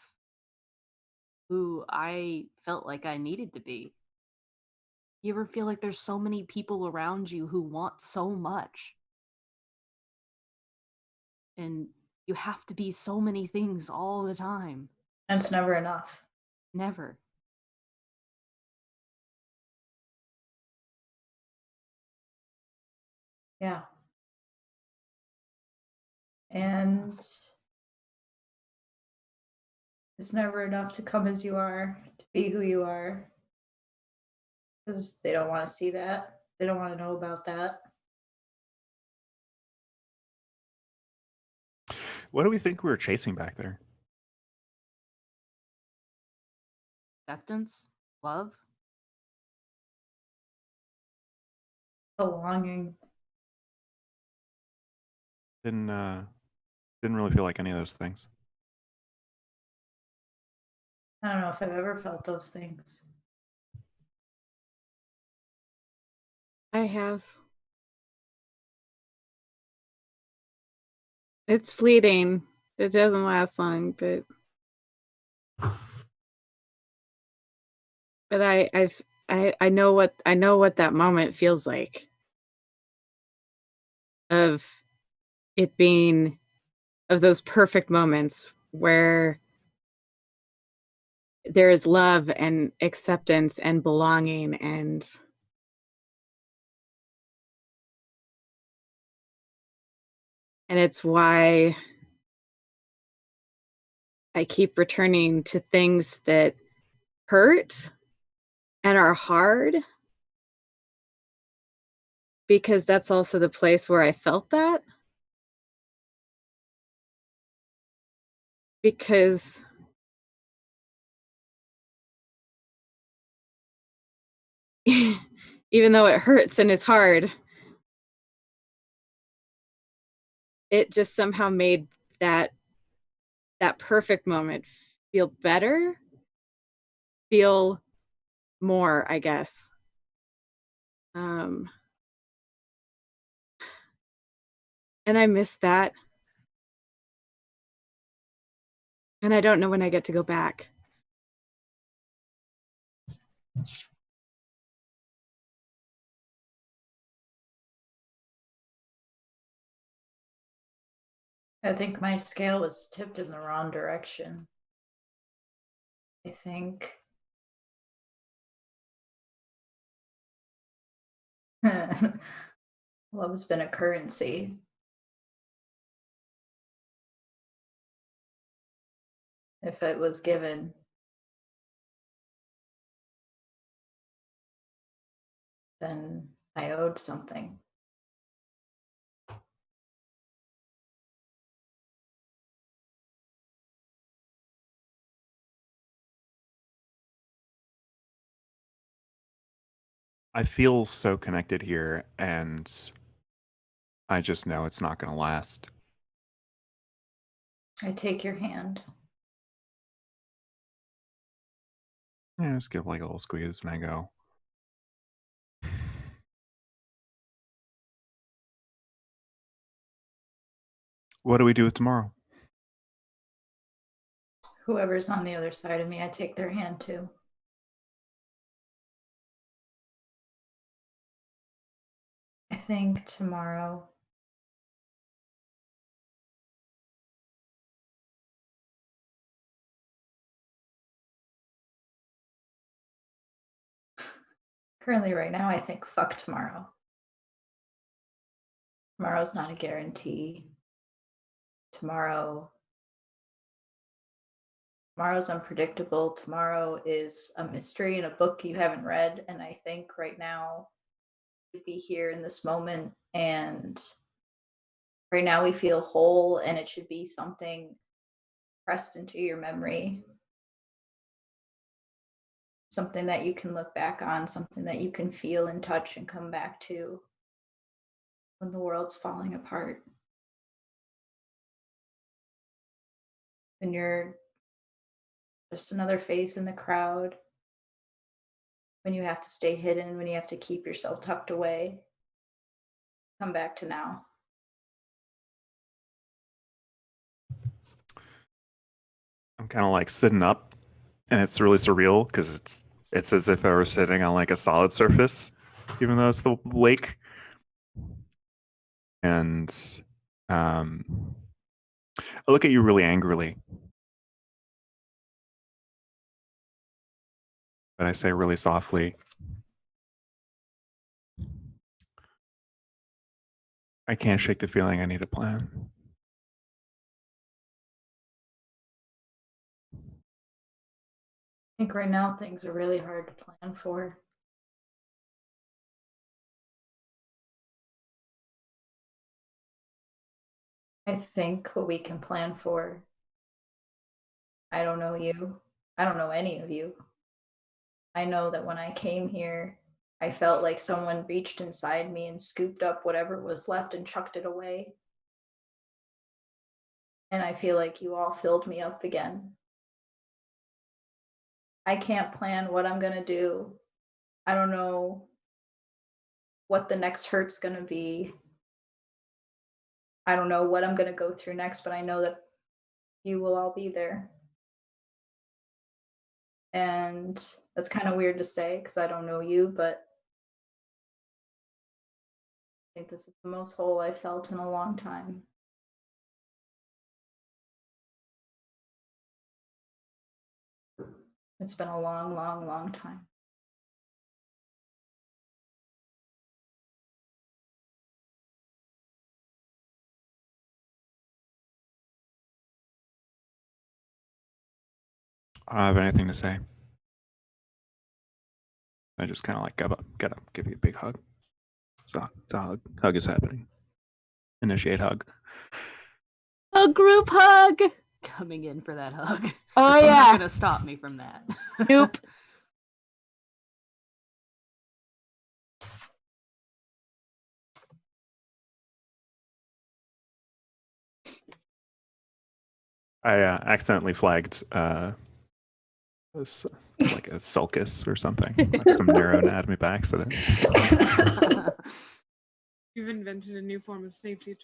who I felt like I needed to be. You ever feel like there's so many people around you who want so much? And you have to be so many things all the time. And it's never enough. Never. Yeah. And it's never enough to come as you are, to be who you are. Because they don't want to see that. They don't want to know about that. What do we think we were chasing back there? Acceptance, love. Belonging. Didn't really feel like any of those things. I don't know if I've ever felt those things. I have. It's fleeting. It doesn't last long, but I know what that moment feels like. Of it being of those perfect moments where there is love and acceptance and belonging and it's why I keep returning to things that hurt and are hard, because that's also the place where I felt that. Because even though it hurts and it's hard, it just somehow made that perfect moment feel better, feel more, I guess. And I miss that. And I don't know when I get to go back. I think my scale was tipped in the wrong direction. I think love's been a currency. If it was given, then I owed something. I feel so connected here, and I just know it's not going to last. I take your hand. Yeah, just give like a little squeeze when I go. What do we do with tomorrow? Whoever's on the other side of me, I take their hand too. I think tomorrow currently right now, I think fuck tomorrow. Tomorrow's not a guarantee. Tomorrow's unpredictable. Tomorrow is a mystery in a book you haven't read. And I think right now, we'd be here in this moment. And right now we feel whole, and it should be something pressed into your memory. Something that you can look back on, something that you can feel and touch and come back to when the world's falling apart. when you're just another face in the crowd, when you have to stay hidden, when you have to keep yourself tucked away. Come back to now. I'm kind of like sitting up, and it's really surreal because it's as if I were sitting on like a solid surface, even though it's the lake. And I look at you really angrily, but I say really softly, I can't shake the feeling I need a plan. I think right now things are really hard to plan for. I think what we can plan for, I don't know you. I don't know any of you. I know that when I came here, I felt like someone reached inside me and scooped up whatever was left and chucked it away. And I feel like you all filled me up again. I can't plan what I'm going to do. I don't know what the next hurt's going to be. I don't know what I'm going to go through next, but I know that you will all be there. And that's kind of weird to say because I don't know you, but I think this is the most whole I've felt in a long time. It's been a long, long, long time. I don't have anything to say. I just kind of like gotta give you a big hug. So it's a hug. Hug is happening. Initiate hug. A group hug. Coming in for that hug. Oh You're not yeah. gonna stop me from that. Nope. I accidentally flagged like a sulcus or something, like some neuroanatomy by accident. You've invented a new form of safety.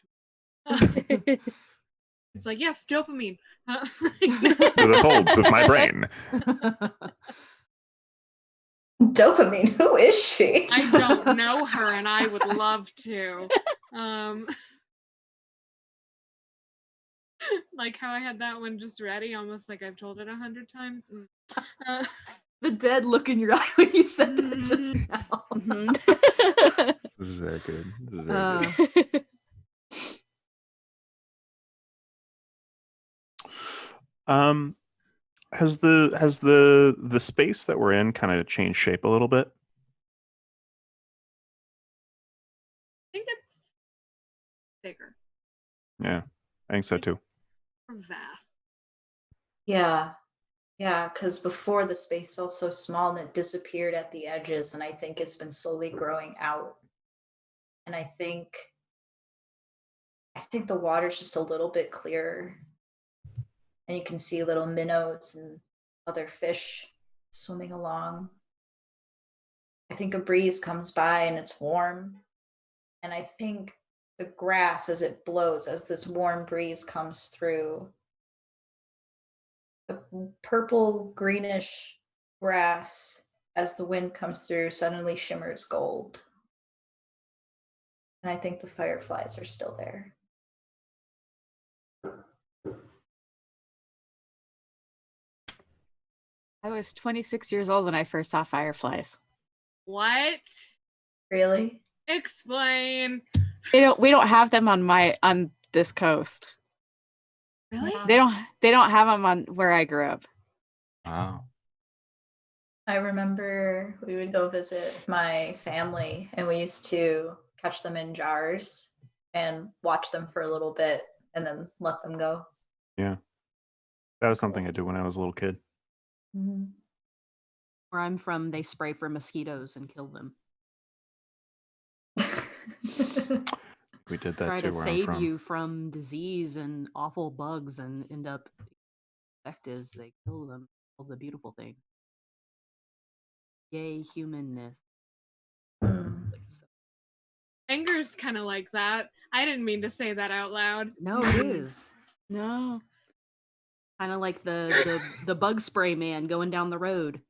It's like, yes, dopamine. To the folds of my brain. Dopamine, who is she? I don't know her, and I would love to. Like how I had that one just ready, almost like I've told it 100 times. The dead look in your eye when you said that just now. This is very good. This is very good. Has the space that we're in kind of changed shape a little bit? I think it's bigger. Yeah, I think so too. Or vast. Yeah, because before the space felt so small and it disappeared at the edges, and I think it's been slowly growing out. And I think the water's just a little bit clearer, and you can see little minnows and other fish swimming along. I think a breeze comes by and it's warm, and I think the grass, as it blows, as this warm breeze comes through, the purple greenish grass as the wind comes through suddenly shimmers gold. And I think the fireflies are still there. I was 26 years old when I first saw fireflies. What? Really? Explain. We don't have them on this coast. Really? They don't have them on where I grew up. Wow. I remember we would go visit my family, and we used to catch them in jars and watch them for a little bit and then let them go. Yeah. That was something I did when I was a little kid. Mm-hmm. Where I'm from, they spray for mosquitoes and kill them. We did that Try too to where save I'm from. you from disease and awful bugs and end up effect is they kill them, all the beautiful things. Yay, humanness. Mm. Like, so- Anger's kind of like that. I didn't mean to say that out loud. No, it is. No. Kind of like the bug spray man going down the road,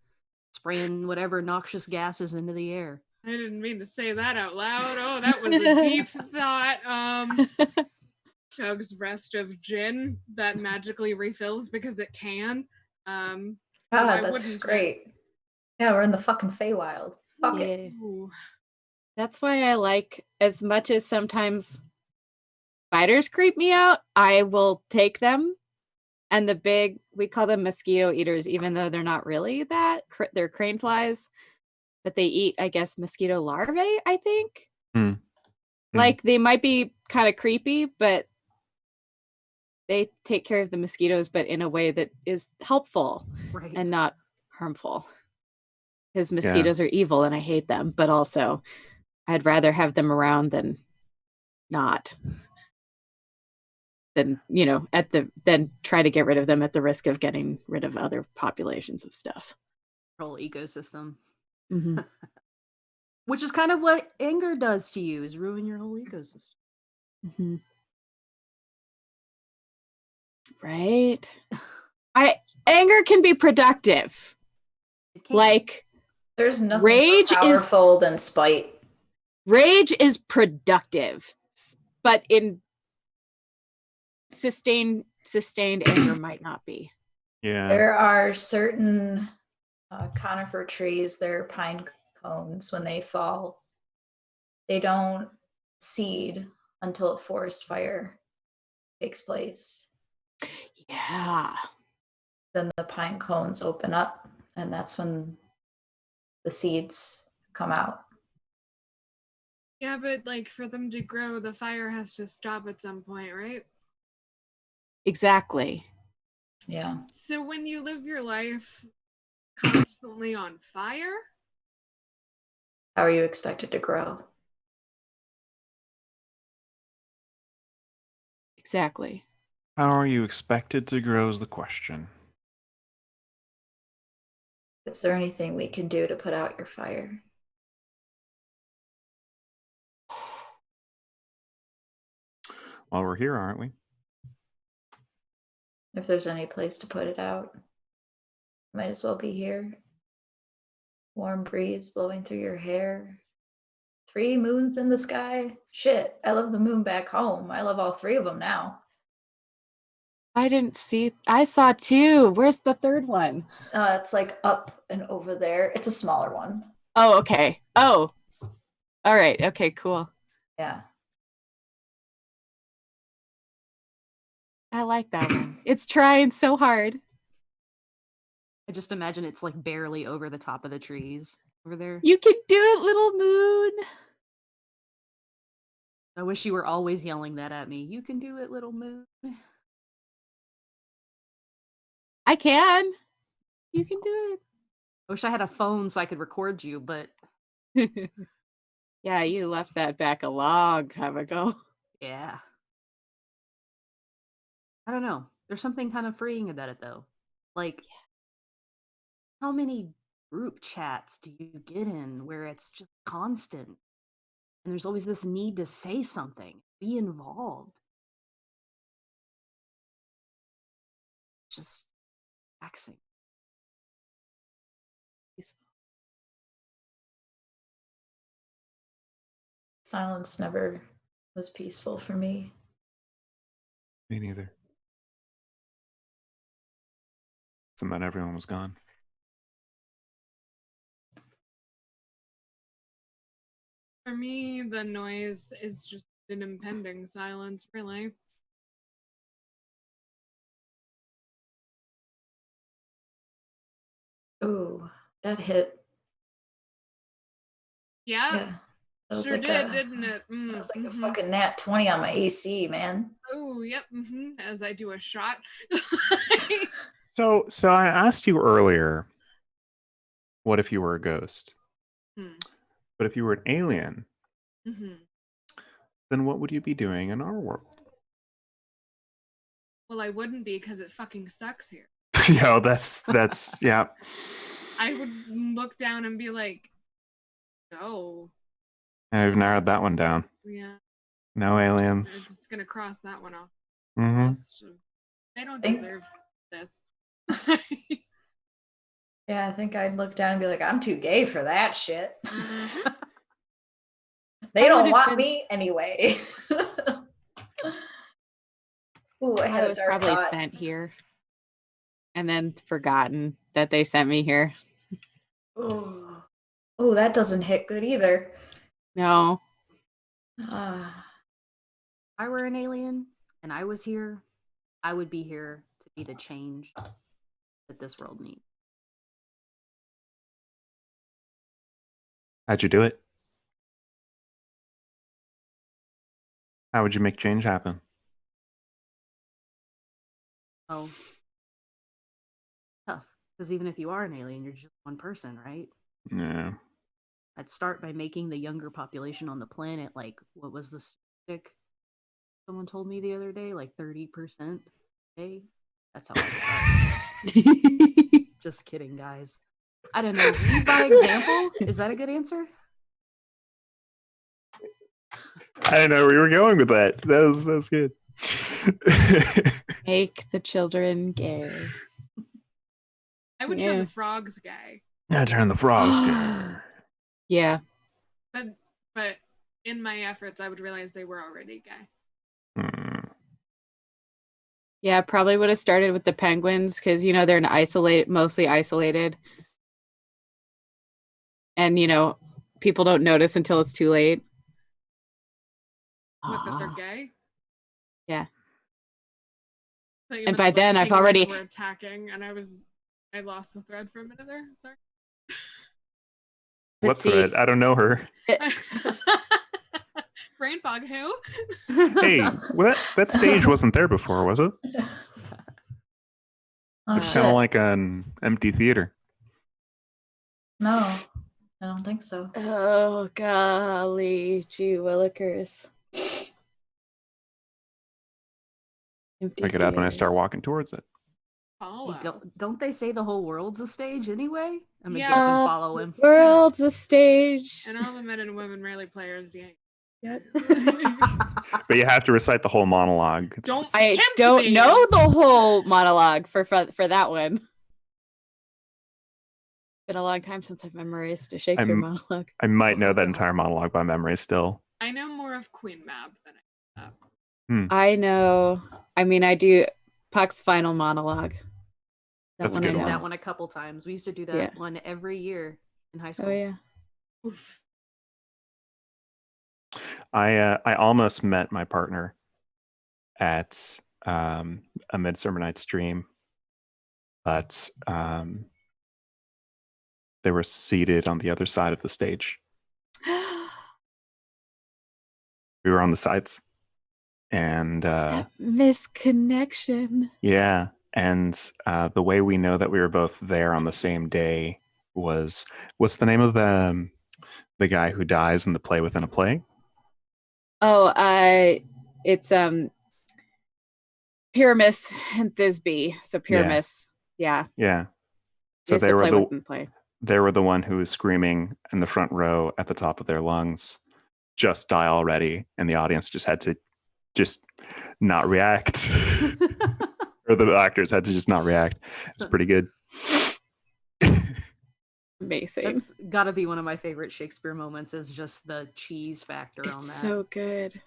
spraying whatever noxious gases into the air. I didn't mean to say that out loud. Oh, that was a deep thought. Chug's rest of gin that magically refills because it can. So I That's wouldn't. great. Yeah, we're in the fucking Feywild. Fuck it. Yeah. Ooh. That's why I like, as much as sometimes spiders creep me out, I will take them. And the big, we call them mosquito eaters, even though they're not really that. They're crane flies, but they eat, I guess, mosquito larvae, I think. Like, they might be kind of creepy, but they take care of the mosquitoes, but in a way that is helpful Right. and not harmful. Because mosquitoes are evil and I hate them, but also I'd rather have them around than not. Than, then try to get rid of them at the risk of getting rid of other populations of stuff. Whole ecosystem. Mm-hmm. Which is kind of what anger does to you, is ruin your whole ecosystem. Mm-hmm. Right. Anger can be productive. It can. Like, There's nothing rage more powerful than spite. Rage is productive, but in sustained anger might not be. Yeah. There are certain conifer trees, they're pine cones, when they fall, they don't seed until a forest fire takes place. Yeah. Then the pine cones open up, and that's when the seeds come out. Yeah, but like for them to grow, the fire has to stop at some point, right? Exactly. Yeah. So when you live your life constantly on fire, How are you expected to grow? Exactly. How are you expected to grow is the question. Is there anything we can do to put out your fire? Well, we're here, aren't we? If there's any place to put it out, might as well be here. Warm breeze blowing through your hair. 3 moons in the sky. Shit, I love the moon back home. I love all 3 of them now. I saw 2. Where's the third one? It's like up and over there. It's a smaller one. Oh, okay. Oh. All right. Okay, cool. Yeah. I like that one. It's trying so hard. I just imagine it's like barely over the top of the trees over there. You can do it, little moon. I wish you were always yelling that at me. You can do it, little moon. I can. You can do I wish I had a phone so I could record you, but it. Yeah, you left that back a long time ago. yeah. I don't know. There's something kind of freeing about it though. Like, how many group chats do you get in where it's just constant? And there's always this need to say something, be involved. Just relaxing. Silence never was peaceful for me. Me neither. It's meant everyone was gone. for me, the noise is just an impending silence, really. Ooh, that hit. Yeah, Yeah. That was sure like did, a, didn't it? that was like a Mhm. fucking nat 20 on my AC, man. Oh, yep. As I do a shot. So I asked you earlier, what if you were a ghost? But if you were an alien, then what would you be doing in our world? Well, I wouldn't be because it fucking sucks here. Yo, that's yeah. I would look down and be like, no. I've narrowed that one down. Yeah. No We're aliens. just gonna cross that one off. Hmm. They don't Think- deserve this. Yeah, I think I'd look down and be like, I'm too gay for that shit. Mhm. They I don't would've want been- me anyway. Ooh, I had I a was dark probably thought. sent here and then forgotten that they sent me here. Ooh. Oh, that doesn't hit good either. No. Ah. If I were an alien and I was here, I would be here to be the change that this world needs. How'd you do it? How would you make change happen? Oh, tough. Because even if you are an alien, you're just one person, right? Yeah. I'd start by making the younger population on the planet, like, what was the statistic someone told me the other day? Like 30%. Hey, that's how I start. Just kidding, guys. I don't know. Lead by example? Is that a good answer? I didn't know where you were going with that. That was good. Make the children gay. I would turn Yeah. the frogs gay, Yeah, turn the frogs gay. Yeah. but in my efforts, I would realize they were already gay. Hmm. Yeah, probably would have started with the penguins because they're mostly isolated. And people don't notice until it's too late. What, that they're gay? Yeah. Thought you And meant by that, like, then, I've penguins already- were attacking, and I lost the thread for a minute there. Sorry. But What see- thread? I don't know her. Brain fog. Who? Hey, that stage wasn't there before, was it? Oh, It's shit. kind of like an empty theater. No, I don't think so. Oh, golly, gee willikers. Empty Check it out when I start theaters. walking towards it. Follow. Hey, don't they say the whole world's a stage anyway? I'm gonna Yeah. get up and follow him. World's a stage. And all the men and women rarely players. Yeah. Yep. But you have to recite the whole monologue. Don't- I Tempt don't me. know the whole monologue for that one. Been a long time since I've memorized a Shakespeare monologue. I might know that entire monologue by memory still. I know more of Queen Mab than I. I know. I mean, I do Puck's final monologue. That's a one good I did one. know. that one a couple times. We used to do that Yeah. one every year in high school. Oh yeah. Oof. I almost met my partner at a Midsummer Night's Dream, but they were seated on the other side of the stage. We were on the sides, and Misconnection. yeah, and the way we know that we were both there on the same day was, what's the name of the guy who dies in the play within a play? Oh, it's Pyramus and Thisbe. So Pyramus. Yeah. Yeah. So Is they the were play the within play. they were the one who was screaming in the front row at the top of their lungs, "Just die already!" And the audience just had to not react, or the actors had to just not react. It's pretty good. Amazing. That's got to be one of my favorite Shakespeare moments. Is just the cheese factor on that. It's so good.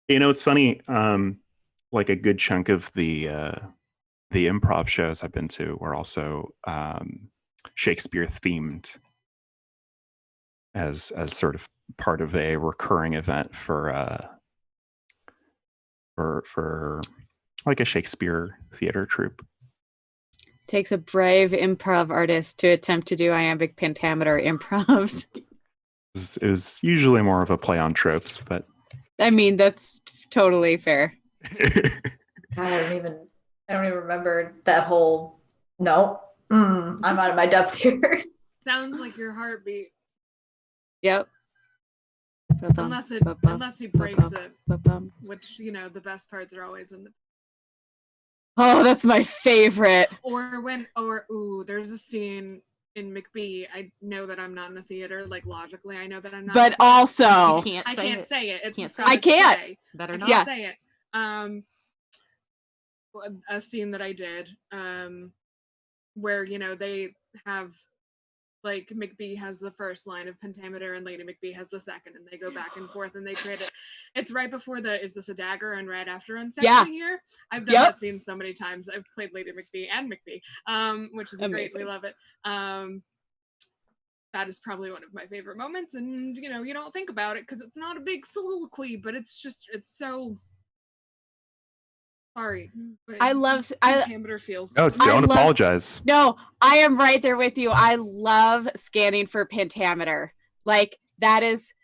It's funny. Like a good chunk of the improv shows I've been to were also Shakespeare themed, as sort of part of a recurring event for like a Shakespeare theater troupe. Takes a brave improv artist to attempt to do iambic pentameter improv. It was usually more of a play on tropes, but I mean, that's totally fair. I don't even remember that whole. No, I'm out of my depth here. Sounds like your heartbeat. Yep. Unless he breaks it, which the best parts are always in the Oh, that's my favorite. There's a scene in McBee. I know that I'm not in a theater. Like logically, I know that I'm not. But also, You can't I say can't it. say it. It's Can't a say I Scottish can't. play. Better I not. can't say it. A scene that I did, where they have like McBee has the first line of pentameter and Lady McBee has the second, and they go back and forth and they create it. It's right before the "Is this a dagger?" and right after "Unsexy" here. I've done that scene so many times. I've played Lady McBee and McBee, which is great. We love it. That is probably one of my favorite moments, and you don't think about it because it's not a big soliloquy, but it's so. Sorry, I love pentameter feels. No, don't apologize. No, I am right there with you. I love scanning for pentameter. Like that is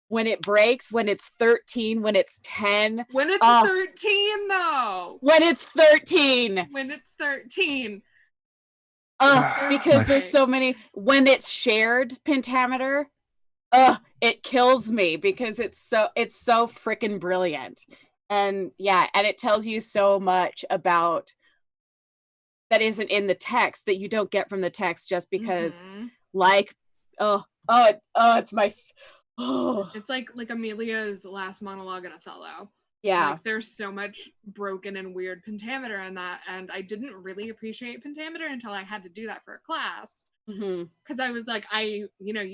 when it breaks, when it's 13, when it's 10. When it's 13 though. When it's 13. When it's 13. Because there's so many. When it's shared pentameter, it kills me because it's so freaking brilliant. And and it tells you so much about that isn't in the text that you don't get from the text just because it's my it's like Amelia's last monologue in Othello. Yeah. Like there's so much broken and weird pentameter in that, and I didn't really appreciate pentameter until I had to do that for a class. Because I was like, you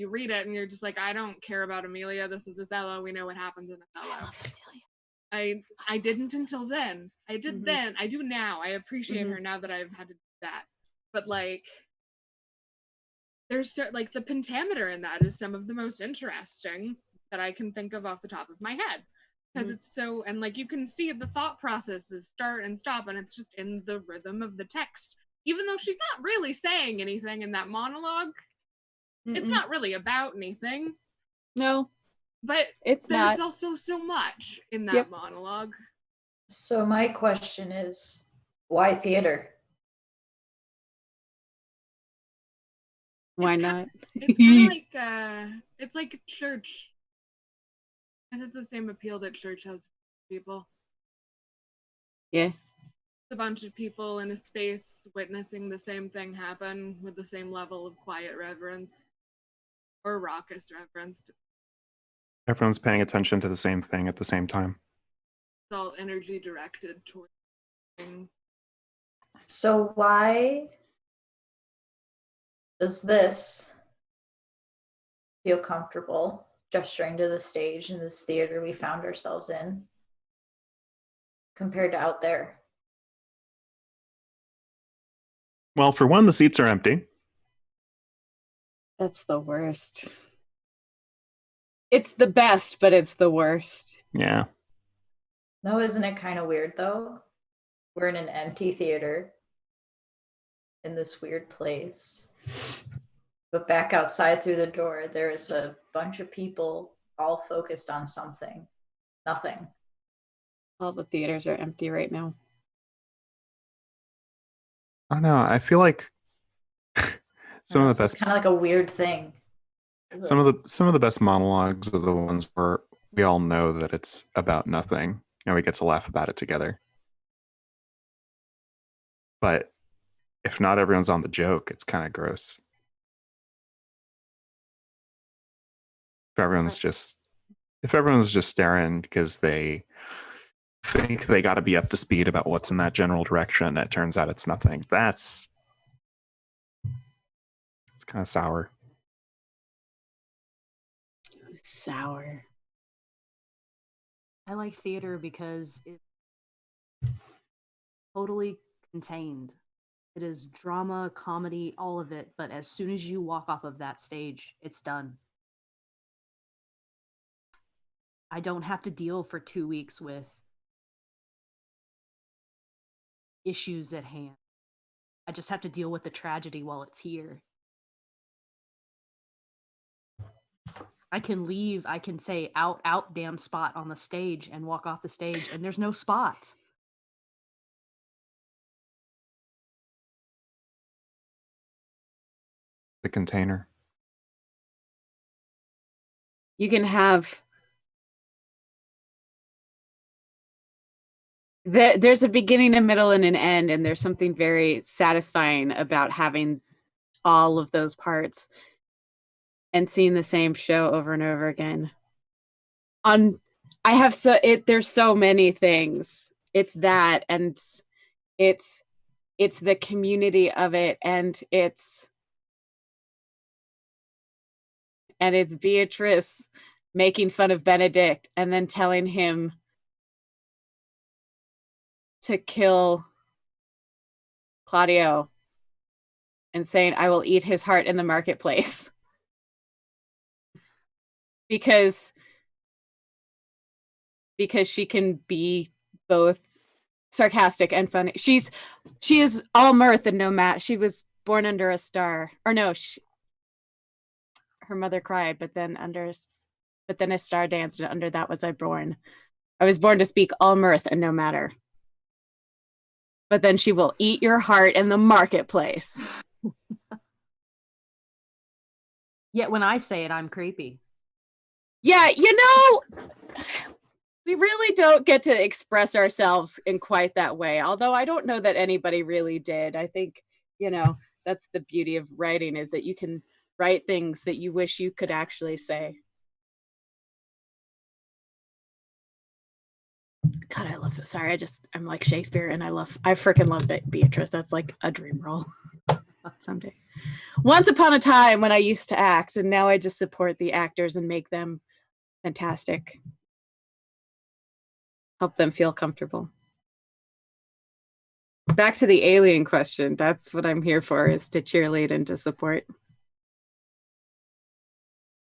read it and you're just like, I don't care about Amelia. This is Othello. We know what happens in Othello. I didn't until then. I did then. I do now. I appreciate her now that I've had to do that. But like, there's like the pentameter in that is some of the most interesting that I can think of off the top of my head. Because it's so, and like you can see the thought processes start and stop, and it's just in the rhythm of the text. Even though she's not really saying anything in that monologue, it's not really about anything. No. But there's also so much in that monologue. So my question is, why theater? Why not? It's kind of it's like a church. And it's the same appeal that church has for people. Yeah. It's a bunch of people in a space witnessing the same thing happen with the same level of quiet reverence. Or raucous reverence. Everyone's paying attention to the same thing at the same time. It's all energy directed towards things. So why does this feel comfortable gesturing to the stage in this theater we found ourselves in compared to out there? Well, for one, the seats are empty. That's the worst. It's the best, but it's the worst. Yeah. No, isn't it kind of weird though? We're in an empty theater in this weird place. But back outside through the door, there's a bunch of people all focused on something. Nothing. All the theaters are empty right now. I don't know. I feel like some of the best, kind of like a weird thing. Some of the best monologues are the ones where we all know that it's about nothing and we get to laugh about it together. But if not everyone's on the joke, it's kind of gross. If everyone's just staring because they think they got to be up to speed about what's in that general direction, and it turns out it's nothing. It's kind of sour. Sour. I like theater because it's totally contained. It is drama, comedy, all of it. But as soon as you walk off of that stage, it's done. I don't have to deal for 2 weeks with issues at hand. I just have to deal with the tragedy while it's here. I can leave, I can say out, damn spot on the stage and walk off the stage, and there's no spot. The container. You can have there's a beginning, a middle, and an end, and there's something very satisfying about having all of those parts and seeing the same show over and over again. There's so many things. It's that, and it's the community of it, and it's Beatrice making fun of Benedict and then telling him to kill Claudio and saying, I will eat his heart in the marketplace. because she can be both sarcastic and funny. She is all mirth and no matter. She was born under a star. Or no, her mother cried, but then a star danced, and under that was I born. I was born to speak all mirth and no matter. But then she will eat your heart in the marketplace. Yet when I say it, I'm creepy. Yeah, we really don't get to express ourselves in quite that way. Although I don't know that anybody really did. I think, that's the beauty of writing, is that you can write things that you wish you could actually say. God, I love this. Sorry, I'm like Shakespeare, and I freaking love Beatrice. That's like a dream role someday. Once upon a time when I used to act, and now I just support the actors and make them fantastic. Help them feel comfortable. Back to the alien question. That's what I'm here for, is to cheerlead and to support. That's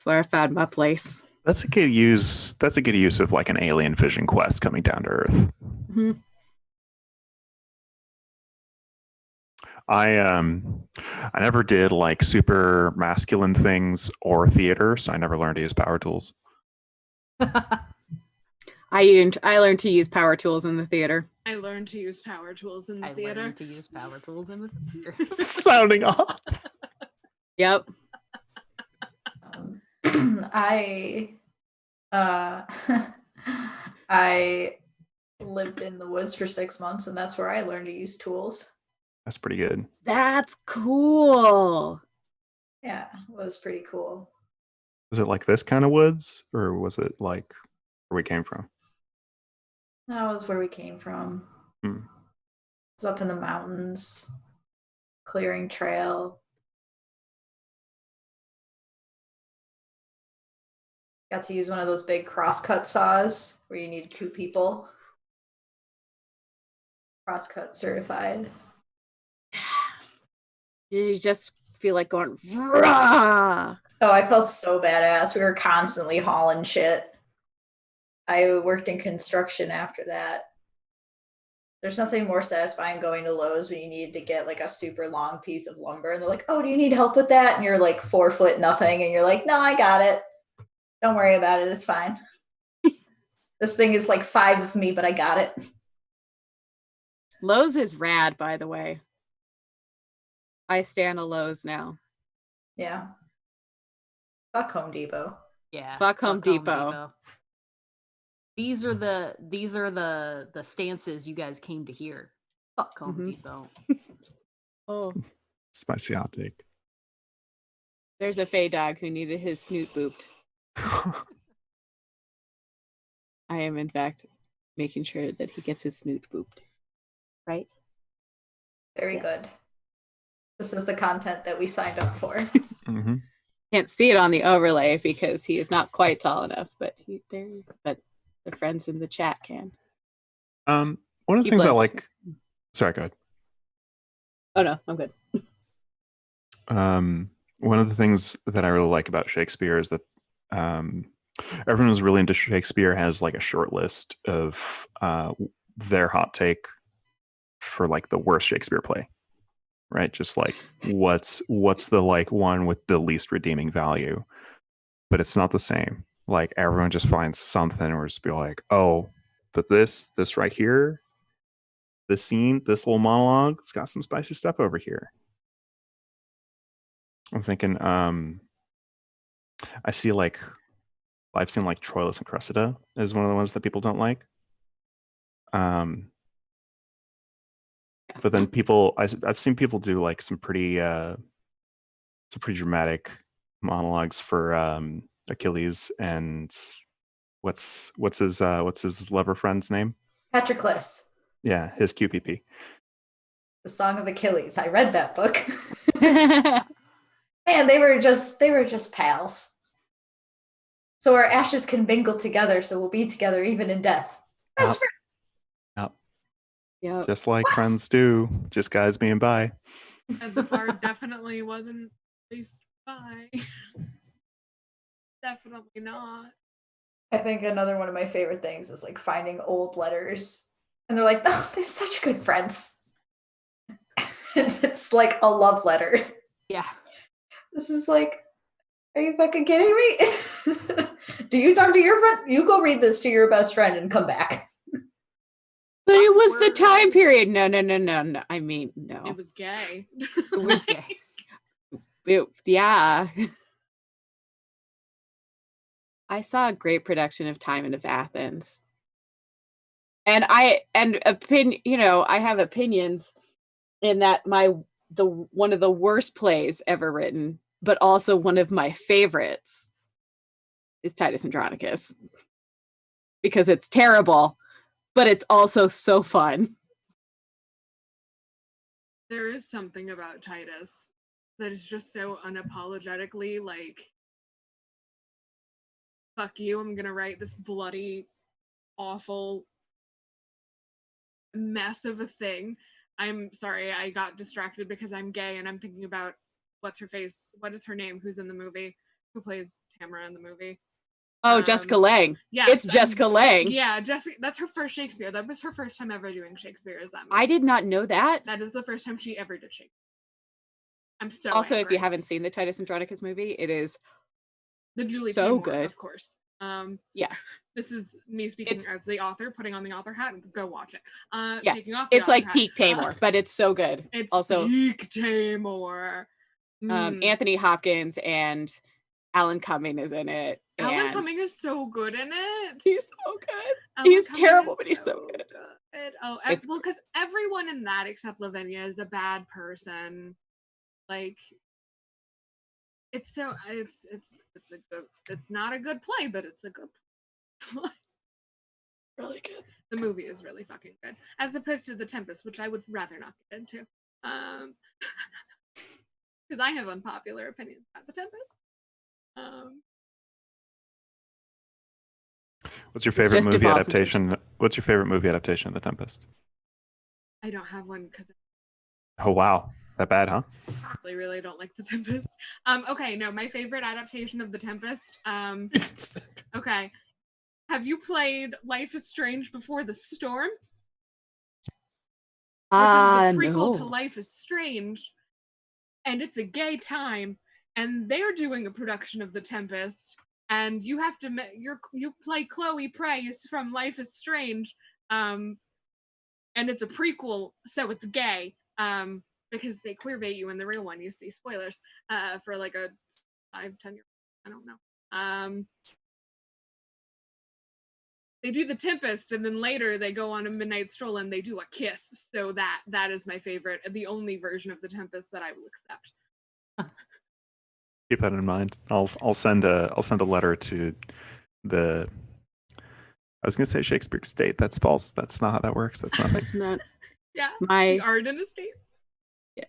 where I found my place. That's a good use of like an alien vision quest coming down to Earth. Mm-hmm. I never did like super masculine things or theater, so I never learned to use power tools. I learned to use power tools in the theater. I learned to use power tools in the theater. I learned to use power tools in the theater. Sounding off. Yep. I lived in the woods for 6 months, and that's where I learned to use tools. That's pretty good. That's cool. Yeah, it was pretty cool. Was it like this kind of woods, or was it like where we came from? That was where we came from. It was up in the mountains, clearing trail. Got to use one of those big crosscut saws where you need 2 people. Crosscut certified. You just feel like going, Vrah! Oh, I felt so badass. We were constantly hauling shit. I worked in construction after that. There's nothing more satisfying going to Lowe's when you need to get like a super long piece of lumber, and they're like, oh, do you need help with that? And you're like 4 foot nothing, and you're like, no, I got it. Don't worry about it. It's fine. This thing is like 5 of me, but I got it. Lowe's is rad, by the way. I stand a Lowe's now. Yeah. Fuck Home Depot. Yeah. Fuck Home Depot. These are the stances you guys came to hear. Fuck Home Depot. Oh. Spicy hot take. There's a Fey dog who needed his snoot booped. I am, in fact, making sure that he gets his snoot booped. Right? Very good. This is the content that we signed up for. Mm-hmm. Can't see it on the overlay because he is not quite tall enough, but but the friends in the chat can. One of the things I like. Sorry, go ahead. Oh no, I'm good. One of the things that I really like about Shakespeare is that everyone who's really into Shakespeare has like a short list of their hot take for like the worst Shakespeare play, right? Just like what's the like one with the least redeeming value, but it's not the same. Like everyone just finds something or just be like, oh, but this right here, this scene, this little monologue, it's got some spicy stuff over here. I'm thinking, I've seen like Troilus and Cressida is one of the ones that people don't like. But then I've seen people do like some pretty dramatic monologues for Achilles and what's his lover friend's name? Patroclus, Yeah, his QPP. the Song of Achilles. I read that book. Man, they were just pals. So our ashes can mingle together, so we'll be together even in death. Best friends. Yep. Yep. Just like What? friends do, just guys being bi. And the bar definitely wasn't at least bi. Definitely not. I think another one of my favorite things is like finding old letters, and they're like, "Oh, they're such good friends," and it's like a love letter. Yeah. This is like, are you fucking kidding me? Do you talk to your friend? You go read this to your best friend and come back. But it was the Awkward. time period. No. I mean, no. It was gay. It was yeah. I saw a great production of Time of Athens. And I have opinions in that one of the worst plays ever written, but also one of my favorites is Titus Andronicus. Because it's terrible, but it's also so fun. There is something about Titus that is just so unapologetically like, fuck you, I'm gonna write this bloody, awful mess of a thing. I'm sorry, I got distracted because I'm gay and I'm thinking about what is her name, who's in the movie, who plays Tamara in the movie. Oh, Jessica Lange. Yes, It's Jessica Lange. Yeah, Jessica. That's her first Shakespeare. That was her first time ever doing Shakespeare. Is that movie. I did not know that. That is the first time she ever did Shakespeare. I'm so Also, angry. if you haven't seen the Titus Andronicus movie, it is the Julie so Taymor, good. of course. Yeah. This is me speaking as the author, putting on the author hat. Go watch it. Yeah, Taking off the it's author like hat. peak Taymor, but it's so good. It's also peak Taymor. Anthony Hopkins and Alan Cumming is in it. Alan Cumming is so good in it. He's so good. Alan He's Cumming terrible, is but he's so good. Oh, It's well, because everyone in that except Lavinia is a bad person. Like, it's so it's a good. It's not a good play, but it's a good play. Really good. The movie is really fucking good, as opposed to The Tempest, which I would rather not get into, because I have unpopular opinions about The Tempest. What's your favorite movie adaptation? What's your favorite movie adaptation of The Tempest? I don't have one because. Oh wow, that bad, huh? I really don't like The Tempest. Okay, no, my favorite adaptation of The Tempest. Okay, have you played Life is Strange Before the Storm? Which is the prequel to Life is Strange, and it's a gay time, and they're doing a production of The Tempest, and you have to you play Chloe Price from Life is Strange, and it's a prequel, so it's gay, because they queerbait you in the real one. You see spoilers for like a 5-10 year, I don't know. They do The Tempest, and then later they go on a midnight stroll and they do a kiss. So that is my favorite, the only version of The Tempest that I will accept. Keep that in mind. I'll send a letter to the. I was gonna say Shakespeare Estate. That's false. That's not how that works. That's not. That's not. Yeah. My the Arden Estate. Yeah.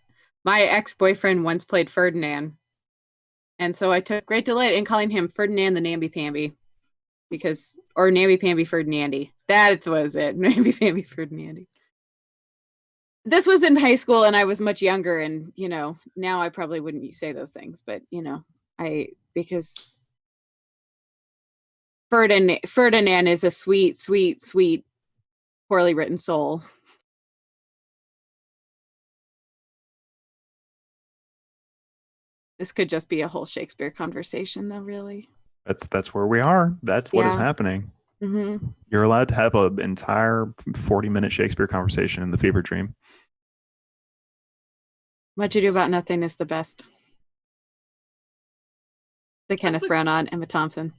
My ex-boyfriend once played Ferdinand, and so I took great delight in calling him Ferdinand the Namby-Pamby. Or Namby-Pamby Ferdinandy. That was it. Namby-Pamby Ferdinandy. This was in high school and I was much younger, and now I probably wouldn't say those things, but because Ferdinand is a sweet, sweet, sweet, poorly written soul. This could just be a whole Shakespeare conversation, though, really. That's where we are. That's what is happening. Mm-hmm. You're allowed to have an entire 40-minute Shakespeare conversation in the fever dream. What You Do About Nothing is the best. The Kenneth Branagh, Emma Thompson.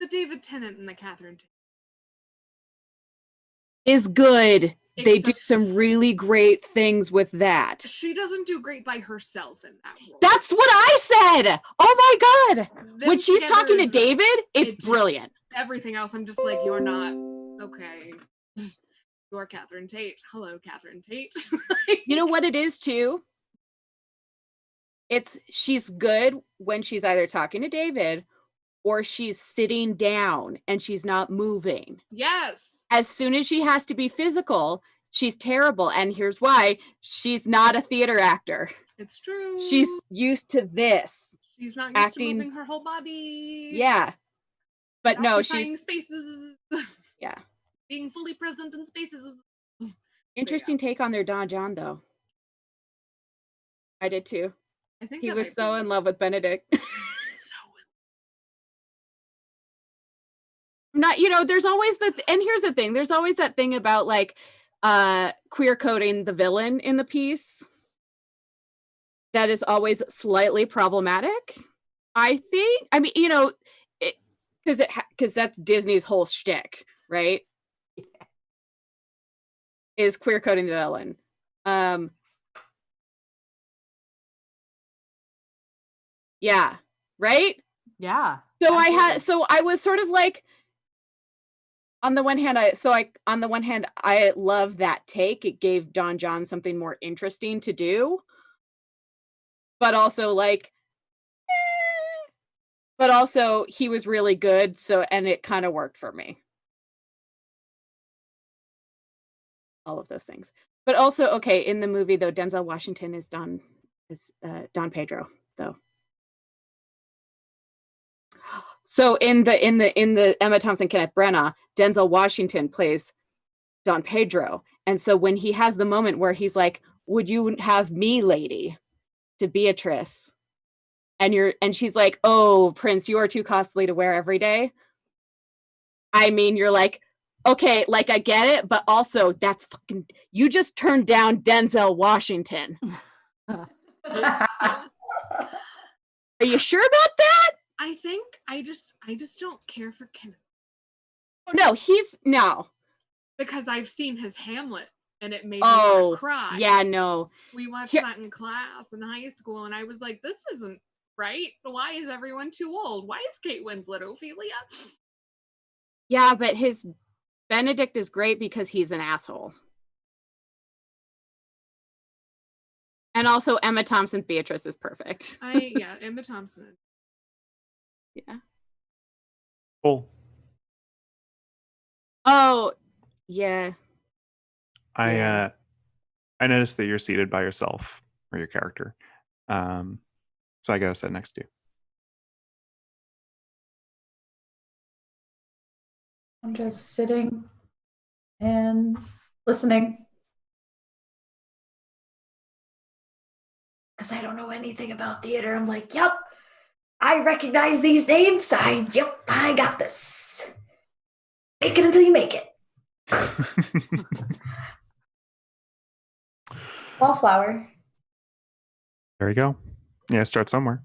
The David Tennant and the Catherine. is good. They do Except some really great things with that. she doesn't do great by herself in that role. That's what I said. Oh my God. Them When she's together talking to is- David, it's it just- brilliant. Everything else, I'm just like, you're not okay. You're Catherine Tate. Hello, Catherine Tate. You know what it is too? She's good when she's either talking to David or she's sitting down and she's not moving. Yes. As soon as she has to be physical, she's terrible. And here's why. She's not a theater actor. It's true. She's used to this. She's not used acting- to moving her whole body. Yeah. But no, Occupying she's spaces. yeah. Being fully present in spaces. Interesting take on their Don John though. I did too. I think He that was might so be- in love with Benedict. Not, there's always and here's the thing, there's always that thing about like queer coding the villain in the piece that is always slightly problematic. I think, I mean, because that's Disney's whole shtick, right? Is queer coding the villain. Yeah, right? Yeah. So absolutely. I was sort of like, on the one hand, I love that take. It gave Don John something more interesting to do. But also but also he was really good, and it kind of worked for me. All of those things. But also, okay, in the movie though, Denzel Washington is Don Pedro, though. So in the Emma Thompson Kenneth Branagh, Denzel Washington plays Don Pedro. And so when he has the moment where he's like, "Would you have me, lady?" to Beatrice. And she's like, "Oh, Prince, you are too costly to wear every day." I mean, you're like, okay, like I get it, but also that's fucking, you just turned down Denzel Washington. Are you sure about that? I think I just don't care for Kenneth. No, no. Because I've seen his Hamlet and it made me Oh, cry. yeah, no. We watched Here- that in class in high school and I was like, this isn't right. Why is everyone too old? Why is Kate Winslet Ophelia? Yeah, but his Benedict is great because he's an asshole. And also Emma Thompson Beatrice is perfect. Emma Thompson. Yeah. Cool. Oh, yeah. I noticed that you're seated by yourself, or your character. So I go sit next to you. I'm just sitting and listening. Because I don't know anything about theater. I'm like, yep, I recognize these names. I got this. Take it until you make it. Wallflower. There you go. Yeah, start somewhere.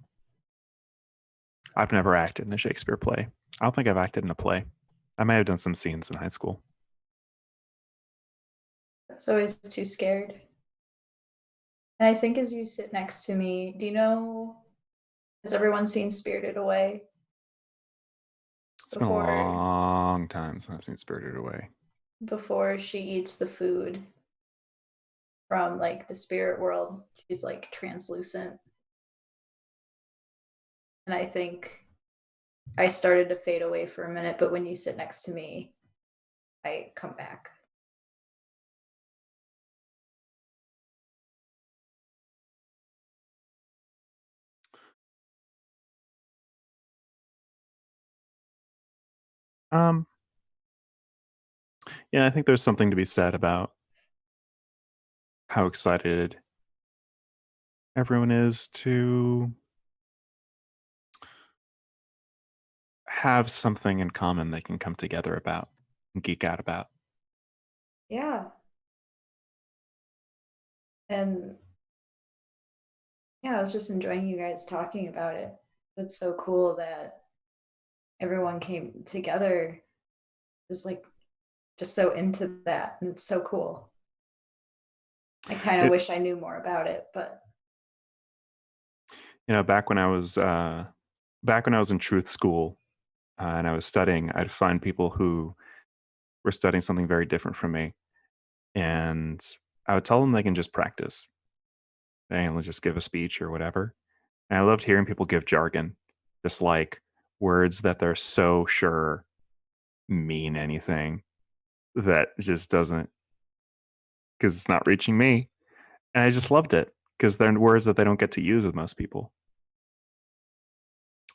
I've never acted in a Shakespeare play. I don't think I've acted in a play. I might have done some scenes in high school. I was always too scared. And I think as you sit next to me, do you know, has everyone seen Spirited Away? It's been a long time since I've seen Spirited Away. Before she eats the food from like the spirit world, she's like translucent. And I think I started to fade away for a minute, but when you sit next to me, I come back. Yeah, I think there's something to be said about how excited everyone is to have something in common they can come together about and geek out about. Yeah. And yeah, I was just enjoying you guys talking about it. It's so cool that everyone came together, just like just so into that, and it's so cool. I kind of wish I knew more about it, but back when I was in truth school, and I was studying, I'd find people who were studying something very different from me, and I would tell them they can just practice. They can just give a speech or whatever. And I loved hearing people give jargon, just like words that they're so sure mean anything that just doesn't, because it's not reaching me. And I just loved it because they're words that they don't get to use with most people.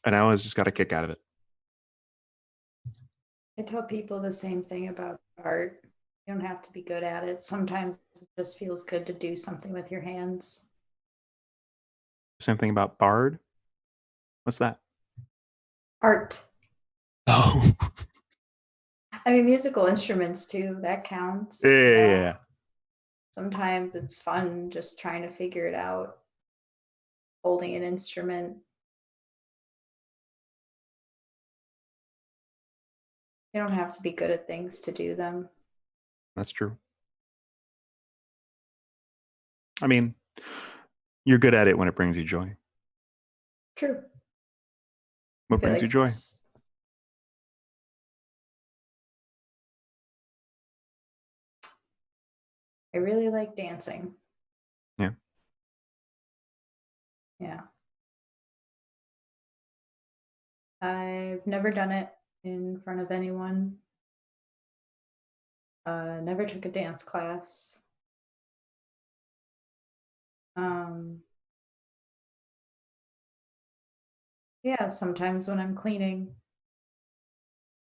And I always just got a kick out of it. I tell people the same thing about art. You don't have to be good at it. Sometimes it just feels good to do something with your hands. Same thing about bard. What's that? Art. Oh. I mean, musical instruments too, that counts. Yeah. Sometimes it's fun just trying to figure it out. Holding an instrument. You don't have to be good at things to do them. That's true. I mean, you're good at it when it brings you joy. True. What brings you joy? I really like dancing. Yeah. Yeah. I've never done it in front of anyone. Never took a dance class. Yeah, sometimes when I'm cleaning,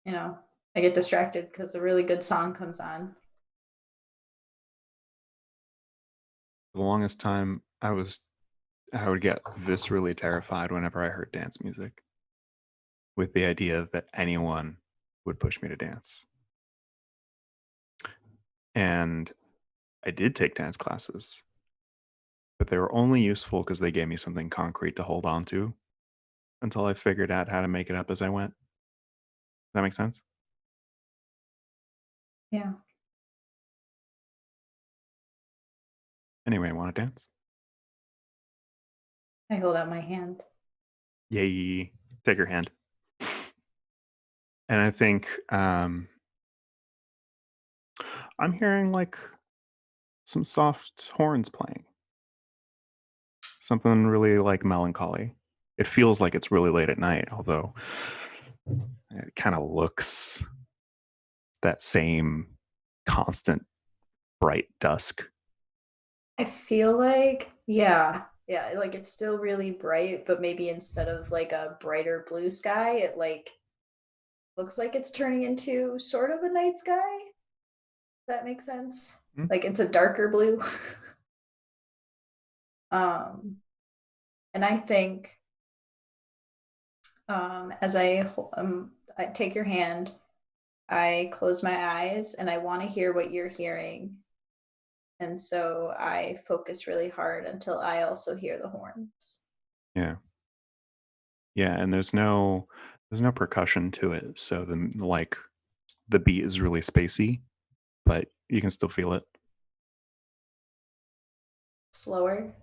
I get distracted because a really good song comes on. For the longest time, I would get viscerally terrified whenever I heard dance music, with the idea that anyone would push me to dance. And I did take dance classes, but they were only useful because they gave me something concrete to hold on to until I figured out how to make it up as I went. Does that make sense? Yeah. Anyway, want to dance? I hold out my hand. Yay. Take your hand. And I think I'm hearing like some soft horns playing. Something really like melancholy. It feels like it's really late at night, although it kind of looks that same constant bright dusk. I feel like, yeah, like it's still really bright, but maybe instead of like a brighter blue sky, it like looks like it's turning into sort of a night sky. Does that make sense? Like it's a darker blue. And I think as I take your hand, I close my eyes and I want to hear what you're hearing. And so I focus really hard until I also hear the horns. Yeah. Yeah, and there's no percussion to it, so the beat is really spacey, but you can still feel it. Slower.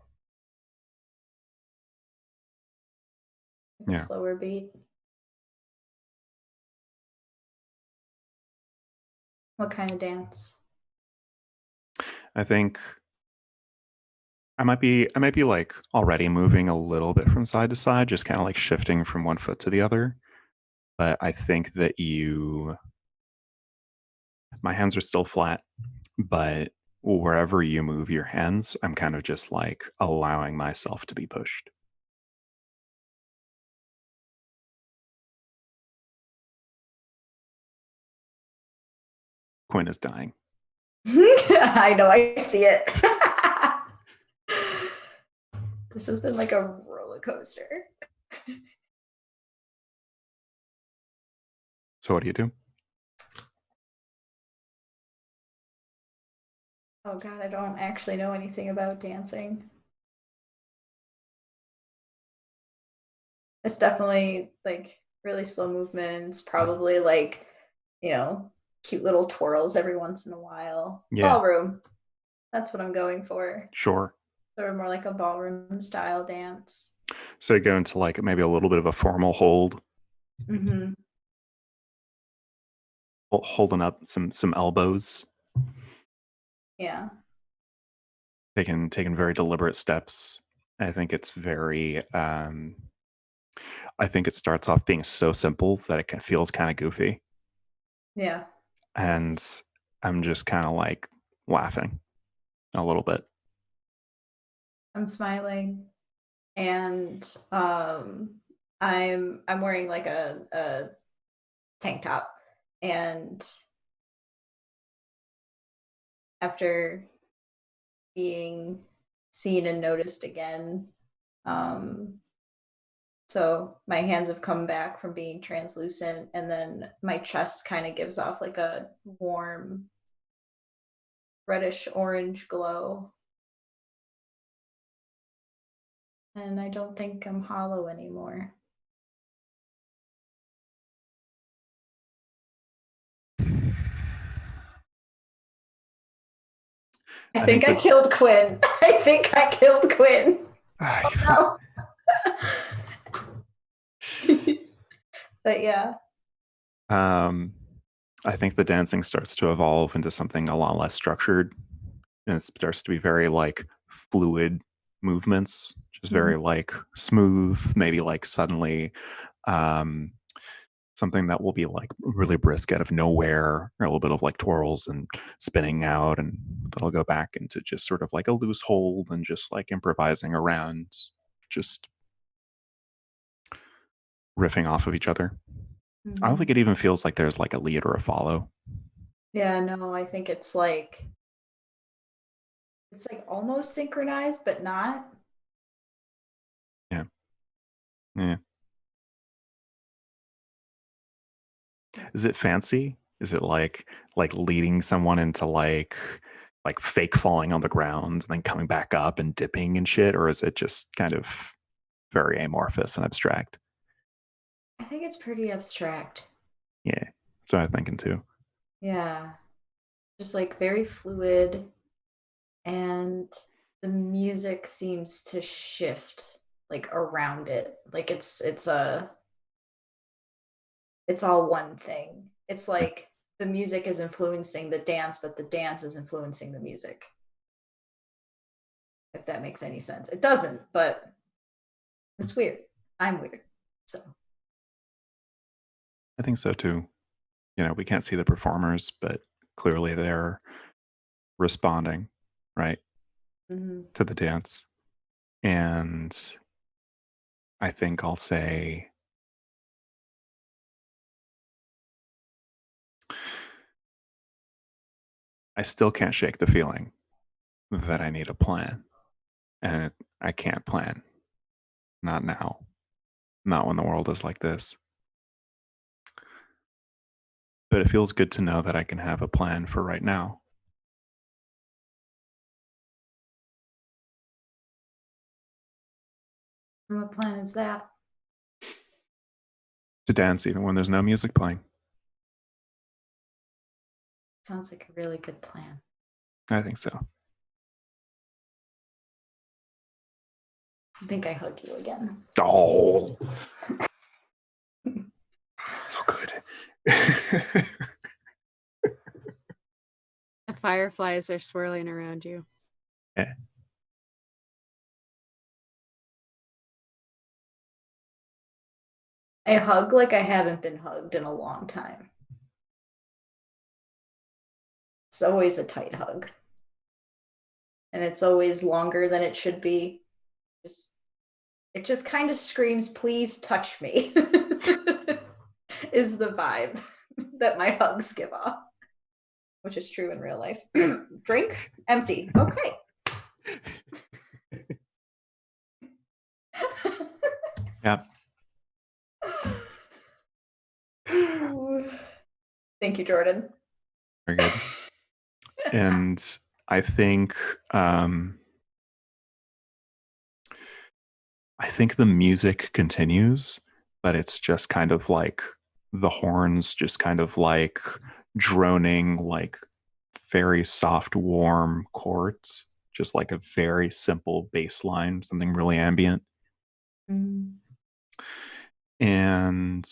Yeah. Slower beat. What kind of dance? I think I might be like already moving a little bit from side to side, just kind of like shifting from one foot to the other. But I think that my hands are still flat, but wherever you move your hands, I'm kind of just like allowing myself to be pushed. Quinn is dying. I know, I see it. This has been like a roller coaster. So what do you do? Oh God, I don't actually know anything about dancing. It's definitely like really slow movements, probably like, cute little twirls every once in a while. Yeah. Ballroom. That's what I'm going for. Sure. Sort of more like a ballroom style dance. So you go into like maybe a little bit of a formal hold, Mm-hmm. holding up some elbows, Yeah. taking very deliberate steps. I think it's very. I think it starts off being so simple that it feels kind of goofy, Yeah. and I'm just kind of like laughing a little bit. I'm smiling, and I'm wearing like a tank top, and after being seen and noticed again, so my hands have come back from being translucent, and then my chest kind of gives off like a warm reddish orange glow. And I don't think I'm hollow anymore. I think I killed Quinn. I think I killed Quinn. Oh, no. But yeah. I think the dancing starts to evolve into something a lot less structured, and it starts to be very like fluid movements, just very like smooth, maybe like suddenly something that will be like really brisk out of nowhere, or a little bit of like twirls and spinning out, and that'll go back into just sort of like a loose hold and just like improvising around, just riffing off of each other. I don't think it even feels like there's like a lead or a follow. Yeah, no, I think it's like almost synchronized, but not. Yeah. Yeah. Is it fancy? Is it like leading someone into like fake falling on the ground and then coming back up and dipping and shit, or is it just kind of very amorphous and abstract? I think it's pretty abstract. Yeah, that's what I'm thinking too. Yeah. Just like very fluid, and the music seems to shift like around it. Like it's all one thing. It's like the music is influencing the dance, but the dance is influencing the music. If that makes any sense. It doesn't, but it's weird. I'm weird. So I think so too. You know, we can't see the performers, but clearly they're responding, right, to the dance. And I think I'll say I still can't shake the feeling that I need a plan. And I can't plan. Not now. Not when the world is like this. But it feels good to know that I can have a plan for right now. what plan is that? To dance even when there's no music playing. Sounds like a really good plan. I think so. I think I hug you again. Oh. So good. The fireflies are swirling around you. Yeah. I hug like I haven't been hugged in a long time. It's always a tight hug. And it's always longer than it should be. It just kind of screams, please touch me, is the vibe that my hugs give off, which is true in real life. Drink? Empty. Okay. Yep. Thank you, Jordan. Very good. And I think the music continues, but it's just kind of like the horns just kind of like droning, like very soft, warm chords, just like a very simple bass line, something really ambient. And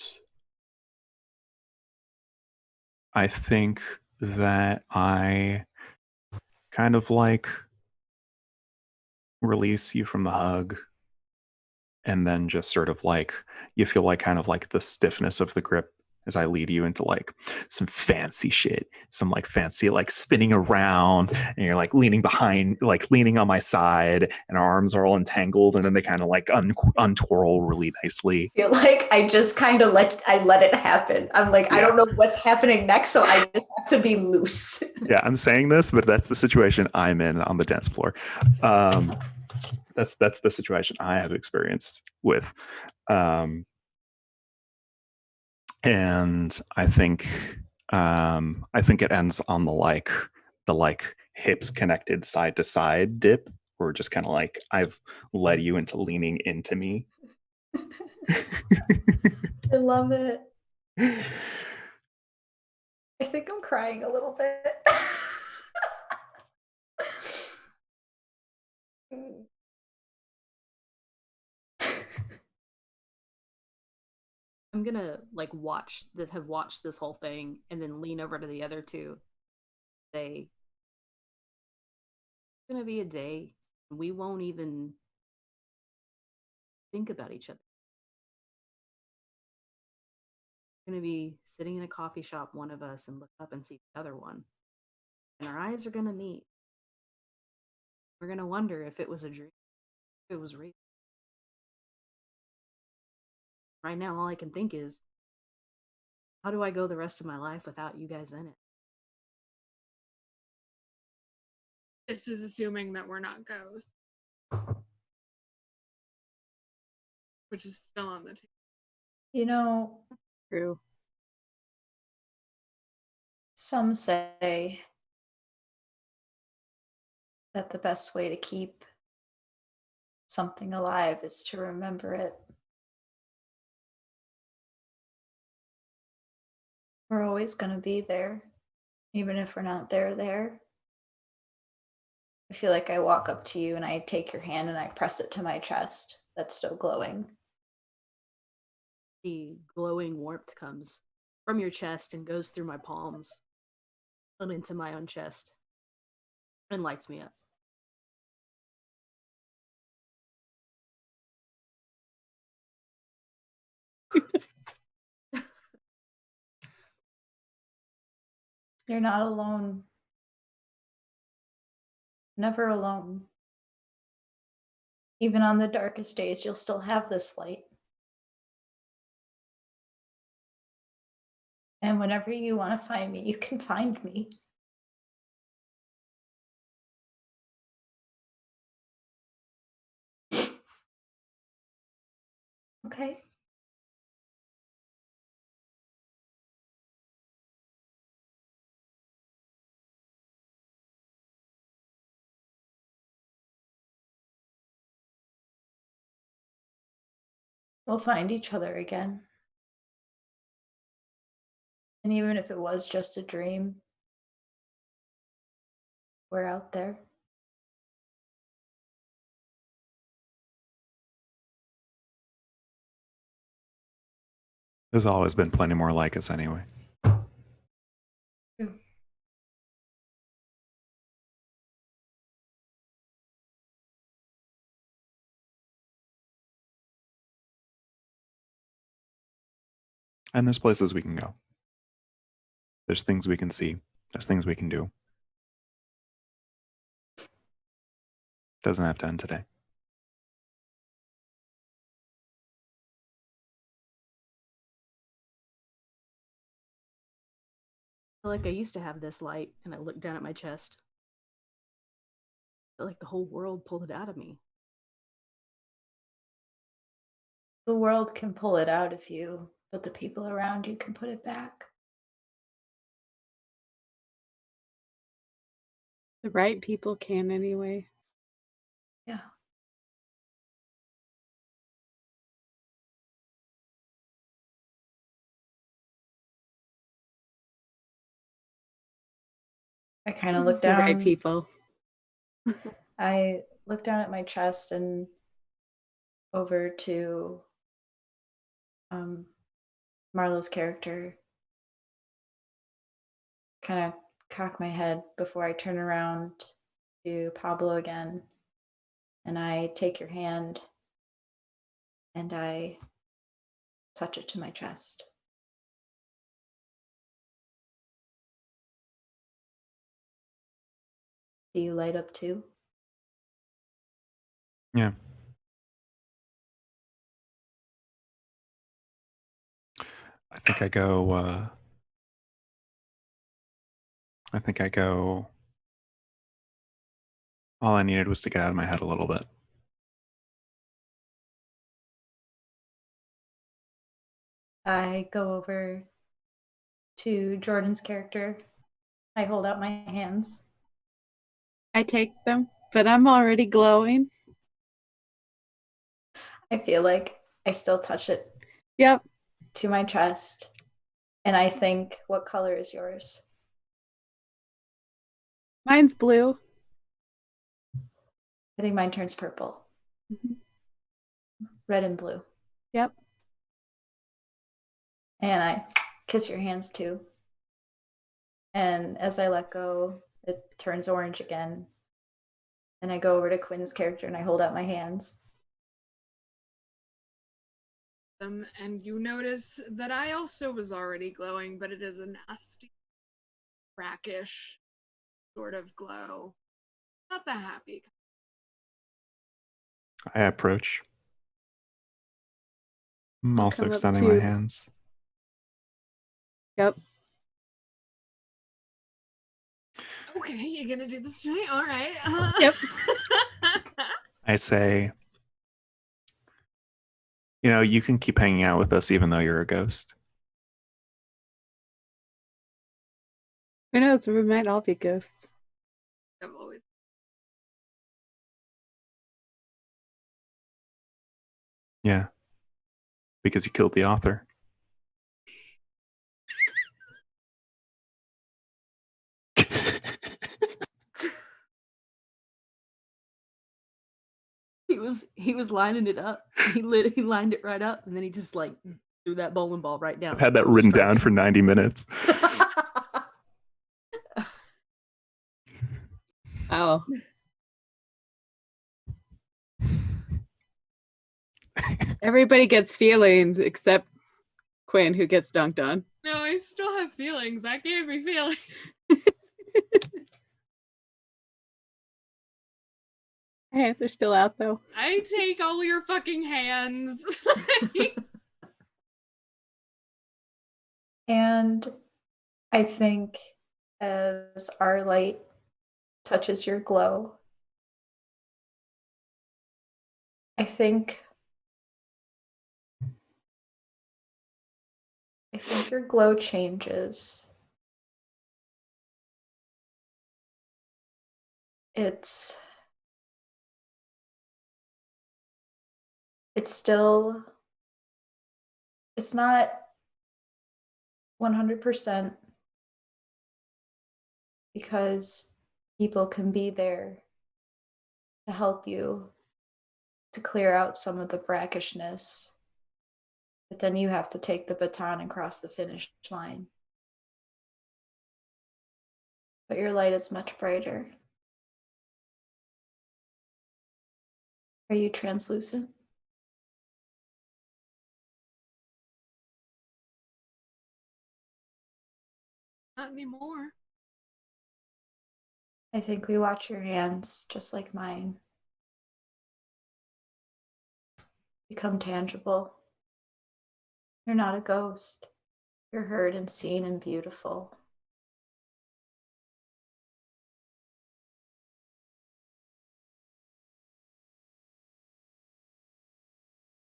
I think that I kind of like release you from the hug, and then just sort of like you feel like kind of like the stiffness of the grip as I lead you into like some fancy shit, some like fancy like spinning around, and you're like leaning behind, like leaning on my side, and our arms are all entangled, and then they kind of like untwirl really nicely. I feel like I just kind of let it happen. I'm like, I don't know what's happening next, so I just have to be loose. Yeah, I'm saying this, but that's the situation I'm in on the dance floor. That's the situation I have experienced with. And I think it ends on the hips connected side to side dip, where just kind of like I've led you into leaning into me. I love it. I think I'm crying a little bit. I'm gonna like have watched this whole thing and then lean over to the other two. Say, it's gonna be a day we won't even think about each other. We're gonna be sitting in a coffee shop, one of us, and look up and see the other one, and our eyes are gonna meet. We're gonna wonder if it was a dream, if it was real. Right now, all I can think is, how do I go the rest of my life without you guys in it? This is assuming that we're not ghosts, which is still on the table. You know, True. some say that the best way to keep something alive is to remember it. We're always going to be there, even if we're not there. I feel like I walk up to you and I take your hand and I press it to my chest that's still glowing. The glowing warmth comes from your chest and goes through my palms and into my own chest and lights me up. You're not alone. Never alone. Even on the darkest days, you'll still have this light. And whenever you want to find me, you can find me. Okay. We'll find each other again. And even if it was just a dream, we're out there. There's always been plenty more like us anyway. True. And there's places we can go. There's things we can see. There's things we can do. Doesn't have to end today. I feel like I used to have this light, and I looked down at my chest. I feel like the whole world pulled it out of me. The world can pull it out of you, but the people around you can put it back. The right people can anyway. Yeah. I kind of This is look the right down. people. I look down at my chest and over to Marlowe's character. Kind of cock my head before I turn around to Pablo again. And I take your hand and I touch it to my chest. Do you light up too? Yeah. I think I go. All I needed was to get out of my head a little bit. I go over to Jordan's character. I hold out my hands. I take them, but I'm already glowing. I feel like I still touch it. Yep. To my chest. And I think, what color is yours? Mine's blue. I think mine turns purple. Mm-hmm. Red and blue. Yep. And I kiss your hands too. And as I let go, it turns orange again. And I go over to Quinn's character and I hold out my hands. And you notice that I also was already glowing, but it is a nasty, brackish sort of glow. Not the happy. I approach. I'm I'll also come up extending my too. hands. Yep. Okay, you're gonna do this to me? All right. Yep. I say, you can keep hanging out with us even though you're a ghost. Who knows? We might all be ghosts. I've always. Yeah. Because you killed the author. He was lining it up. He lined it right up, and then he just like threw that bowling ball right down. I've had that written down for 90 minutes. Oh. Everybody gets feelings except Quinn, who gets dunked on. No, I still have feelings. That gave me feelings. Hey, they're still out though. I take all your fucking hands. And I think as our light touches your glow, I think your glow changes. It's still, it's not 100% because people can be there to help you to clear out some of the brackishness, but then you have to take the baton and cross the finish line. But your light is much brighter. Are you translucent? Not anymore. I think we watch your hands, just like mine, become tangible. You're not a ghost. You're heard and seen and beautiful.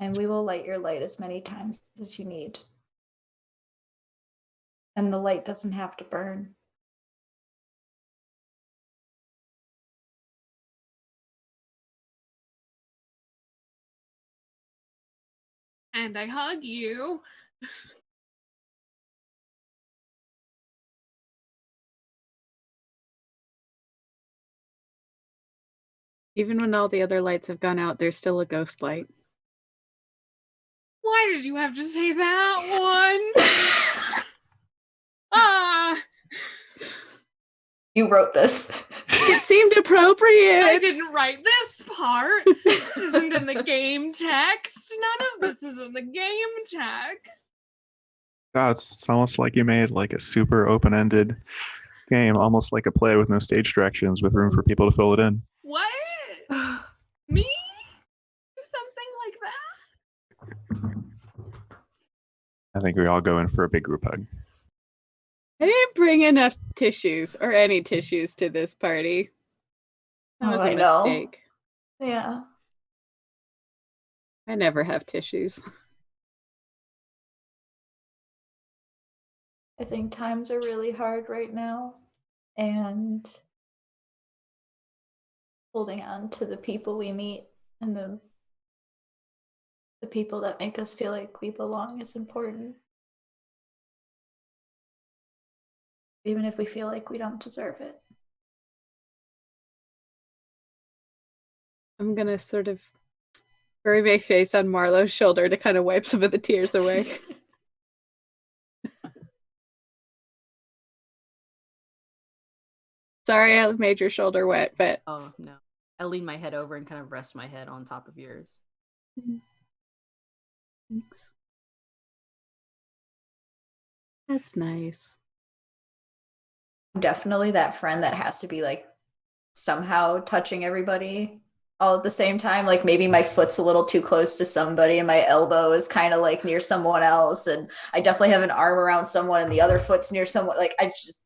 And we will light your light as many times as you need. And the light doesn't have to burn. And I hug you. Even when all the other lights have gone out, there's still a ghost light. Why did you have to say that one? Ah, You wrote this. It seemed appropriate. I didn't write this part. This isn't in the game text. None of this is in the game text. It's almost like you made like a super open-ended game, almost like a play with no stage directions, with room for people to fill it in. What? Me? Do something like that? I think we all go in for a big group hug. I didn't bring enough tissues or any tissues to this party. That was a mistake. Yeah. I never have tissues. I think times are really hard right now, and holding on to the people we meet and the people that make us feel like we belong is important. Even if we feel like we don't deserve it. I'm gonna sort of bury my face on Marlowe's shoulder to kind of wipe some of the tears away. Sorry I made your shoulder wet, but... Oh, no. I lean my head over and kind of rest my head on top of yours. Thanks. That's nice. I'm definitely that friend that has to be like somehow touching everybody all at the same time. Like maybe my foot's a little too close to somebody and my elbow is kind of like near someone else. And I definitely have an arm around someone and the other foot's near someone. Like I just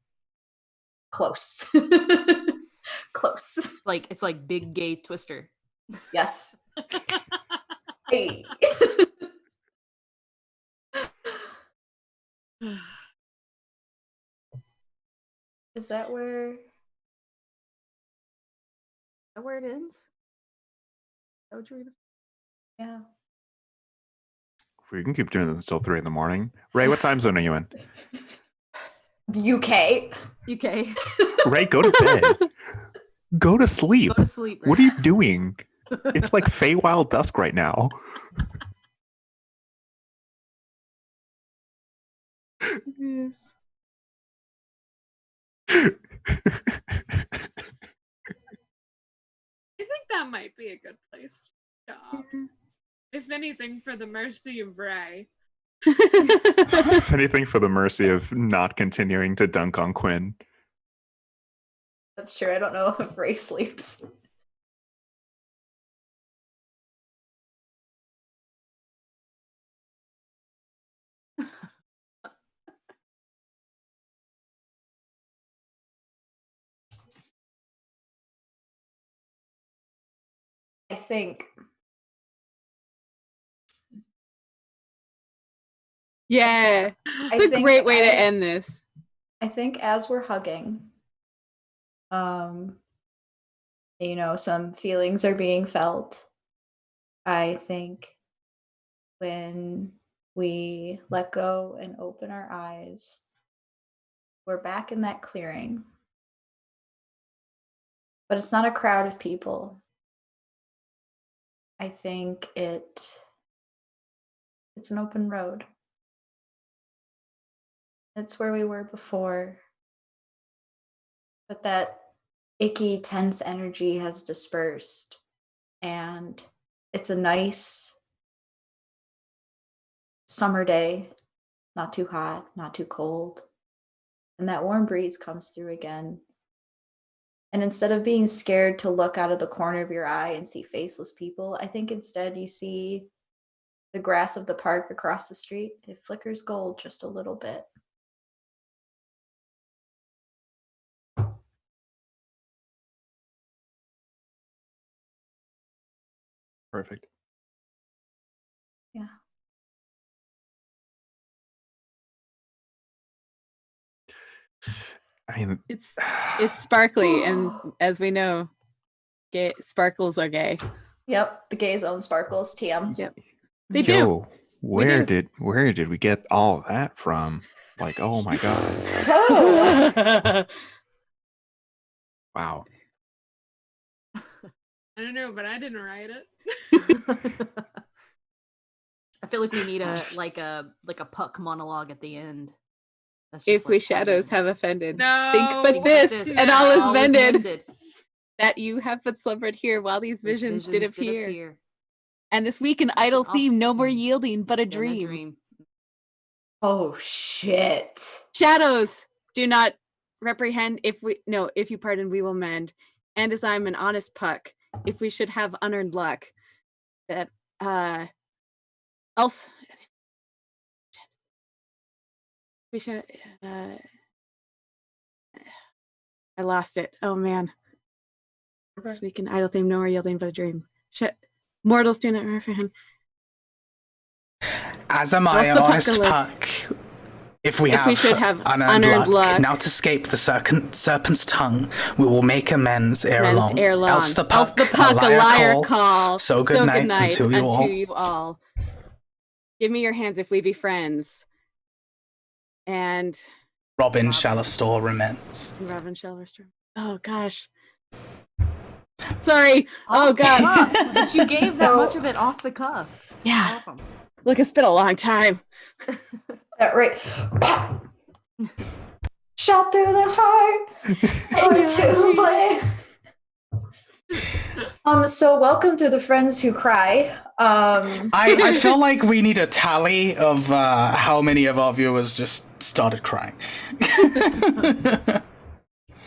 close. Close. It's like big gay Twister. Yes. Hey. Is that where it ends? Is that what you were gonna say? Yeah. We can keep doing this until 3 a.m. Ray, what time zone are you in? UK. Ray, go to bed. Go to sleep. Go to sleep, Ray. What are you doing? It's like Feywild dusk right now. Yes. I think that might be a good place to stop. If anything, for the mercy of Ray. If anything, for the mercy of not continuing to dunk on Quinn. That's true. I don't know if Ray sleeps. I think. Yeah. It's a great way to end this. I think as we're hugging, some feelings are being felt. I think when we let go and open our eyes, we're back in that clearing. But it's not a crowd of people. I think it's an open road. It's where we were before. But that icky, tense energy has dispersed. And it's a nice summer day. Not too hot, not too cold. And that warm breeze comes through again. And instead of being scared to look out of the corner of your eye and see faceless people, I think instead you see the grass of the park across the street. It flickers gold just a little bit. Perfect. Yeah. I mean, It's sparkly, and as we know, gay sparkles are gay. Yep, the gays own sparkles. TM. Yep, they do. Where do. did we get all that from? Like, oh my god! Oh. Wow. I don't know, but I didn't write it. I feel like we need a puck monologue at the end. That's just, If we like, shadows have offended, No. think but Think but this, this, and all is all is mended. mended. That you have but slumbered here while these These visions did appear. And this week an Like idle an theme, no more theme, yielding, but a Then dream. Oh shit. Shadows do not reprehend if you pardon, we will mend. And as I'm an honest puck, if we should have unearned luck, that else we should I lost it. Oh man. This week an idle theme, no more yielding, but a dream. Shit. Mortals do not reprehend. As am I, What's an the honest puck puck. If we should have unearned luck, now to escape the serpent's tongue, we will make amends ere long. Else the puck a liar call. So good night unto you all. Give me your hands if we be friends. And Robin shall restore remends. Robin shall restore. Oh gosh. Sorry. Oh god. But you gave that much of it off the cuff. Yeah. Awesome. Look, it's been a long time. That right. Shot through the heart. So welcome to the Friends Who Cry. I feel like we need a tally of how many of our viewers just started crying.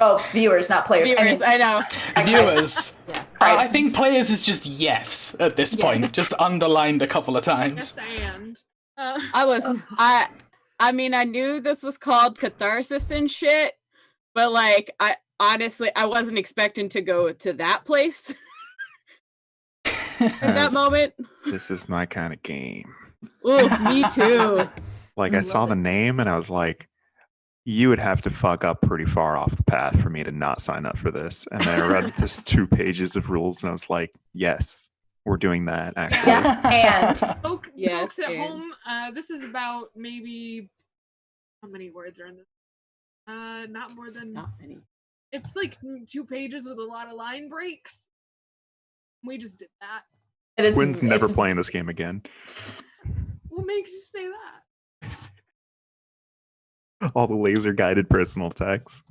Oh, viewers, not players. Viewers, I know. Viewers. Yeah. I think players is just yes at this point. Just underlined a couple of times. Yes, and. I mean, I knew this was called Catharsis and shit, but like, I honestly wasn't expecting to go to that place at that moment. This is my kind of game. Ooh, me too. Like, I saw the name and I was like, you would have to fuck up pretty far off the path for me to not sign up for this. And then I read this 2 pages of rules and I was like, yes, we're doing that, actually. Yes, and. Folks at home, this is about maybe, how many words are in this? Not more than. Not many. It's like 2 pages with a lot of line breaks. We just did that. Quinn's never playing this game again. What makes you say that? All the laser guided personal attacks.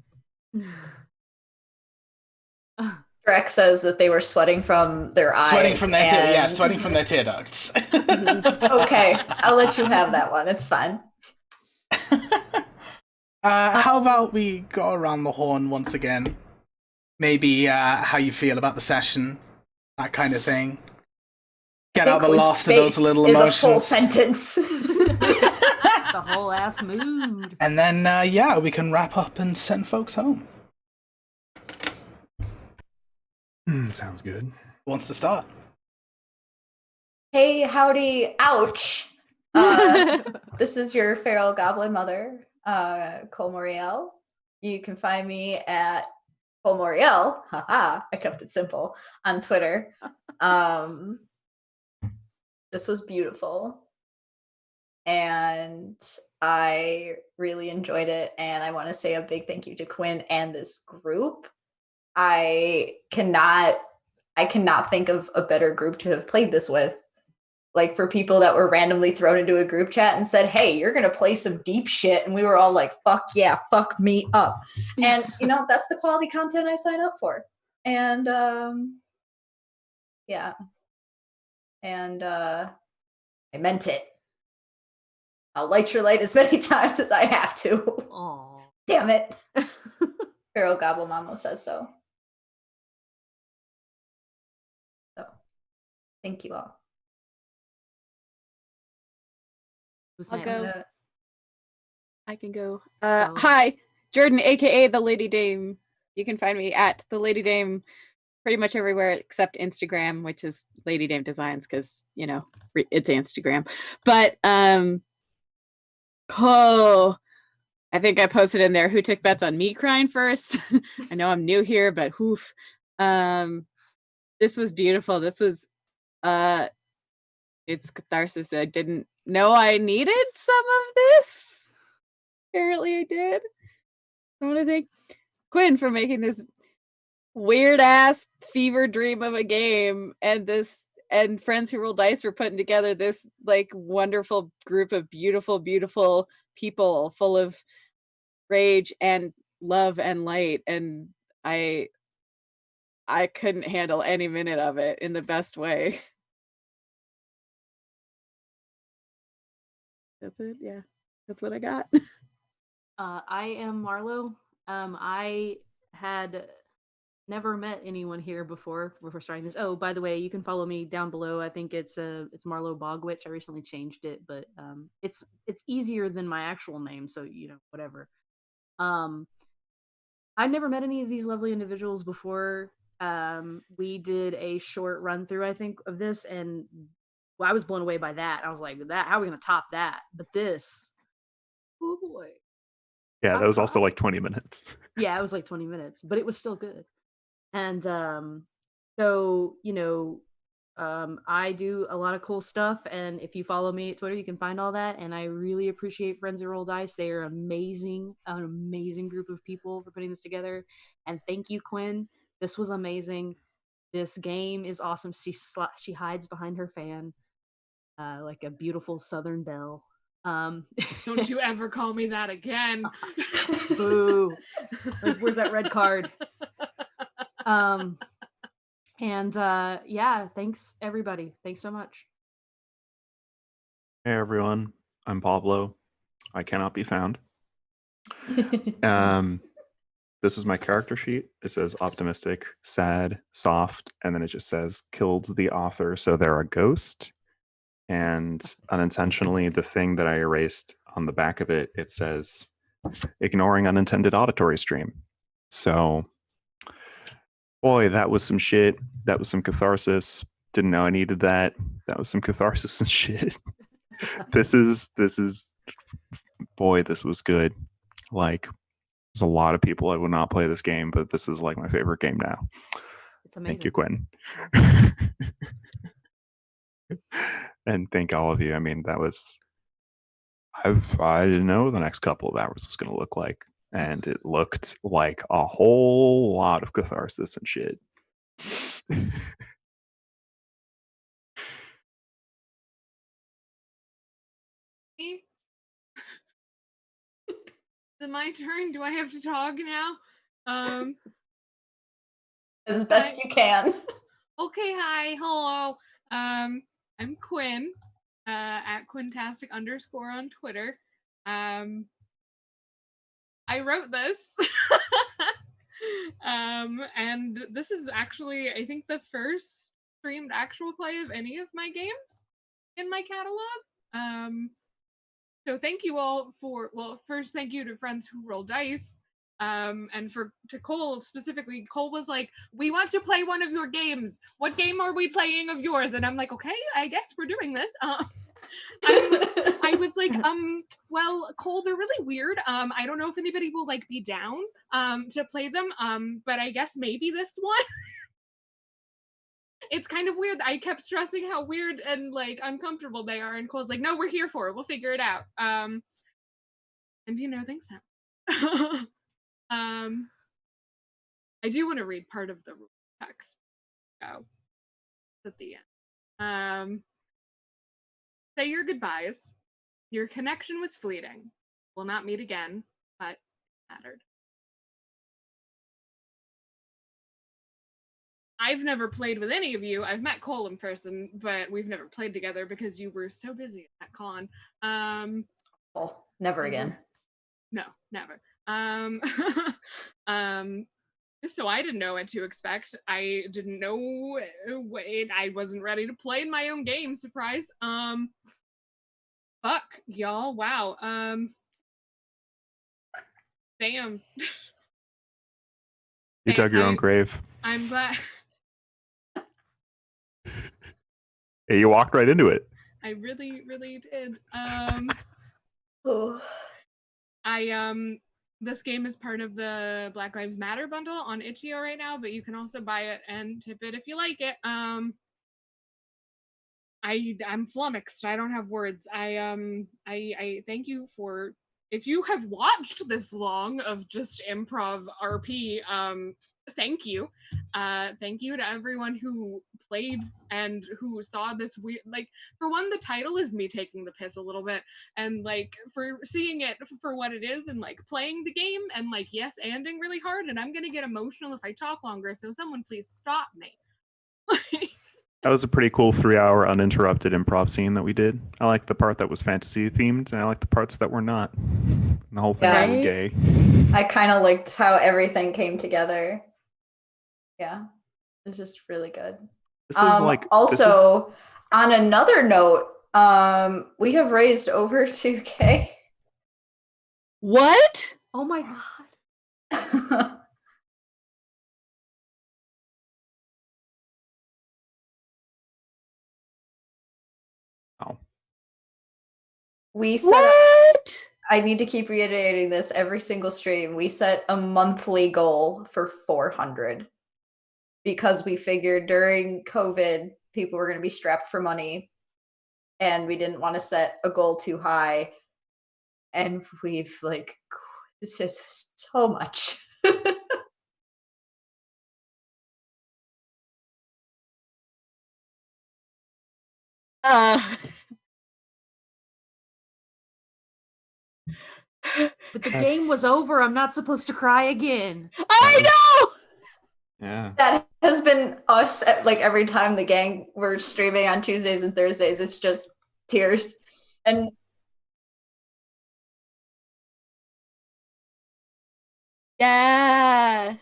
Drek says that they were sweating from their eyes. Sweating from their tear ducts. Okay, I'll let you have that one. It's fine. How about we go around the horn once again? Maybe how you feel about the session, that kind of thing. Get out the last of those little emotions. A full sentence. The whole ass mood. And then, we can wrap up and send folks home. Sounds good. Who wants to start? Hey, howdy, ouch. This is your feral goblin mother, Cole Moriel. You can find me at Cole Moriel. Haha, I kept it simple on Twitter. This was beautiful. And I really enjoyed it. And I want to say a big thank you to Quinn and this group. I cannot think of a better group to have played this with. Like, for people that were randomly thrown into a group chat and said, hey, you're going to play some deep shit. And we were all like, fuck yeah, fuck me up. And, that's the quality content I sign up for. And, yeah. And I meant it. I'll light your light as many times as I have to. Aww. Damn it. Feral Goblin Mamo says so. So, thank you all. Who's I'll next? go. I can go. Hi, Jordan, aka the Lady Dame. You can find me at the Lady Dame pretty much everywhere except Instagram, which is Lady Dame Designs, because it's Instagram. But I think I posted in there who took bets on me crying first. I know I'm new here, but hoof. This was beautiful. This was it's catharsis. I didn't know I needed some of this. Apparently I did. I want to thank Quinn for making this weird ass fever dream of a game, and Friends Who Roll Dice were putting together this like wonderful group of beautiful people full of rage and love and light, and I couldn't handle any minute of it in the best way. That's it. Yeah, that's what I got. I am Marlo. I had never met anyone here before starting this. Oh, by the way, you can follow me down below. I think it's Marlo Bogwitch. I recently changed it, but it's easier than my actual name, so whatever. I've never met any of these lovely individuals before. We did a short run through, I think, of this, and I was blown away by that. I was like, "That how are we gonna top that?" But this, oh boy. Yeah, that was also like 20 minutes. Yeah, it was like 20 minutes, but it was still good. And so I do a lot of cool stuff, and if you follow me at Twitter, you can find all that. And I really appreciate Friends Who Roll Dice. They are amazing, an amazing group of people for putting this together. And thank you, Quinn. This was amazing. This game is awesome. She hides behind her fan like a beautiful Southern belle. Don't you ever call me that again. Boo. Like, where's that red card? And yeah, thanks everybody. Thanks so much. Hey everyone, I'm Pablo. I cannot be found. This is my character sheet. It says optimistic, sad, soft, and then it just says killed the author, so they're a ghost. And unintentionally, the thing that I erased on the back of it, it says ignoring unintended auditory stream. So, boy, that was some shit. That was some catharsis. Didn't know I needed that. That was some catharsis and shit. This is boy, this was good. Like, there's a lot of people I would not play this game, but this is like my favorite game now. It's amazing. Thank you, Quinn. And thank all of you. I mean, that was I didn't know what the next couple of hours was going to look like, and it looked like a whole lot of catharsis and shit. Is it my turn? Do I have to talk now? As best you can. Okay, hi, hello. I'm Quinn, at Quintastic_ on Twitter. I wrote this. And this is actually, I think, the first streamed actual play of any of my games in my catalog. So thank you all for, well, first thank you to Friends Who Roll Dice. And to Cole specifically. Cole was like, we want to play one of your games. What game are we playing of yours? And I'm like, okay, I guess we're doing this. I was like, well, Cole, they're really weird. I don't know if anybody will like be down to play them. But I guess maybe this one. It's kind of weird. I kept stressing how weird and like uncomfortable they are, and Cole's like, no, we're here for it. We'll figure it out. And things happen. I do want to read part of the text. Oh, at the end. Say your goodbyes. Your connection was fleeting. We'll not meet again, but it mattered. I've never played with any of you. I've met Cole in person, but we've never played together because you were so busy at that con. Never again. No, never. So I didn't know what to expect. I didn't know I wasn't ready to play in my own game. Surprise. Fuck, y'all. Wow. Damn. You dug your own grave. I'm glad. Hey, you walked right into it. I really, really did. Oh. This game is part of the Black Lives Matter bundle on itch.io right now, but you can also buy it and tip it if you like it. I'm flummoxed. I don't have words. I thank you for, if you have watched this long of just improv RP, thank you. Thank you to everyone who played and who saw this weird, like, for one, the title is me taking the piss a little bit, and like for seeing it for what it is and like playing the game and like yes anding really hard, and I'm gonna get emotional if I talk longer, so someone please stop me. That was a pretty cool 3-hour uninterrupted improv scene that we did. I like the part that was fantasy themed, and I like the parts that were not. And the whole thing Yeah. was gay. I kind of liked how everything came together. Yeah, it's just really good. This is like also on another note, we have raised over 2K. What? Oh my god. Oh. We set What? I need to keep reiterating this every single stream. We set a monthly goal for 400 because we figured during COVID people were going to be strapped for money, and we didn't want to set a goal too high. And we've like this is so much. But the game was over. I'm not supposed to cry again. I know. Yeah. That has been us like every time the gang we're streaming on Tuesdays and Thursdays. It's just tears. And Yeah.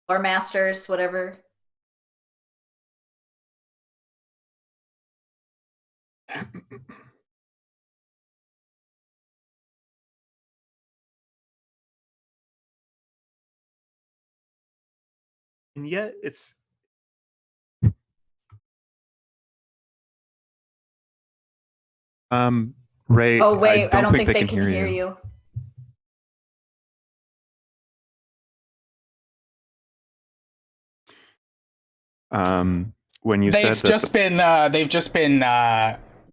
or masters, whatever. And yet it's Ray. Oh wait, I don't think they can hear you. When you said that they've just been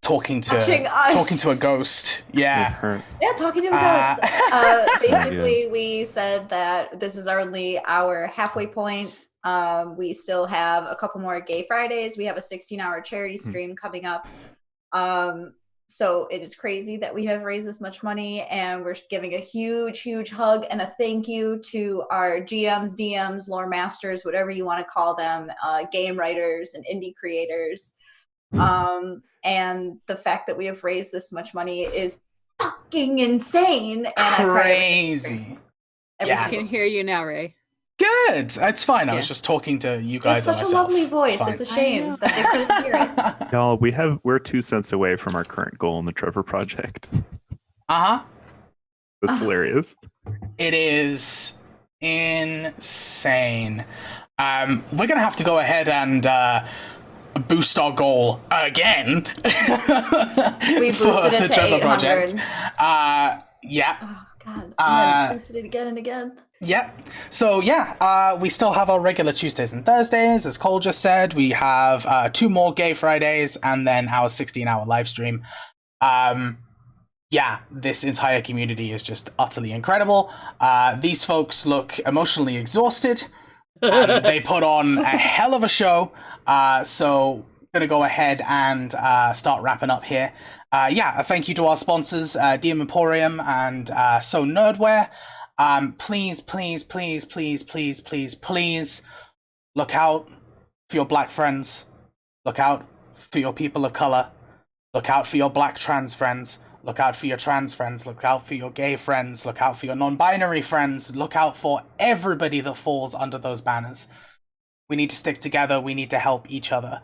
talking to a ghost. Yeah. Yeah, talking to a ghost. Basically, we said that this is only our halfway point. We still have a couple more Gay Fridays. We have a 16-hour charity stream coming up. So it is crazy that we have raised this much money, and we're giving a huge, huge hug and a thank you to our GMs, DMs, lore masters, whatever you want to call them, game writers and indie creators. And the fact that we have raised this much money is fucking insane. And crazy. I can hear you now, Ray. Good. It's fine. I was just talking to you guys. It's such a lovely voice. It's a shame that they couldn't hear it. Y'all, we're 2 cents away from our current goal in the Trevor Project. Uh-huh. That's hilarious. It is insane. We're gonna have to go ahead and boost our goal again. We boosted it to 800. Yeah. Oh god. I'm gonna boost it again and again. Yeah. So yeah, we still have our regular Tuesdays and Thursdays, as Cole just said. We have 2 more Gay Fridays and then our 16-hour live stream. Yeah, this entire community is just utterly incredible. These folks look emotionally exhausted. They put on a hell of a show. So gonna go ahead and start wrapping up here. Yeah, a thank you to our sponsors, DM Emporium and So Nerdware. Please, please, please, please, please, please, please look out for your black friends. Look out for your people of color. Look out for your black trans friends. Look out for your trans friends. Look out for your gay friends. Look out for your non-binary friends. Look out for everybody that falls under those banners. We need to stick together. We need to help each other.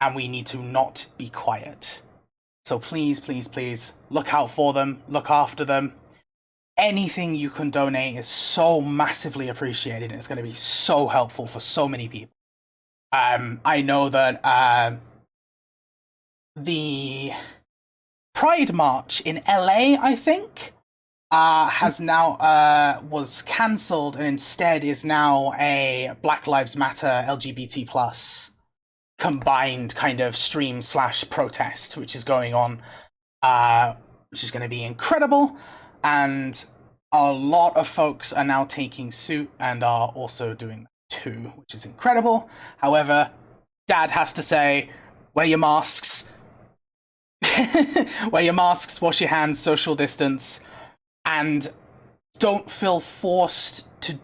And we need to not be quiet. So please, please, please look out for them. Look after them. Anything you can donate is so massively appreciated. It's going to be so helpful for so many people. I know that the Pride March in LA, I think, has now was cancelled and instead is now a Black Lives Matter LGBT plus combined kind of stream / protest, which is going on, which is going to be incredible. And a lot of folks are now taking suit and are also doing that too, which is incredible. However, Dad has to say, wear your masks, wear your masks, wash your hands, social distance, and don't feel forced to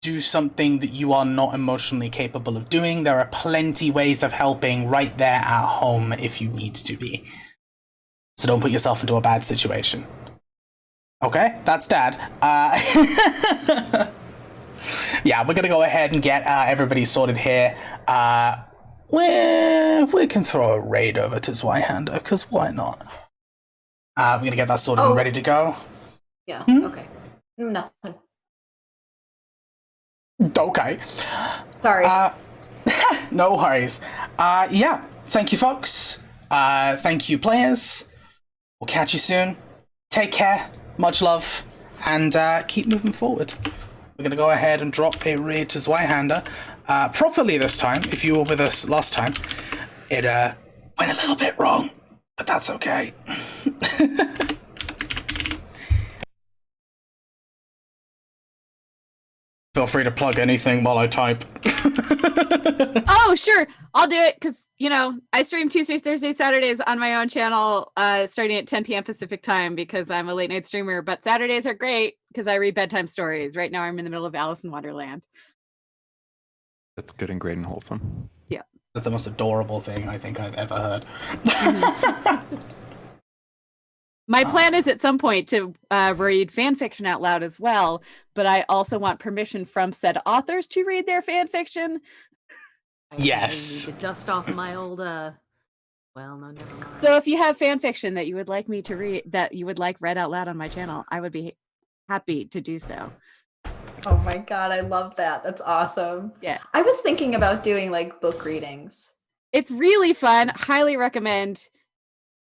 do something that you are not emotionally capable of doing. There are plenty ways of helping right there at home if you need to be. So don't put yourself into a bad situation. Okay, that's Dad. Yeah, we're gonna go ahead and get everybody sorted here. We can throw a raid over to Zweihander, because why not? We're gonna get that sorted and ready to go. Yeah, okay. Nothing. Okay. Sorry. No worries. Yeah, thank you, folks. Thank you, players. We'll catch you soon. Take care. Much love. And keep moving forward. We're going to go ahead and drop a raid to Zweihander. Properly this time. If you were with us last time, it went a little bit wrong. But that's okay. Feel free to plug anything while I type. Oh, sure. I'll do it because, I stream Tuesdays, Thursdays, Saturdays on my own channel starting at 10 p.m. Pacific time because I'm a late night streamer. But Saturdays are great because I read bedtime stories. Right now I'm in the middle of Alice in Wonderland. That's good and great and wholesome. Yeah. That's the most adorable thing I think I've ever heard. My plan is at some point to read fan fiction out loud as well, but I also want permission from said authors to read their fan fiction. Yes. I need to dust off my old well, no, never mind. So if you have fan fiction that you would like me to read, that you would like read out loud on my channel, I would be happy to do so. Oh my god, I love that. That's awesome. Yeah. I was thinking about doing like book readings. It's really fun. Highly recommend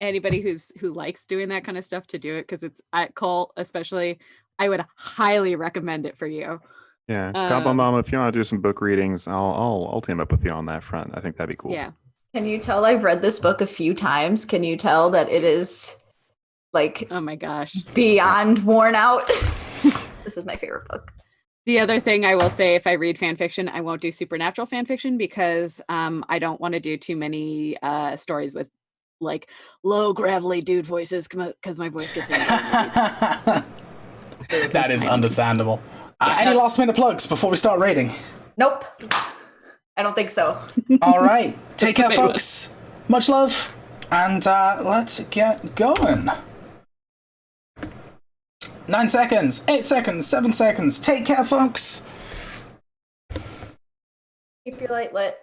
anybody who likes doing that kind of stuff to do it, because it's at Cole especially. I would highly recommend it for you. Yeah, Combo Mama, if you want to do some book readings, I'll team up with you on that front. I think that'd be cool. Yeah. Can you tell I've read this book a few times? Can you tell that it is like, oh my gosh, beyond worn out? This is my favorite book. The other thing I will say, if I read fan fiction, I won't do supernatural fan fiction because I don't want to do too many stories with like low gravelly dude voices because my voice gets That is understandable. Any last minute plugs before we start raiding? Nope. I don't think so. All right. Take care, folks. Much love. And let's get going. 9 seconds, 8 seconds, 7 seconds. Take care, folks. Keep your light lit.